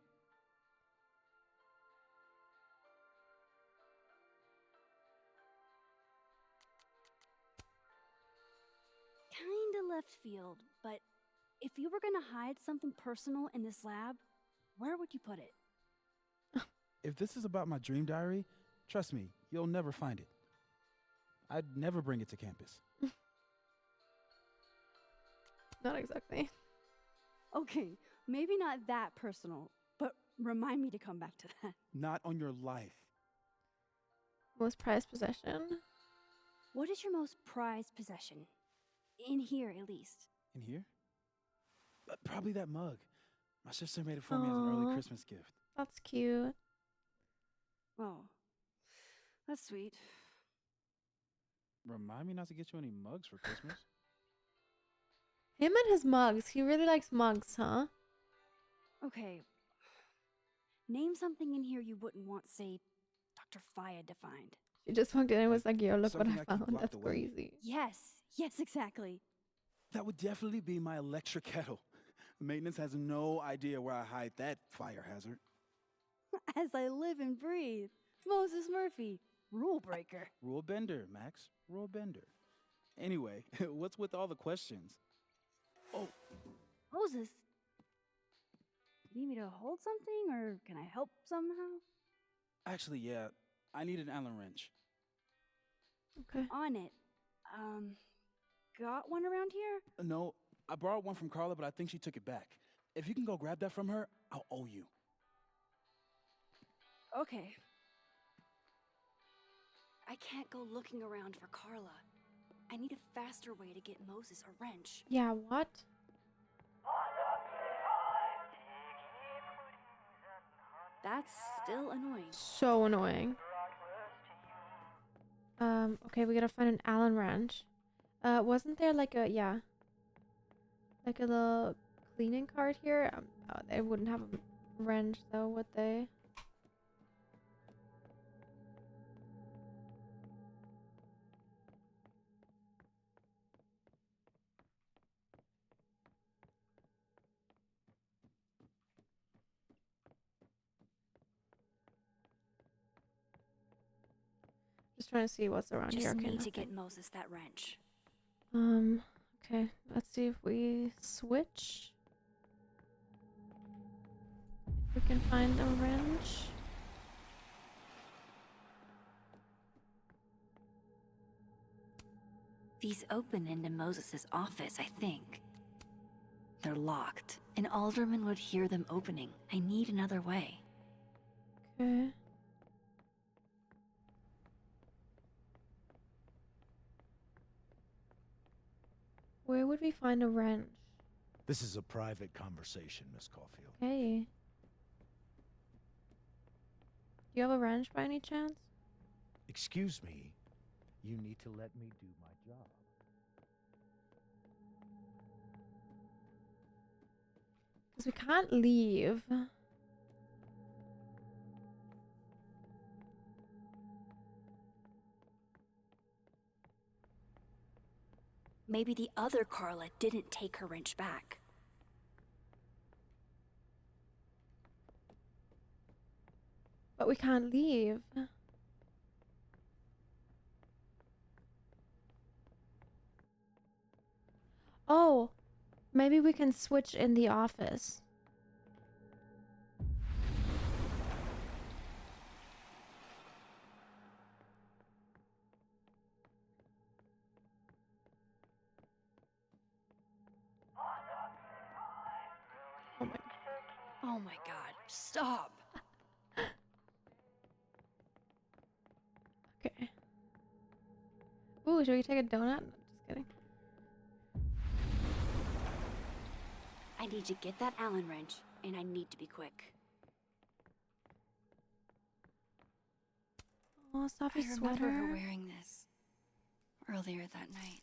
Kinda left field, but if you were gonna hide something personal in this lab, where would you put it? If this is about my dream diary, trust me, you'll never find it. I'd never bring it to campus. Not exactly. Okay, maybe not that personal, but remind me to come back to that. Not on your life. Most prized possession. What is your most prized possession? In here, at least. In here? Probably that mug. My sister made it for me as an early Aw. Christmas gift. That's cute. Oh, that's sweet. Remind me not to get you any mugs for Christmas. Him and his mugs. He really likes mugs, huh? Okay. Name something in here you wouldn't want, say, Dr. Fayed to find. She just walked in and was like, yo, look what something I I keep found. locked That's away. crazy. Yes, exactly. That would definitely be my electric kettle. Maintenance has no idea where I hide that fire hazard. As I live and breathe. Moses Murphy, rule breaker. Rule bender, Max. Rule bender. Anyway, what's with all the questions? Oh, Moses, you need me to hold something, or can I help somehow? actually, yeah. I need an Allen wrench. Okay. On it. Got one around here? No, I borrowed one from Carla, but I think she took it back. If you can go grab that from her, I'll owe you. Okay. I can't go looking around for Carla. I need a faster way to get Moses a wrench. Yeah, what? That's still annoying. So annoying. Okay, we gotta find an Allen wrench. Wasn't there like a, yeah, like a little cleaning cart here? Oh, they wouldn't have a wrench though, would they? Just trying to see what's around Just here. Okay, need to nothing. get Moses that wrench. Okay, let's see if we switch. If we can find a wrench. These open into Moses's office, I think. They're locked. An alderman would hear them opening. I need another way. Okay. Where would we find a wrench? This is a private conversation, Miss Caulfield. Hey. Do you have a wrench by any chance? Excuse me. You need to let me do my job. Because we can't leave. Maybe the other Carla didn't take her wrench back. But we can't leave. Oh, maybe we can switch in the office. Oh my god, stop! Okay. Ooh, should we take a donut? No, just kidding. I need to get that Allen wrench, and I need to be quick. Oh, Sophie's I remember sweater. her wearing this earlier that night.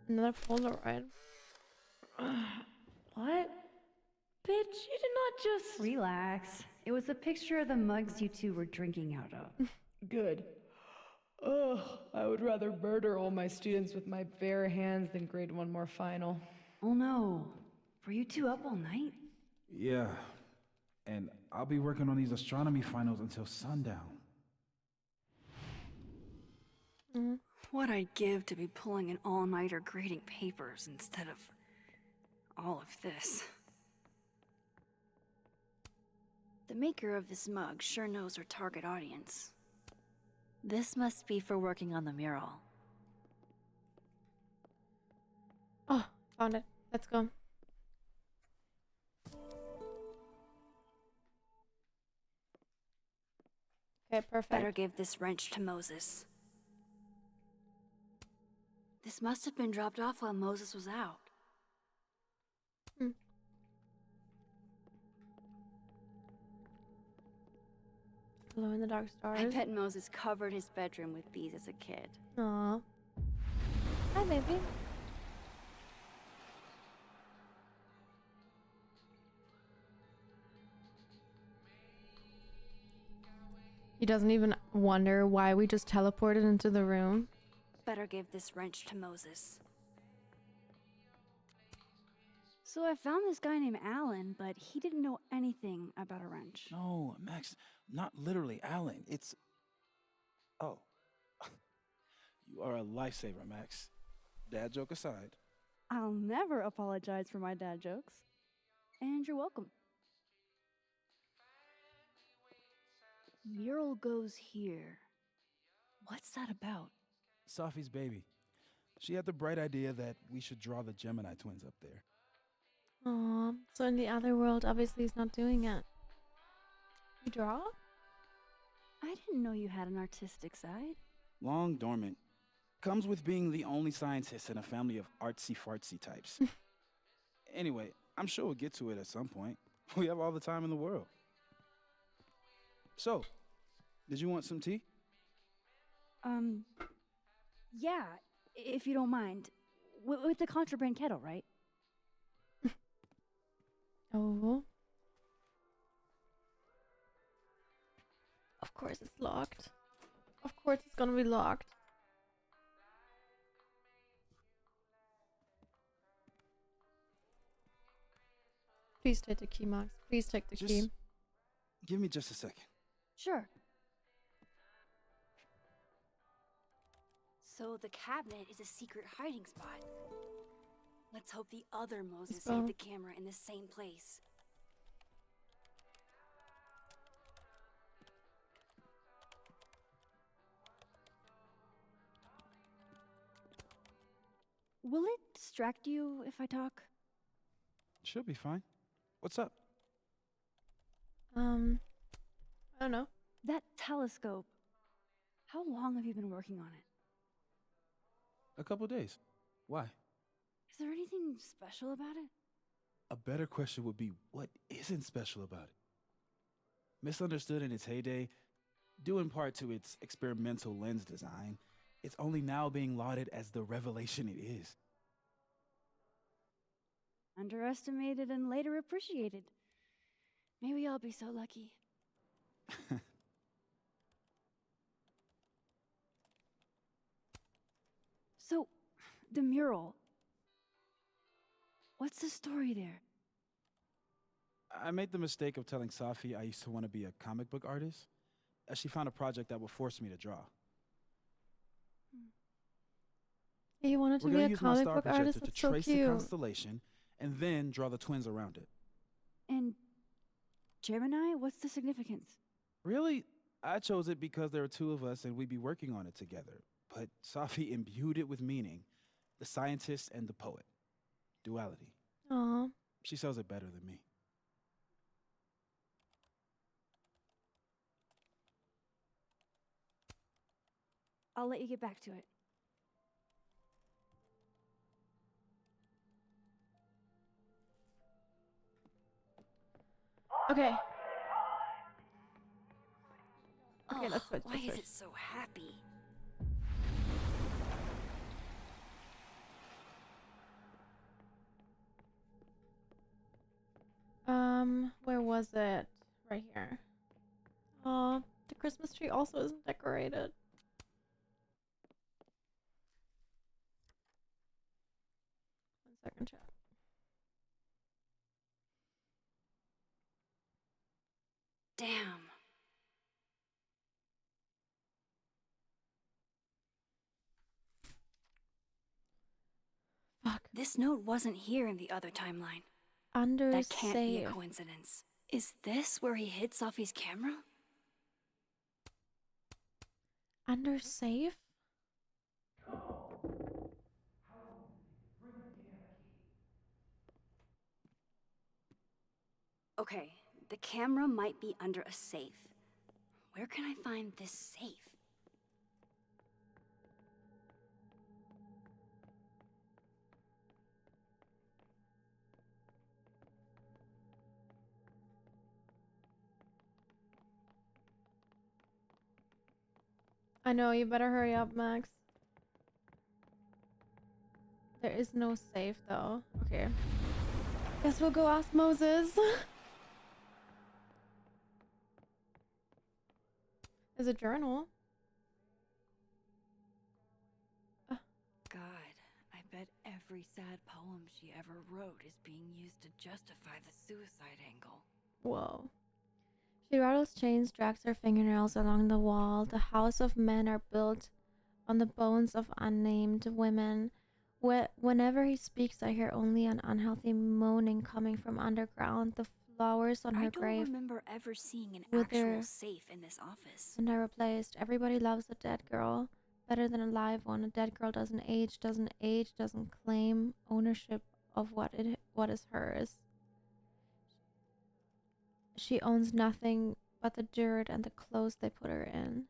Another Polaroid. What? Bitch, you did not just. Relax. It was a picture of the mugs you two were drinking out of. Good. Ugh, I would rather murder all my students with my bare hands than grade one more final. Oh no. Were you two up all night? Yeah. And I'll be working on these astronomy finals until sundown. What I'd give to be pulling an all-nighter grading papers instead of all of this. The maker of this mug sure knows her target audience. This must be for working on the mural. Oh, found it. Let's go. Okay, perfect. Better give this wrench to Moses. This must have been dropped off while Moses was out. Glow in the dark I stars. bet Moses covered his bedroom with these as a kid. Aw. Hi, baby. He doesn't even wonder why we just teleported into the room. Better give this wrench to Moses. So I found this guy named Alan, but he didn't know anything about a wrench. No, Max, not literally Alan. It's. Oh. You are a lifesaver, Max. Dad joke aside. I'll never apologize for my dad jokes. And you're welcome. Mural goes here. What's that about? Safi's baby. She had the bright idea that we should draw the Gemini twins up there. Aw. So in the other world, obviously he's not doing it. You draw? I didn't know you had an artistic side. Long dormant. Comes with being the only scientist in a family of artsy-fartsy types. Anyway, I'm sure we'll get to it at some point. We have all the time in the world. So, did you want some tea? Yeah, if you don't mind. With the contraband kettle, right? Oh. Of course it's locked. Of course it's gonna be locked. Please take the key, Max. Please take the key. Give me just a second. Sure. So the cabinet is a secret hiding spot. Let's hope the other Moses hid the camera in the same place. Will it distract you if I talk? She'll be fine. What's up? I don't know. That telescope. How long have you been working on it? A couple days. Why? Is there anything special about it? A better question would be, what isn't special about it? Misunderstood in its heyday, due in part to its experimental lens design, it's only now being lauded as the revelation it is. Underestimated and later appreciated. Maybe I'll be so lucky. So, the mural. What's the story there? I made the mistake of telling Safi I used to want to be a comic book artist, as she found a project that would force me to draw. You wanted to We're be gonna a use my comic star book projector artist? to That's so trace the cute. constellation and then draw the twins around it. And Gemini? What's the significance? Really, I chose it because there are two of us and we'd be working on it together. But Safi imbued it with meaning, the scientist and the poet. Duality. Aw. She sells it better than me. I'll let you get back to it. Okay. Okay, let's switch. Why is it so happy? Where was it? Right here. Aw, the Christmas tree also isn't decorated. One second, chat. Damn. Fuck. This note wasn't here in the other timeline. Under That can't be a save. coincidence. Is this where he hid Safi's camera? Under save? Okay, the camera might be under a safe. Where can I find this safe? I know, you better hurry up, Max. There is no safe though. Okay. Guess we'll go ask Moses. There's a journal. God, I bet every sad poem she ever wrote is being used to justify the suicide angle. Whoa. She rattles chains, drags her fingernails along the wall. The house of men are built on the bones of unnamed women. Whenever he speaks, I hear only an unhealthy moaning coming from underground. The flowers on her I don't grave remember ever seeing an wither actual safe in this office. and are replaced. Everybody loves a dead girl better than a live one. A dead girl doesn't age, doesn't claim ownership of what is hers. She owns nothing but the dirt and the clothes they put her in.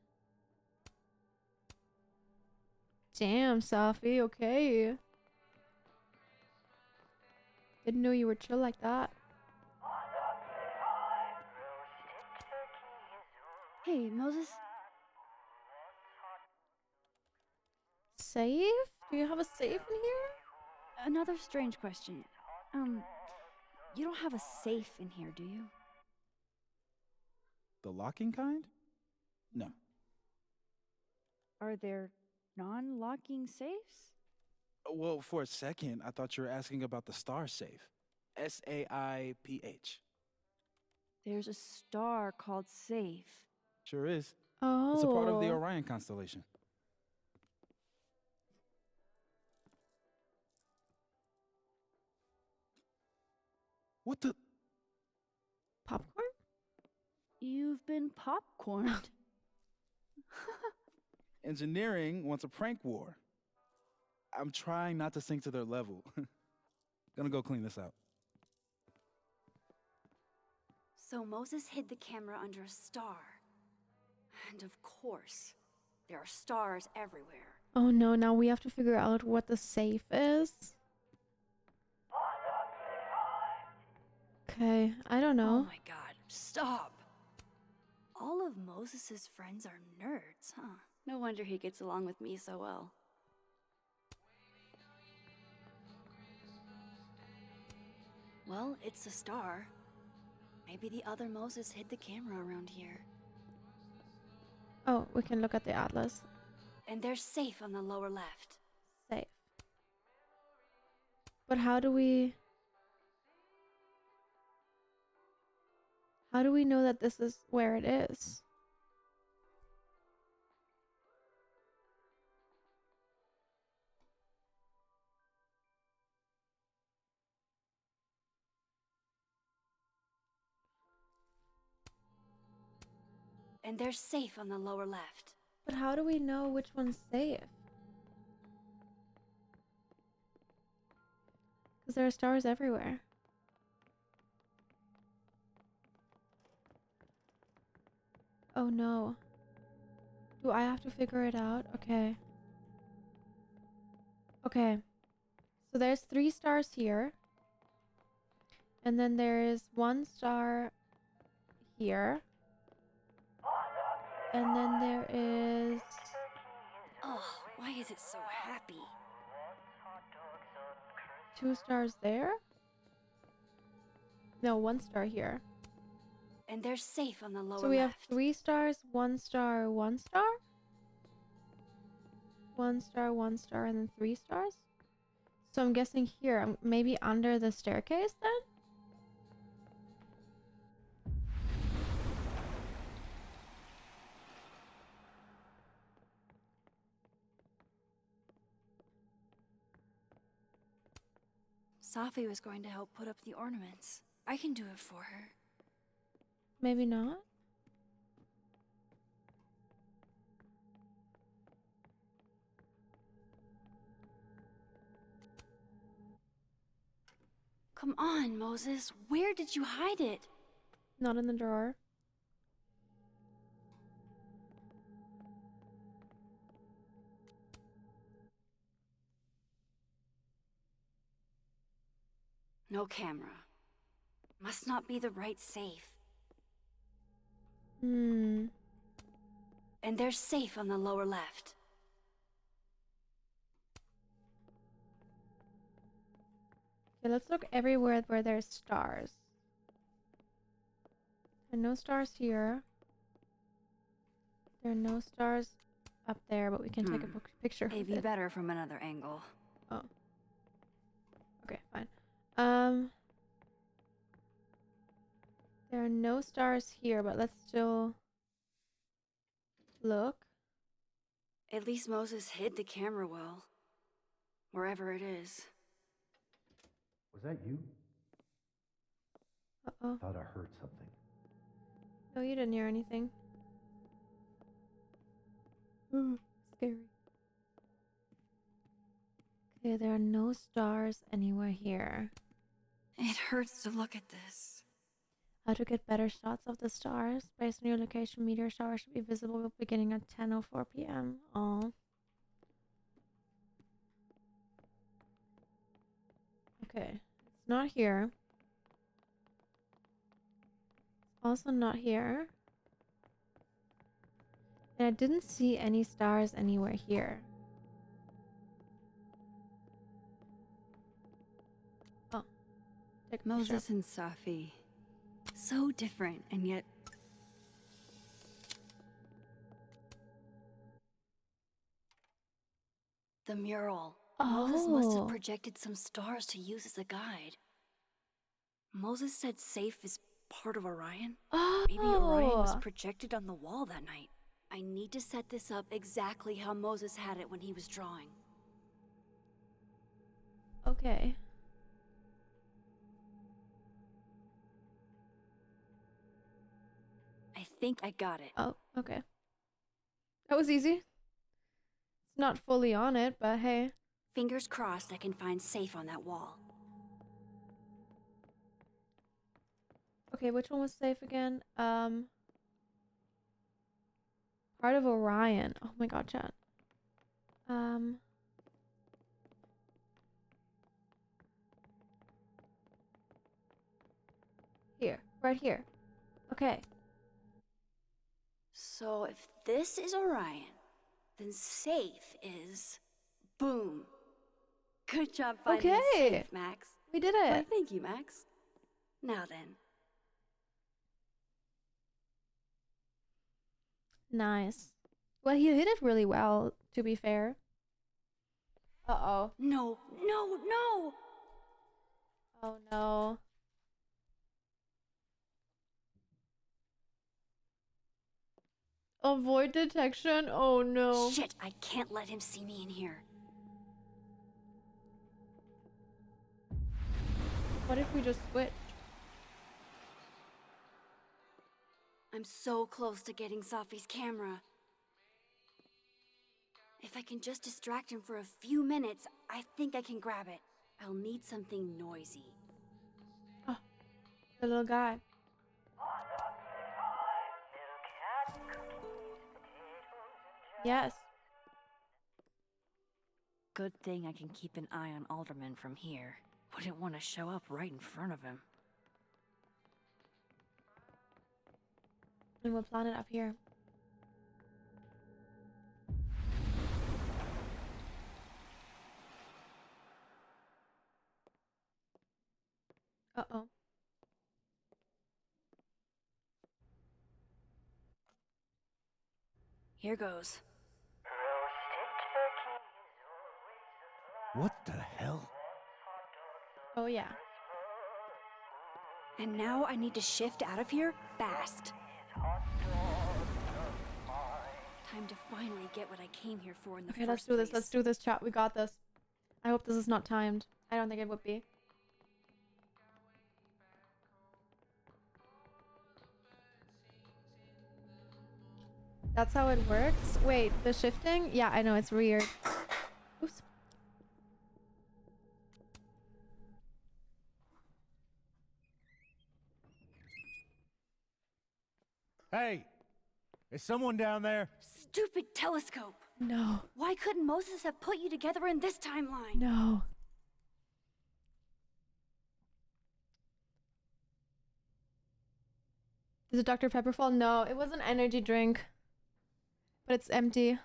Damn, Safi, okay. Didn't know you were chill like that. Hey, Moses. Safe? Do you have a safe in here? Another strange question. You don't have a safe in here, do you? The locking kind? No. Are there non-locking safes? Well, for a second, I thought you were asking about the star safe. SAIPH. There's a star called Safe. Sure is. Oh. It's a part of the Orion constellation. What the? Popcorn? You've been popcorned. Engineering wants a prank war. I'm trying not to sink to their level. Gonna go clean this out. So Moses hid the camera under a star. And of course, there are stars everywhere. Oh no, now we have to figure out what the safe is. Okay, I don't know. Oh my god, stop! All of Moses's friends are nerds, huh? No wonder he gets along with me so well. Well, it's a star. Maybe the other Moses hid the camera around here. Oh, we can look at the atlas. And they're safe on the lower left. Safe. But how do we know that this is where it is? And they're safe on the lower left. But how do we know which one's safe? Because there are stars everywhere. Oh no. Do I have to figure it out? Okay. Okay. So there's 3 stars here. And then there is 1 star here. And then there is... Oh, why is it so happy? 2 stars there? No, 1 star here. And they're safe on the lower So we have left. 3 stars, 1 star, 1 star? 1 star, 1 star, and then 3 stars? So I'm guessing here, maybe under the staircase then? Safi was going to help put up the ornaments. I can do it for her. Maybe not? Come on, Moses. Where did you hide it? Not in the drawer. No camera. Must not be the right safe. Hmm. and they're safe on the lower left. Okay, let's look everywhere where there's stars. There are no stars here. There are no stars up there, but we can take a picture of It'd be it. better from another angle. Oh. Okay, fine. There are no stars here, but let's still look. At least Moses hid the camera well. Wherever it is. Was that you? Uh-oh. Thought I heard something. No, you didn't hear anything. Ooh, scary. Okay, there are no stars anywhere here. It hurts to look at this. How to get better shots of the stars? Based on your location, meteor showers should be visible beginning at 10:04 p.m. Oh. Okay, it's not here. It's also not here. And I didn't see any stars anywhere here. Oh. Take a picture. Moses and Safi. So different, and yet... The mural. Moses must have projected some stars to use as a guide. Moses said safe is part of Orion. Maybe Orion was projected on the wall that night. I need to set this up exactly how Moses had it when he was drawing. Okay. I think I got it. Oh, okay. That was easy. It's not fully on it, but hey. Fingers crossed I can find safe on that wall. Okay, which one was safe again? Part of Orion. Oh my god, chat. Here, right here. Okay. So if this is Orion, then safe is... Boom. Good job finding the safe, Max. We did Why, it. thank you, Max. Now then. Nice. Well, he hit it really well, to be fair. Uh-oh. No, no, no! Oh no. Avoid detection? Oh no. Shit, I can't let him see me in here. What if we just switch? I'm so close to getting Safi's camera. If I can just distract him for a few minutes, I think I can grab it. I'll need something noisy. Oh, the little guy. Yes. Good thing I can keep an eye on Alderman from here. Wouldn't want to show up right in front of him. And what planet up here? Uh-oh. Here goes. What the hell? Oh yeah. And now I need to shift out of here fast. Time to finally get what I came here for in the Okay, first let's do this. place. Let's do this, chat. We got this. I hope this is not timed. I don't think it would be. That's how it works? Wait, the shifting? Yeah, I know, it's weird. Oops. Hey! Is someone down there? Stupid telescope! No. Why couldn't Moses have put you together in this timeline? No. Did the Dr. Pepper fall? No, it was an energy drink. But it's empty.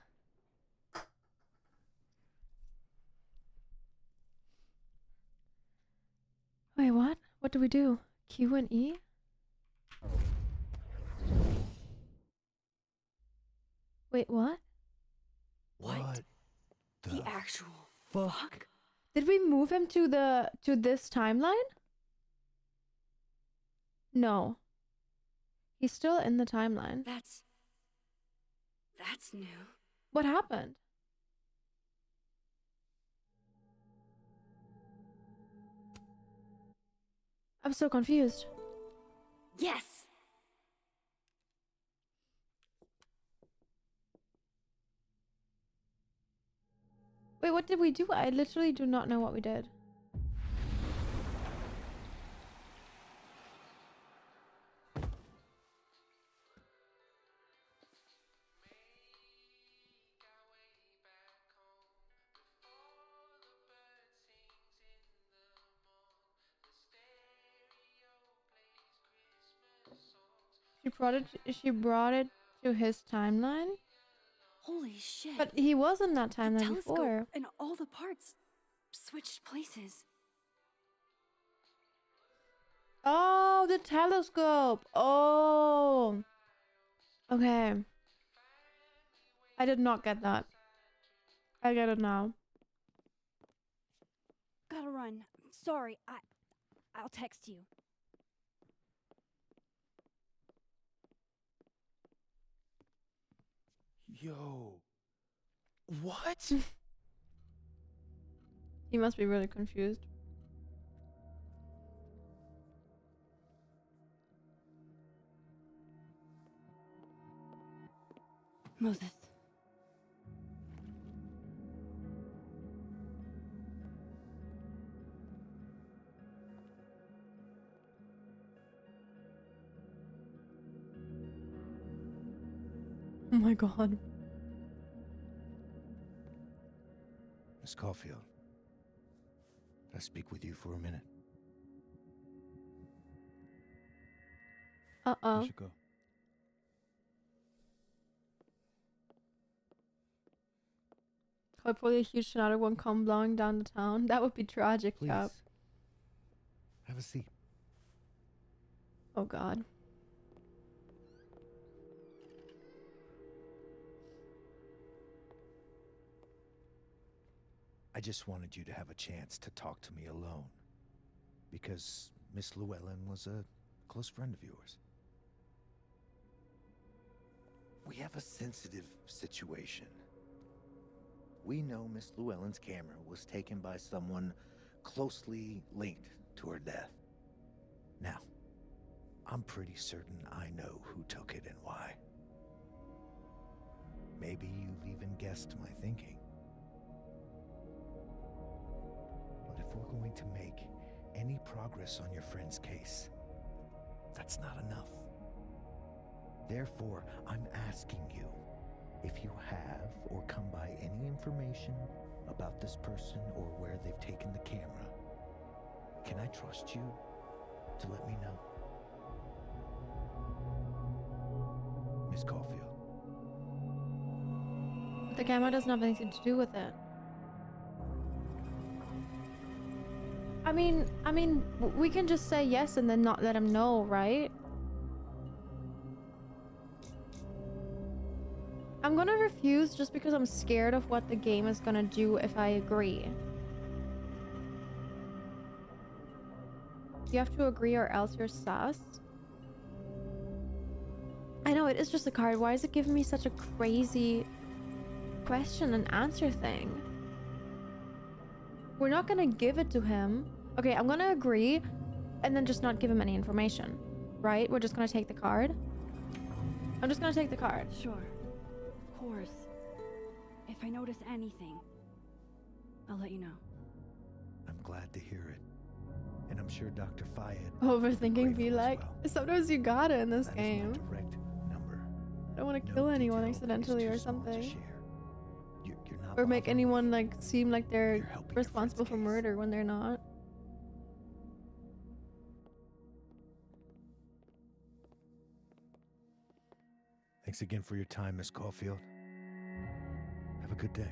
Wait, what? What do we do? Q and E? Wait, what? What The actual fuck? Did we move him to this timeline? No. He's still in the timeline. That's new. What happened? I'm so confused. Yes. Wait, what did we do? I literally do not know what we did. She brought it to his timeline? Holy shit. But he was in that The timeline telescope before. and all the parts switched places. Oh, the telescope. Oh. Okay. I did not get that. I get it now. Gotta run. Sorry, I'll text you. Yo. What? He must be really confused. Moses. Oh my god. Miss Caulfield, can I speak with you for a minute? Uh-oh. You should go. Hopefully a huge tornado won't come blowing down the town. That would be tragic, Please. Cap. Have a seat. Oh god. I just wanted you to have a chance to talk to me alone. Because Miss Llewellyn was a close friend of yours. We have a sensitive situation. We know Miss Llewellyn's camera was taken by someone closely linked to her death. Now, I'm pretty certain I know who took it and why. Maybe you've even guessed my thinking. But if we're going to make any progress on your friend's case, that's not enough. Therefore, I'm asking you, if you have or come by any information about this person or where they've taken the camera, can I trust you to let me know? Miss Caulfield. The camera doesn't have anything to do with it. I mean, we can just say yes and then not let him know, right? I'm gonna refuse just because I'm scared of what the game is gonna do if I agree. You have to agree or else you're sus. I know, it is just a card. Why is it giving me such a crazy question and answer thing? We're not gonna give it to him. Okay, I'm gonna agree and then just not give him any information, right? We're just gonna take the card. I'm just gonna take the card. Sure. Of course. If I notice anything, I'll let you know. I'm glad to hear it. And I'm sure Dr. Fayed... Overthinking be like, sometimes you got it in this That is my game. direct number. I don't want to kill anyone accidentally or something. You're not Or make anyone like seem like they're responsible for murder when they're not. Thanks again for your time, Miss Caulfield. Have a good day.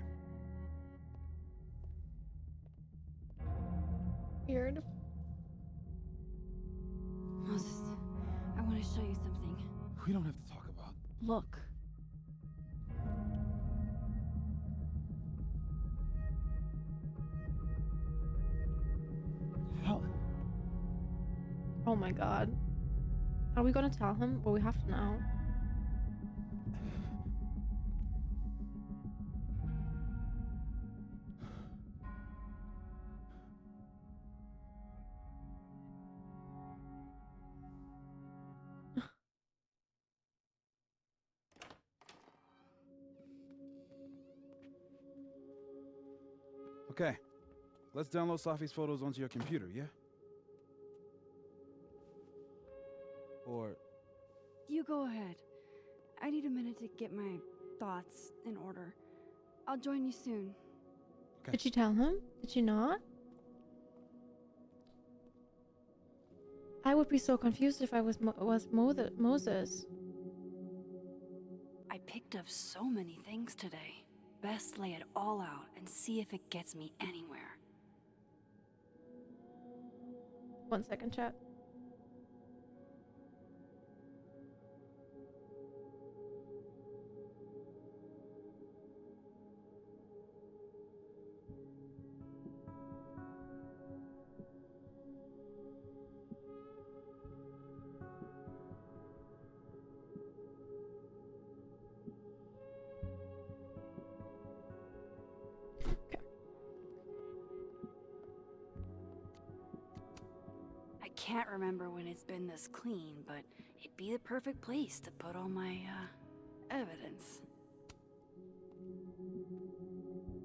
Weird. Moses, I want to show you something. We don't have to talk about. Look. Helen. Oh my god. Are we gonna tell him? Well, we have to now. Okay. Let's download Safi's photos onto your computer, yeah? Or You go ahead. I need a minute to get my thoughts in order. I'll join you soon. Did she tell him? Did she not? I would be so confused if I was Moses. I picked up so many things today. Best lay it all out and see if it gets me anywhere. 1 second, chat. I can't remember when it's been this clean, but it'd be the perfect place to put all my, evidence.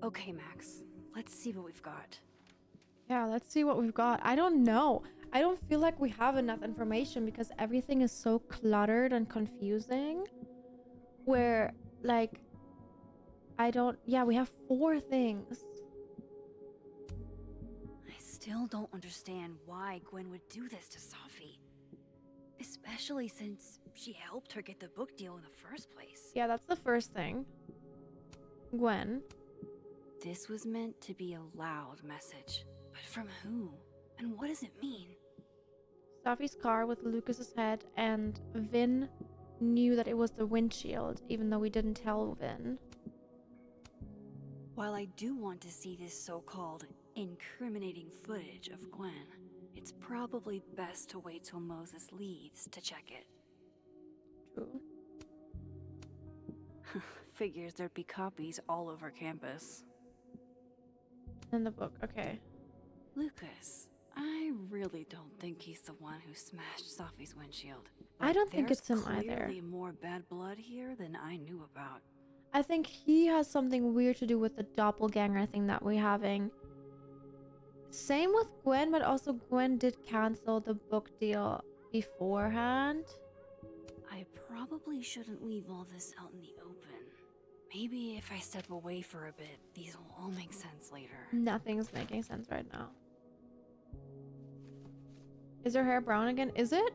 Okay, Max. Let's see what we've got. Yeah, let's see what we've got. I don't know. I don't feel like we have enough information because everything is so cluttered and confusing. Where, like, yeah, we have 4 things. I still don't understand why Gwen would do this to Safi. Especially since she helped her get the book deal in the first place. Yeah, that's the first thing. Gwen. This was meant to be a loud message. But from who? And what does it mean? Safi's car with Lucas's head, and Vin knew that it was the windshield, even though we didn't tell Vin. While I do want to see this so-called incriminating footage of Gwen, it's probably best to wait till Moses leaves to check it. True. Figures there'd be copies all over campus. In the book, okay. Lucas, I really don't think he's the one who smashed Safi's windshield. I don't think it's him There's either. clearly more bad blood here than I knew about. I think he has something weird to do with the doppelganger thing that we're having. Same with Gwen, but also Gwen did cancel the book deal beforehand. I probably shouldn't leave all this out in the open. Maybe if I step away for a bit, these will all make sense later. Nothing's making sense right now. Is her hair brown again? Is it?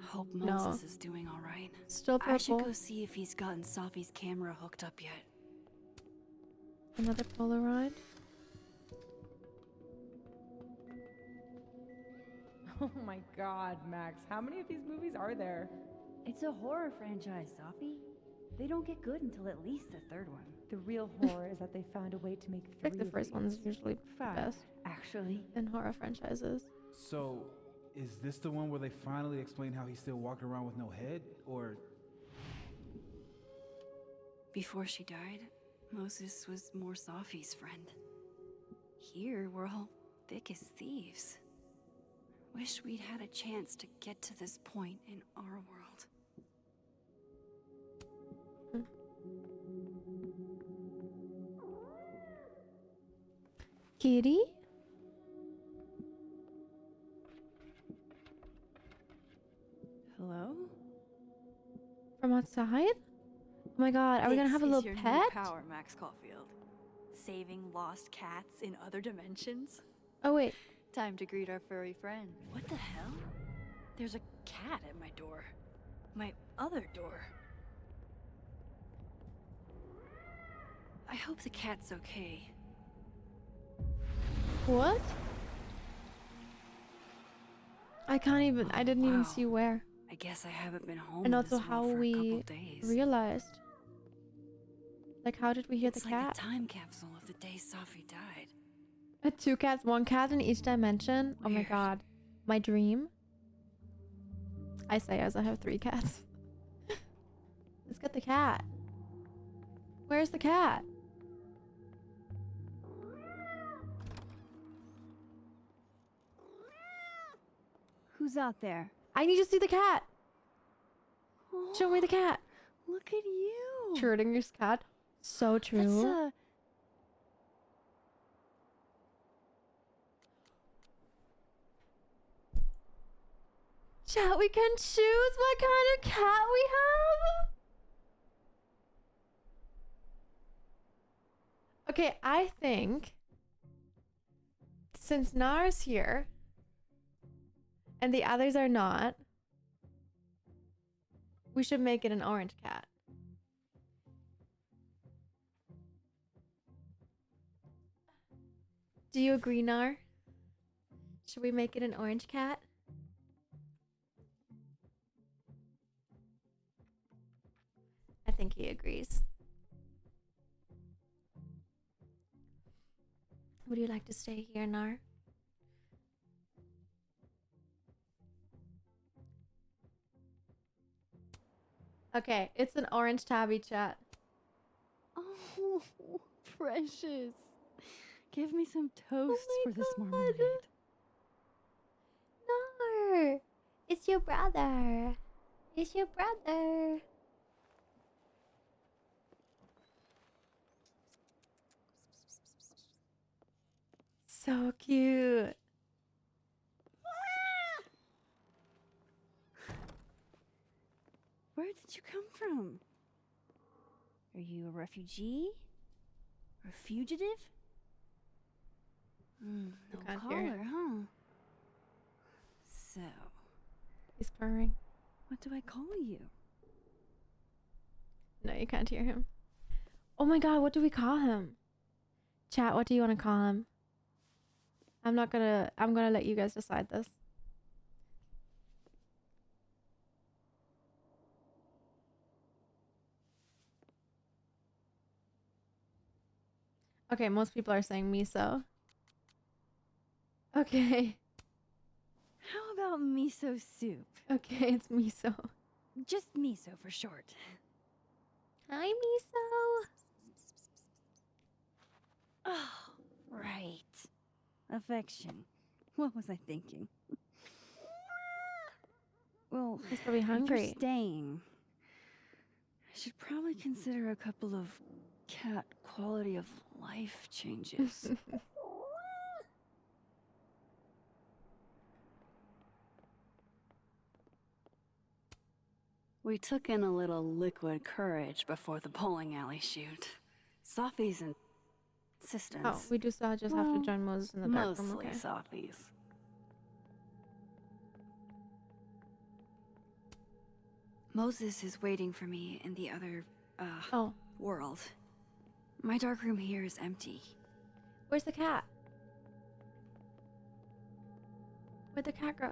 Hope No. Moses is doing all right. Still I should purple. go see if he's gotten Safi's camera hooked up yet. Another Polaroid. Oh my god, Max. How many of these movies are there? It's a horror franchise, Safi. They don't get good until at least the 3rd one. The real horror is that they found a way to make 3 I think the of first these. one's usually 5, best actually. in horror franchises. So, is this the one where they finally explain how he still walked around with no head? Or Before she died, Moses was more Safi's friend. Here, we're all thick as thieves. Wish we'd had a chance to get to this point in our world. Kitty? Hello? From outside? Oh my god, are we gonna have a This is little your new pet? power, Max Caulfield. Saving lost cats in other dimensions? Oh wait. Time to greet our furry friend. What the hell? There's a cat at my door. My other door. I hope the cat's okay. What? I can't even. I didn't even see where. I guess I haven't been home And in also this how world for a we couple days. realized. Like, how did we hear It's the like cat? a time capsule of the day Safi died. 2 cats, 1 cat in each dimension. Oh my god. My dream. I say as I have 3 cats. Let's get the cat. Where's the cat? Who's out there? I need to see the cat. Show me the cat. Look at you. Schrodinger's cat. So true. That's Chat, we can choose what kind of cat we have. Okay, I think since Nar's here and the others are not, we should make it an orange cat. Do you agree, Nar? Should we make it an orange cat? I think he agrees. Would you like to stay here, Nar? Okay, it's an orange tabby, chat. Oh, precious. Give me some toast for this marmalade. Nar! It's your brother. It's your brother. So cute. Where did you come from? Are you a refugee? Or a fugitive? No can't hear collar, huh? So, He's purring. what do I call you? No, you can't hear him. Oh my god, what do we call him? Chat, what do you want to call him? I'm gonna let you guys decide this. Okay, most people are saying miso. Okay. How about miso soup? Okay, it's miso. Just miso for short. Hi, miso. Oh, right. Affection. What was I thinking? Well, He's probably if hungry. you're staying, I should probably consider a couple of cat quality of life changes. We took in a little liquid courage before the bowling alley shoot. Safi's insistence. Oh, we just have to join Moses in the dark room. Mostly Okay. Safi's. Moses is waiting for me in the other, world. My dark room here is empty. Where's the cat? Where'd the cat go?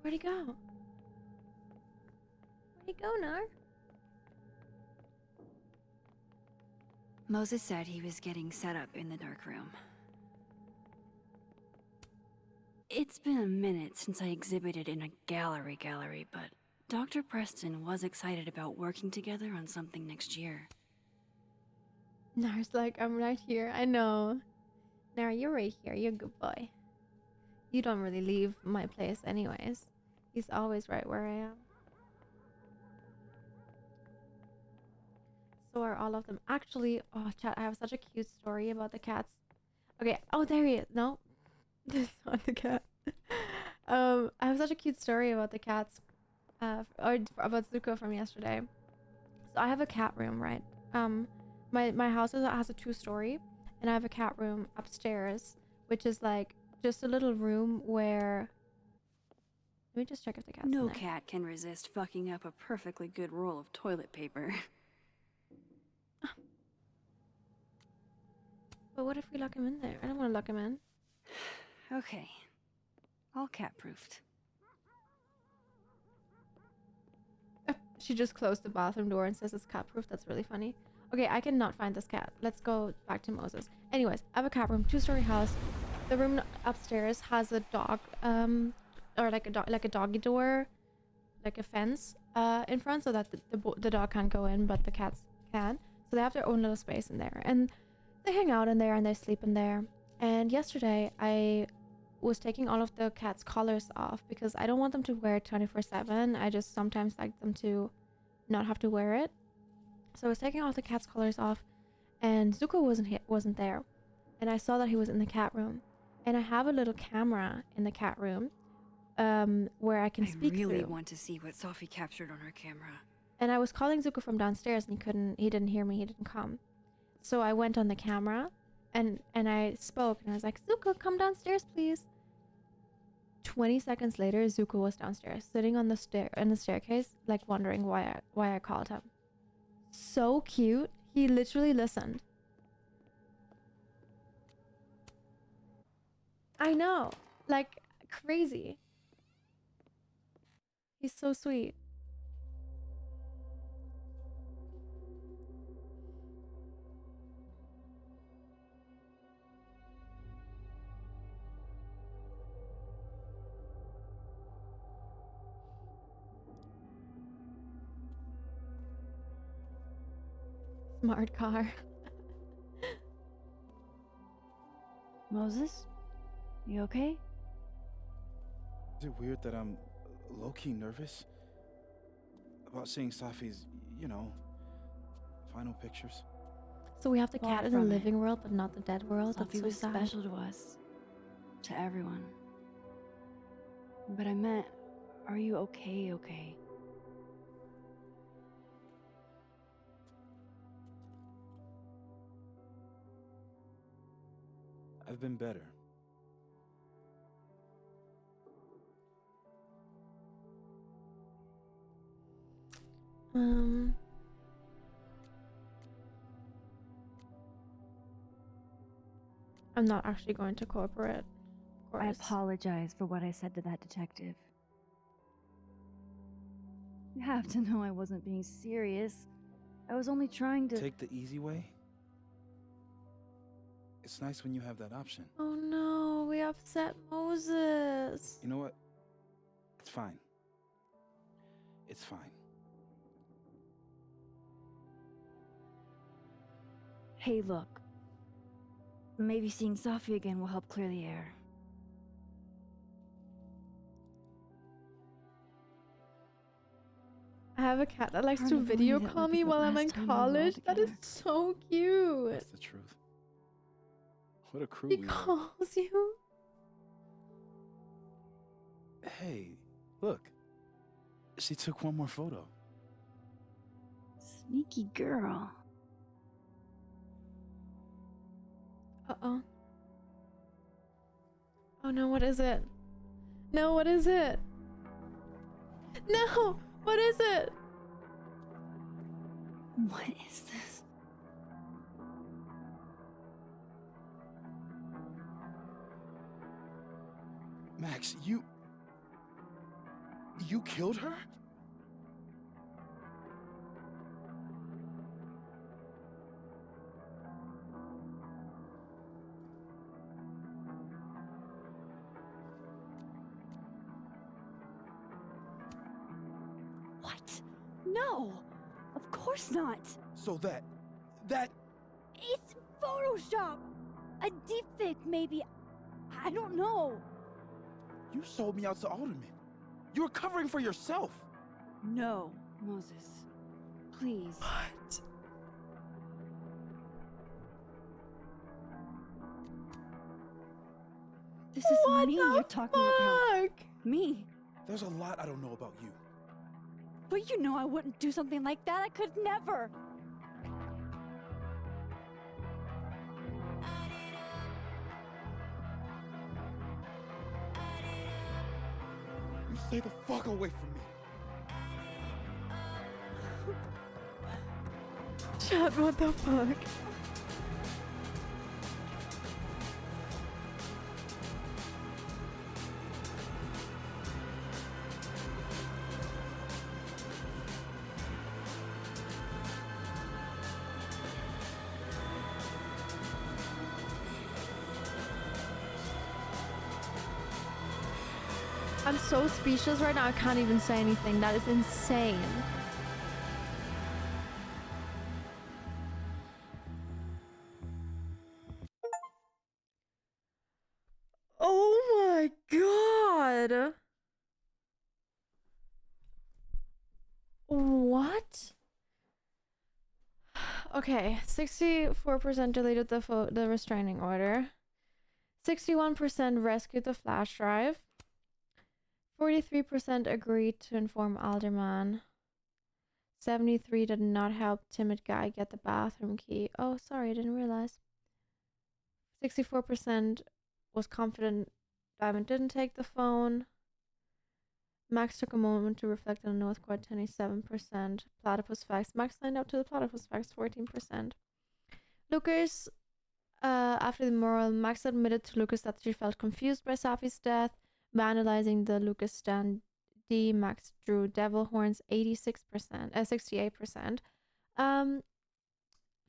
Where'd he go? Where'd he go, Nar? Moses said he was getting set up in the dark room. It's been a minute since I exhibited in a gallery, but Dr. Preston was excited about working together on something next year. Nar's like, I'm right here. I know. Nar, you're right here. You're a good boy. You don't really leave my place anyways. He's always right where I am. So are all of them. Actually, oh, chat, I have such a cute story about the cats. Okay. Oh, there he is. No. This is not the cat. I have such a cute story about the cats. Or about Zuko from yesterday. So I have a cat room, right? My house has a 2-story, and I have a cat room upstairs, which is like just a little room where Let me just check if the cat's in No there. cat can resist fucking up a perfectly good roll of toilet paper. But what if we lock him in there? I don't want to lock him in. Okay. All cat-proofed. She just closed the bathroom door and says it's cat proof. That's really funny. Okay, I cannot find this cat. Let's go back to Moses. Anyways, I have a cat room, 2-story house. The room upstairs has a dog, or like a doggy door, like a fence, in front, so that the dog can't go in, but the cats can. So they have their own little space in there, and they hang out in there and they sleep in there. And yesterday I was taking all of the cats' collars off because I don't want them to wear it 24/7. I just sometimes like them to not have to wear it. So I was taking all the cats' collars off, and Zuko wasn't there, and I saw that he was in the cat room, and I have a little camera in the cat room, where I can speak I really through. want to see what Sophie captured on her camera. And I was calling Zuko from downstairs, and he didn't hear me. He didn't come. So I went on the camera, and I spoke, and I was like, Zuko, come downstairs, please. 20 seconds later, Zuko was downstairs, sitting on the staircase, like wondering why I called him. So cute. He literally listened. I know, like crazy. He's so sweet. Smart car. Moses? You okay? Is it weird that I'm low-key nervous about seeing Safi's, final pictures? So we have the Far cat in the from it. living world, but not the dead world. Sophie That's was so sad. special to us. To everyone. But I meant, are you okay? I've been better. I'm not actually going to cooperate. Of I course. apologize for what I said to that detective. You have to know I wasn't being serious. I was only trying to... Take the easy way? It's nice when you have that option. Oh no, we upset Moses. You know what? It's fine. It's fine. Hey, look. Maybe seeing Sophie again will help clear the air. I have a cat that likes Hard to to believe video it would call be me the while I'm last in time we were all college. That is together. so cute. That's the truth. What a crew He we were. calls you. Hey, look. She took one more photo. Sneaky girl. Uh-oh. Oh no, what is it? No, what is it? No, what is it? What is this? Max, you killed her? What? No! Of course not! So that... It's Photoshop! A deepfake, maybe. I don't know. You sold me out to Alderman. You were covering for yourself. No, Moses. Please. What? This is What me the you're talking about. fuck? Me. There's a lot I don't know about you. But you know I wouldn't do something like that. I could never. You Stay the fuck away from me. Chat, what the fuck? I'm so speechless right now, I can't even say anything. That is insane. Oh my god! What? Okay, 64% deleted the restraining order. 61% rescued the flash drive. 43% agreed to inform Alderman. 73 did not help timid guy get the bathroom key. Oh, sorry, I didn't realize. 64% was confident Diamond didn't take the phone. Max took a moment to reflect on the North Quad, 27%. Platypus facts. Max signed up to the platypus facts, 14%. Lucas, after the memorial, Max admitted to Lucas that she felt confused by Safi's death. Vandalizing the Lucas stand D, Max drew devil horns, 68%.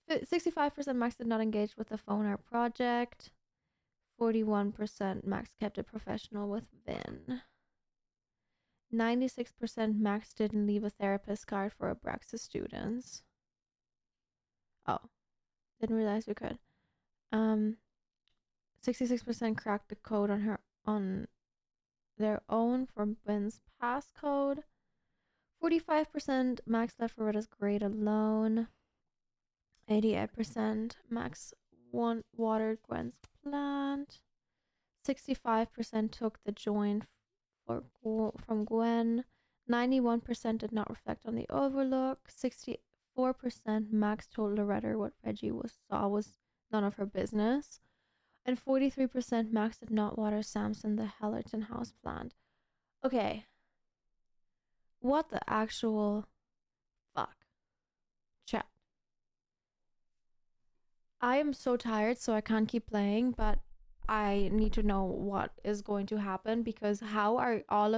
65% Max did not engage with the phone art project. 41% Max kept it professional with Vin. 96% Max didn't leave a therapist card for Abraxas students. Oh, didn't realize we could. 66% cracked the code on their own for Vin's passcode. 45% Max left Loretta's grade alone. 88% Max watered Gwen's plant. 65% took the joint from Gwen. 91% did not reflect on the overlook. 64% Max told Loretta what Reggie saw was none of her business. And 43% Max did not water Samson the Hellerton house plant. Okay. What the actual fuck? Chat. I am so tired, so I can't keep playing, but I need to know what is going to happen, because how are we all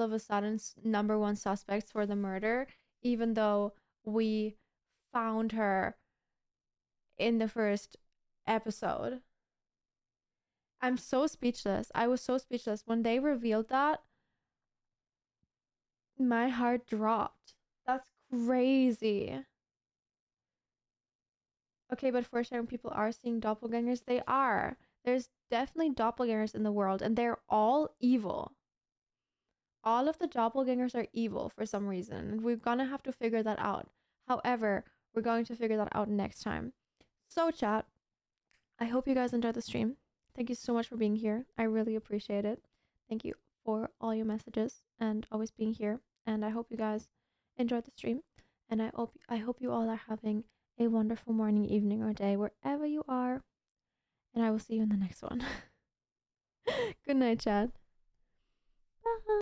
of a sudden number one suspects for the murder, even though we found her in the first episode? I'm so speechless. I was so speechless. When they revealed that, my heart dropped. That's crazy. Okay, but for certain people are seeing doppelgangers. They are. There's definitely doppelgangers in the world, and they're all evil. All of the doppelgangers are evil for some reason, and we're gonna have to figure that out. However, we're going to figure that out next time. So chat, I hope you guys enjoyed the stream. Thank you so much for being here. I really appreciate it. Thank you for all your messages and always being here. And I hope you guys enjoyed the stream. And I hope you all are having a wonderful morning, evening, or day wherever you are. And I will see you in the next one. Good night, chat.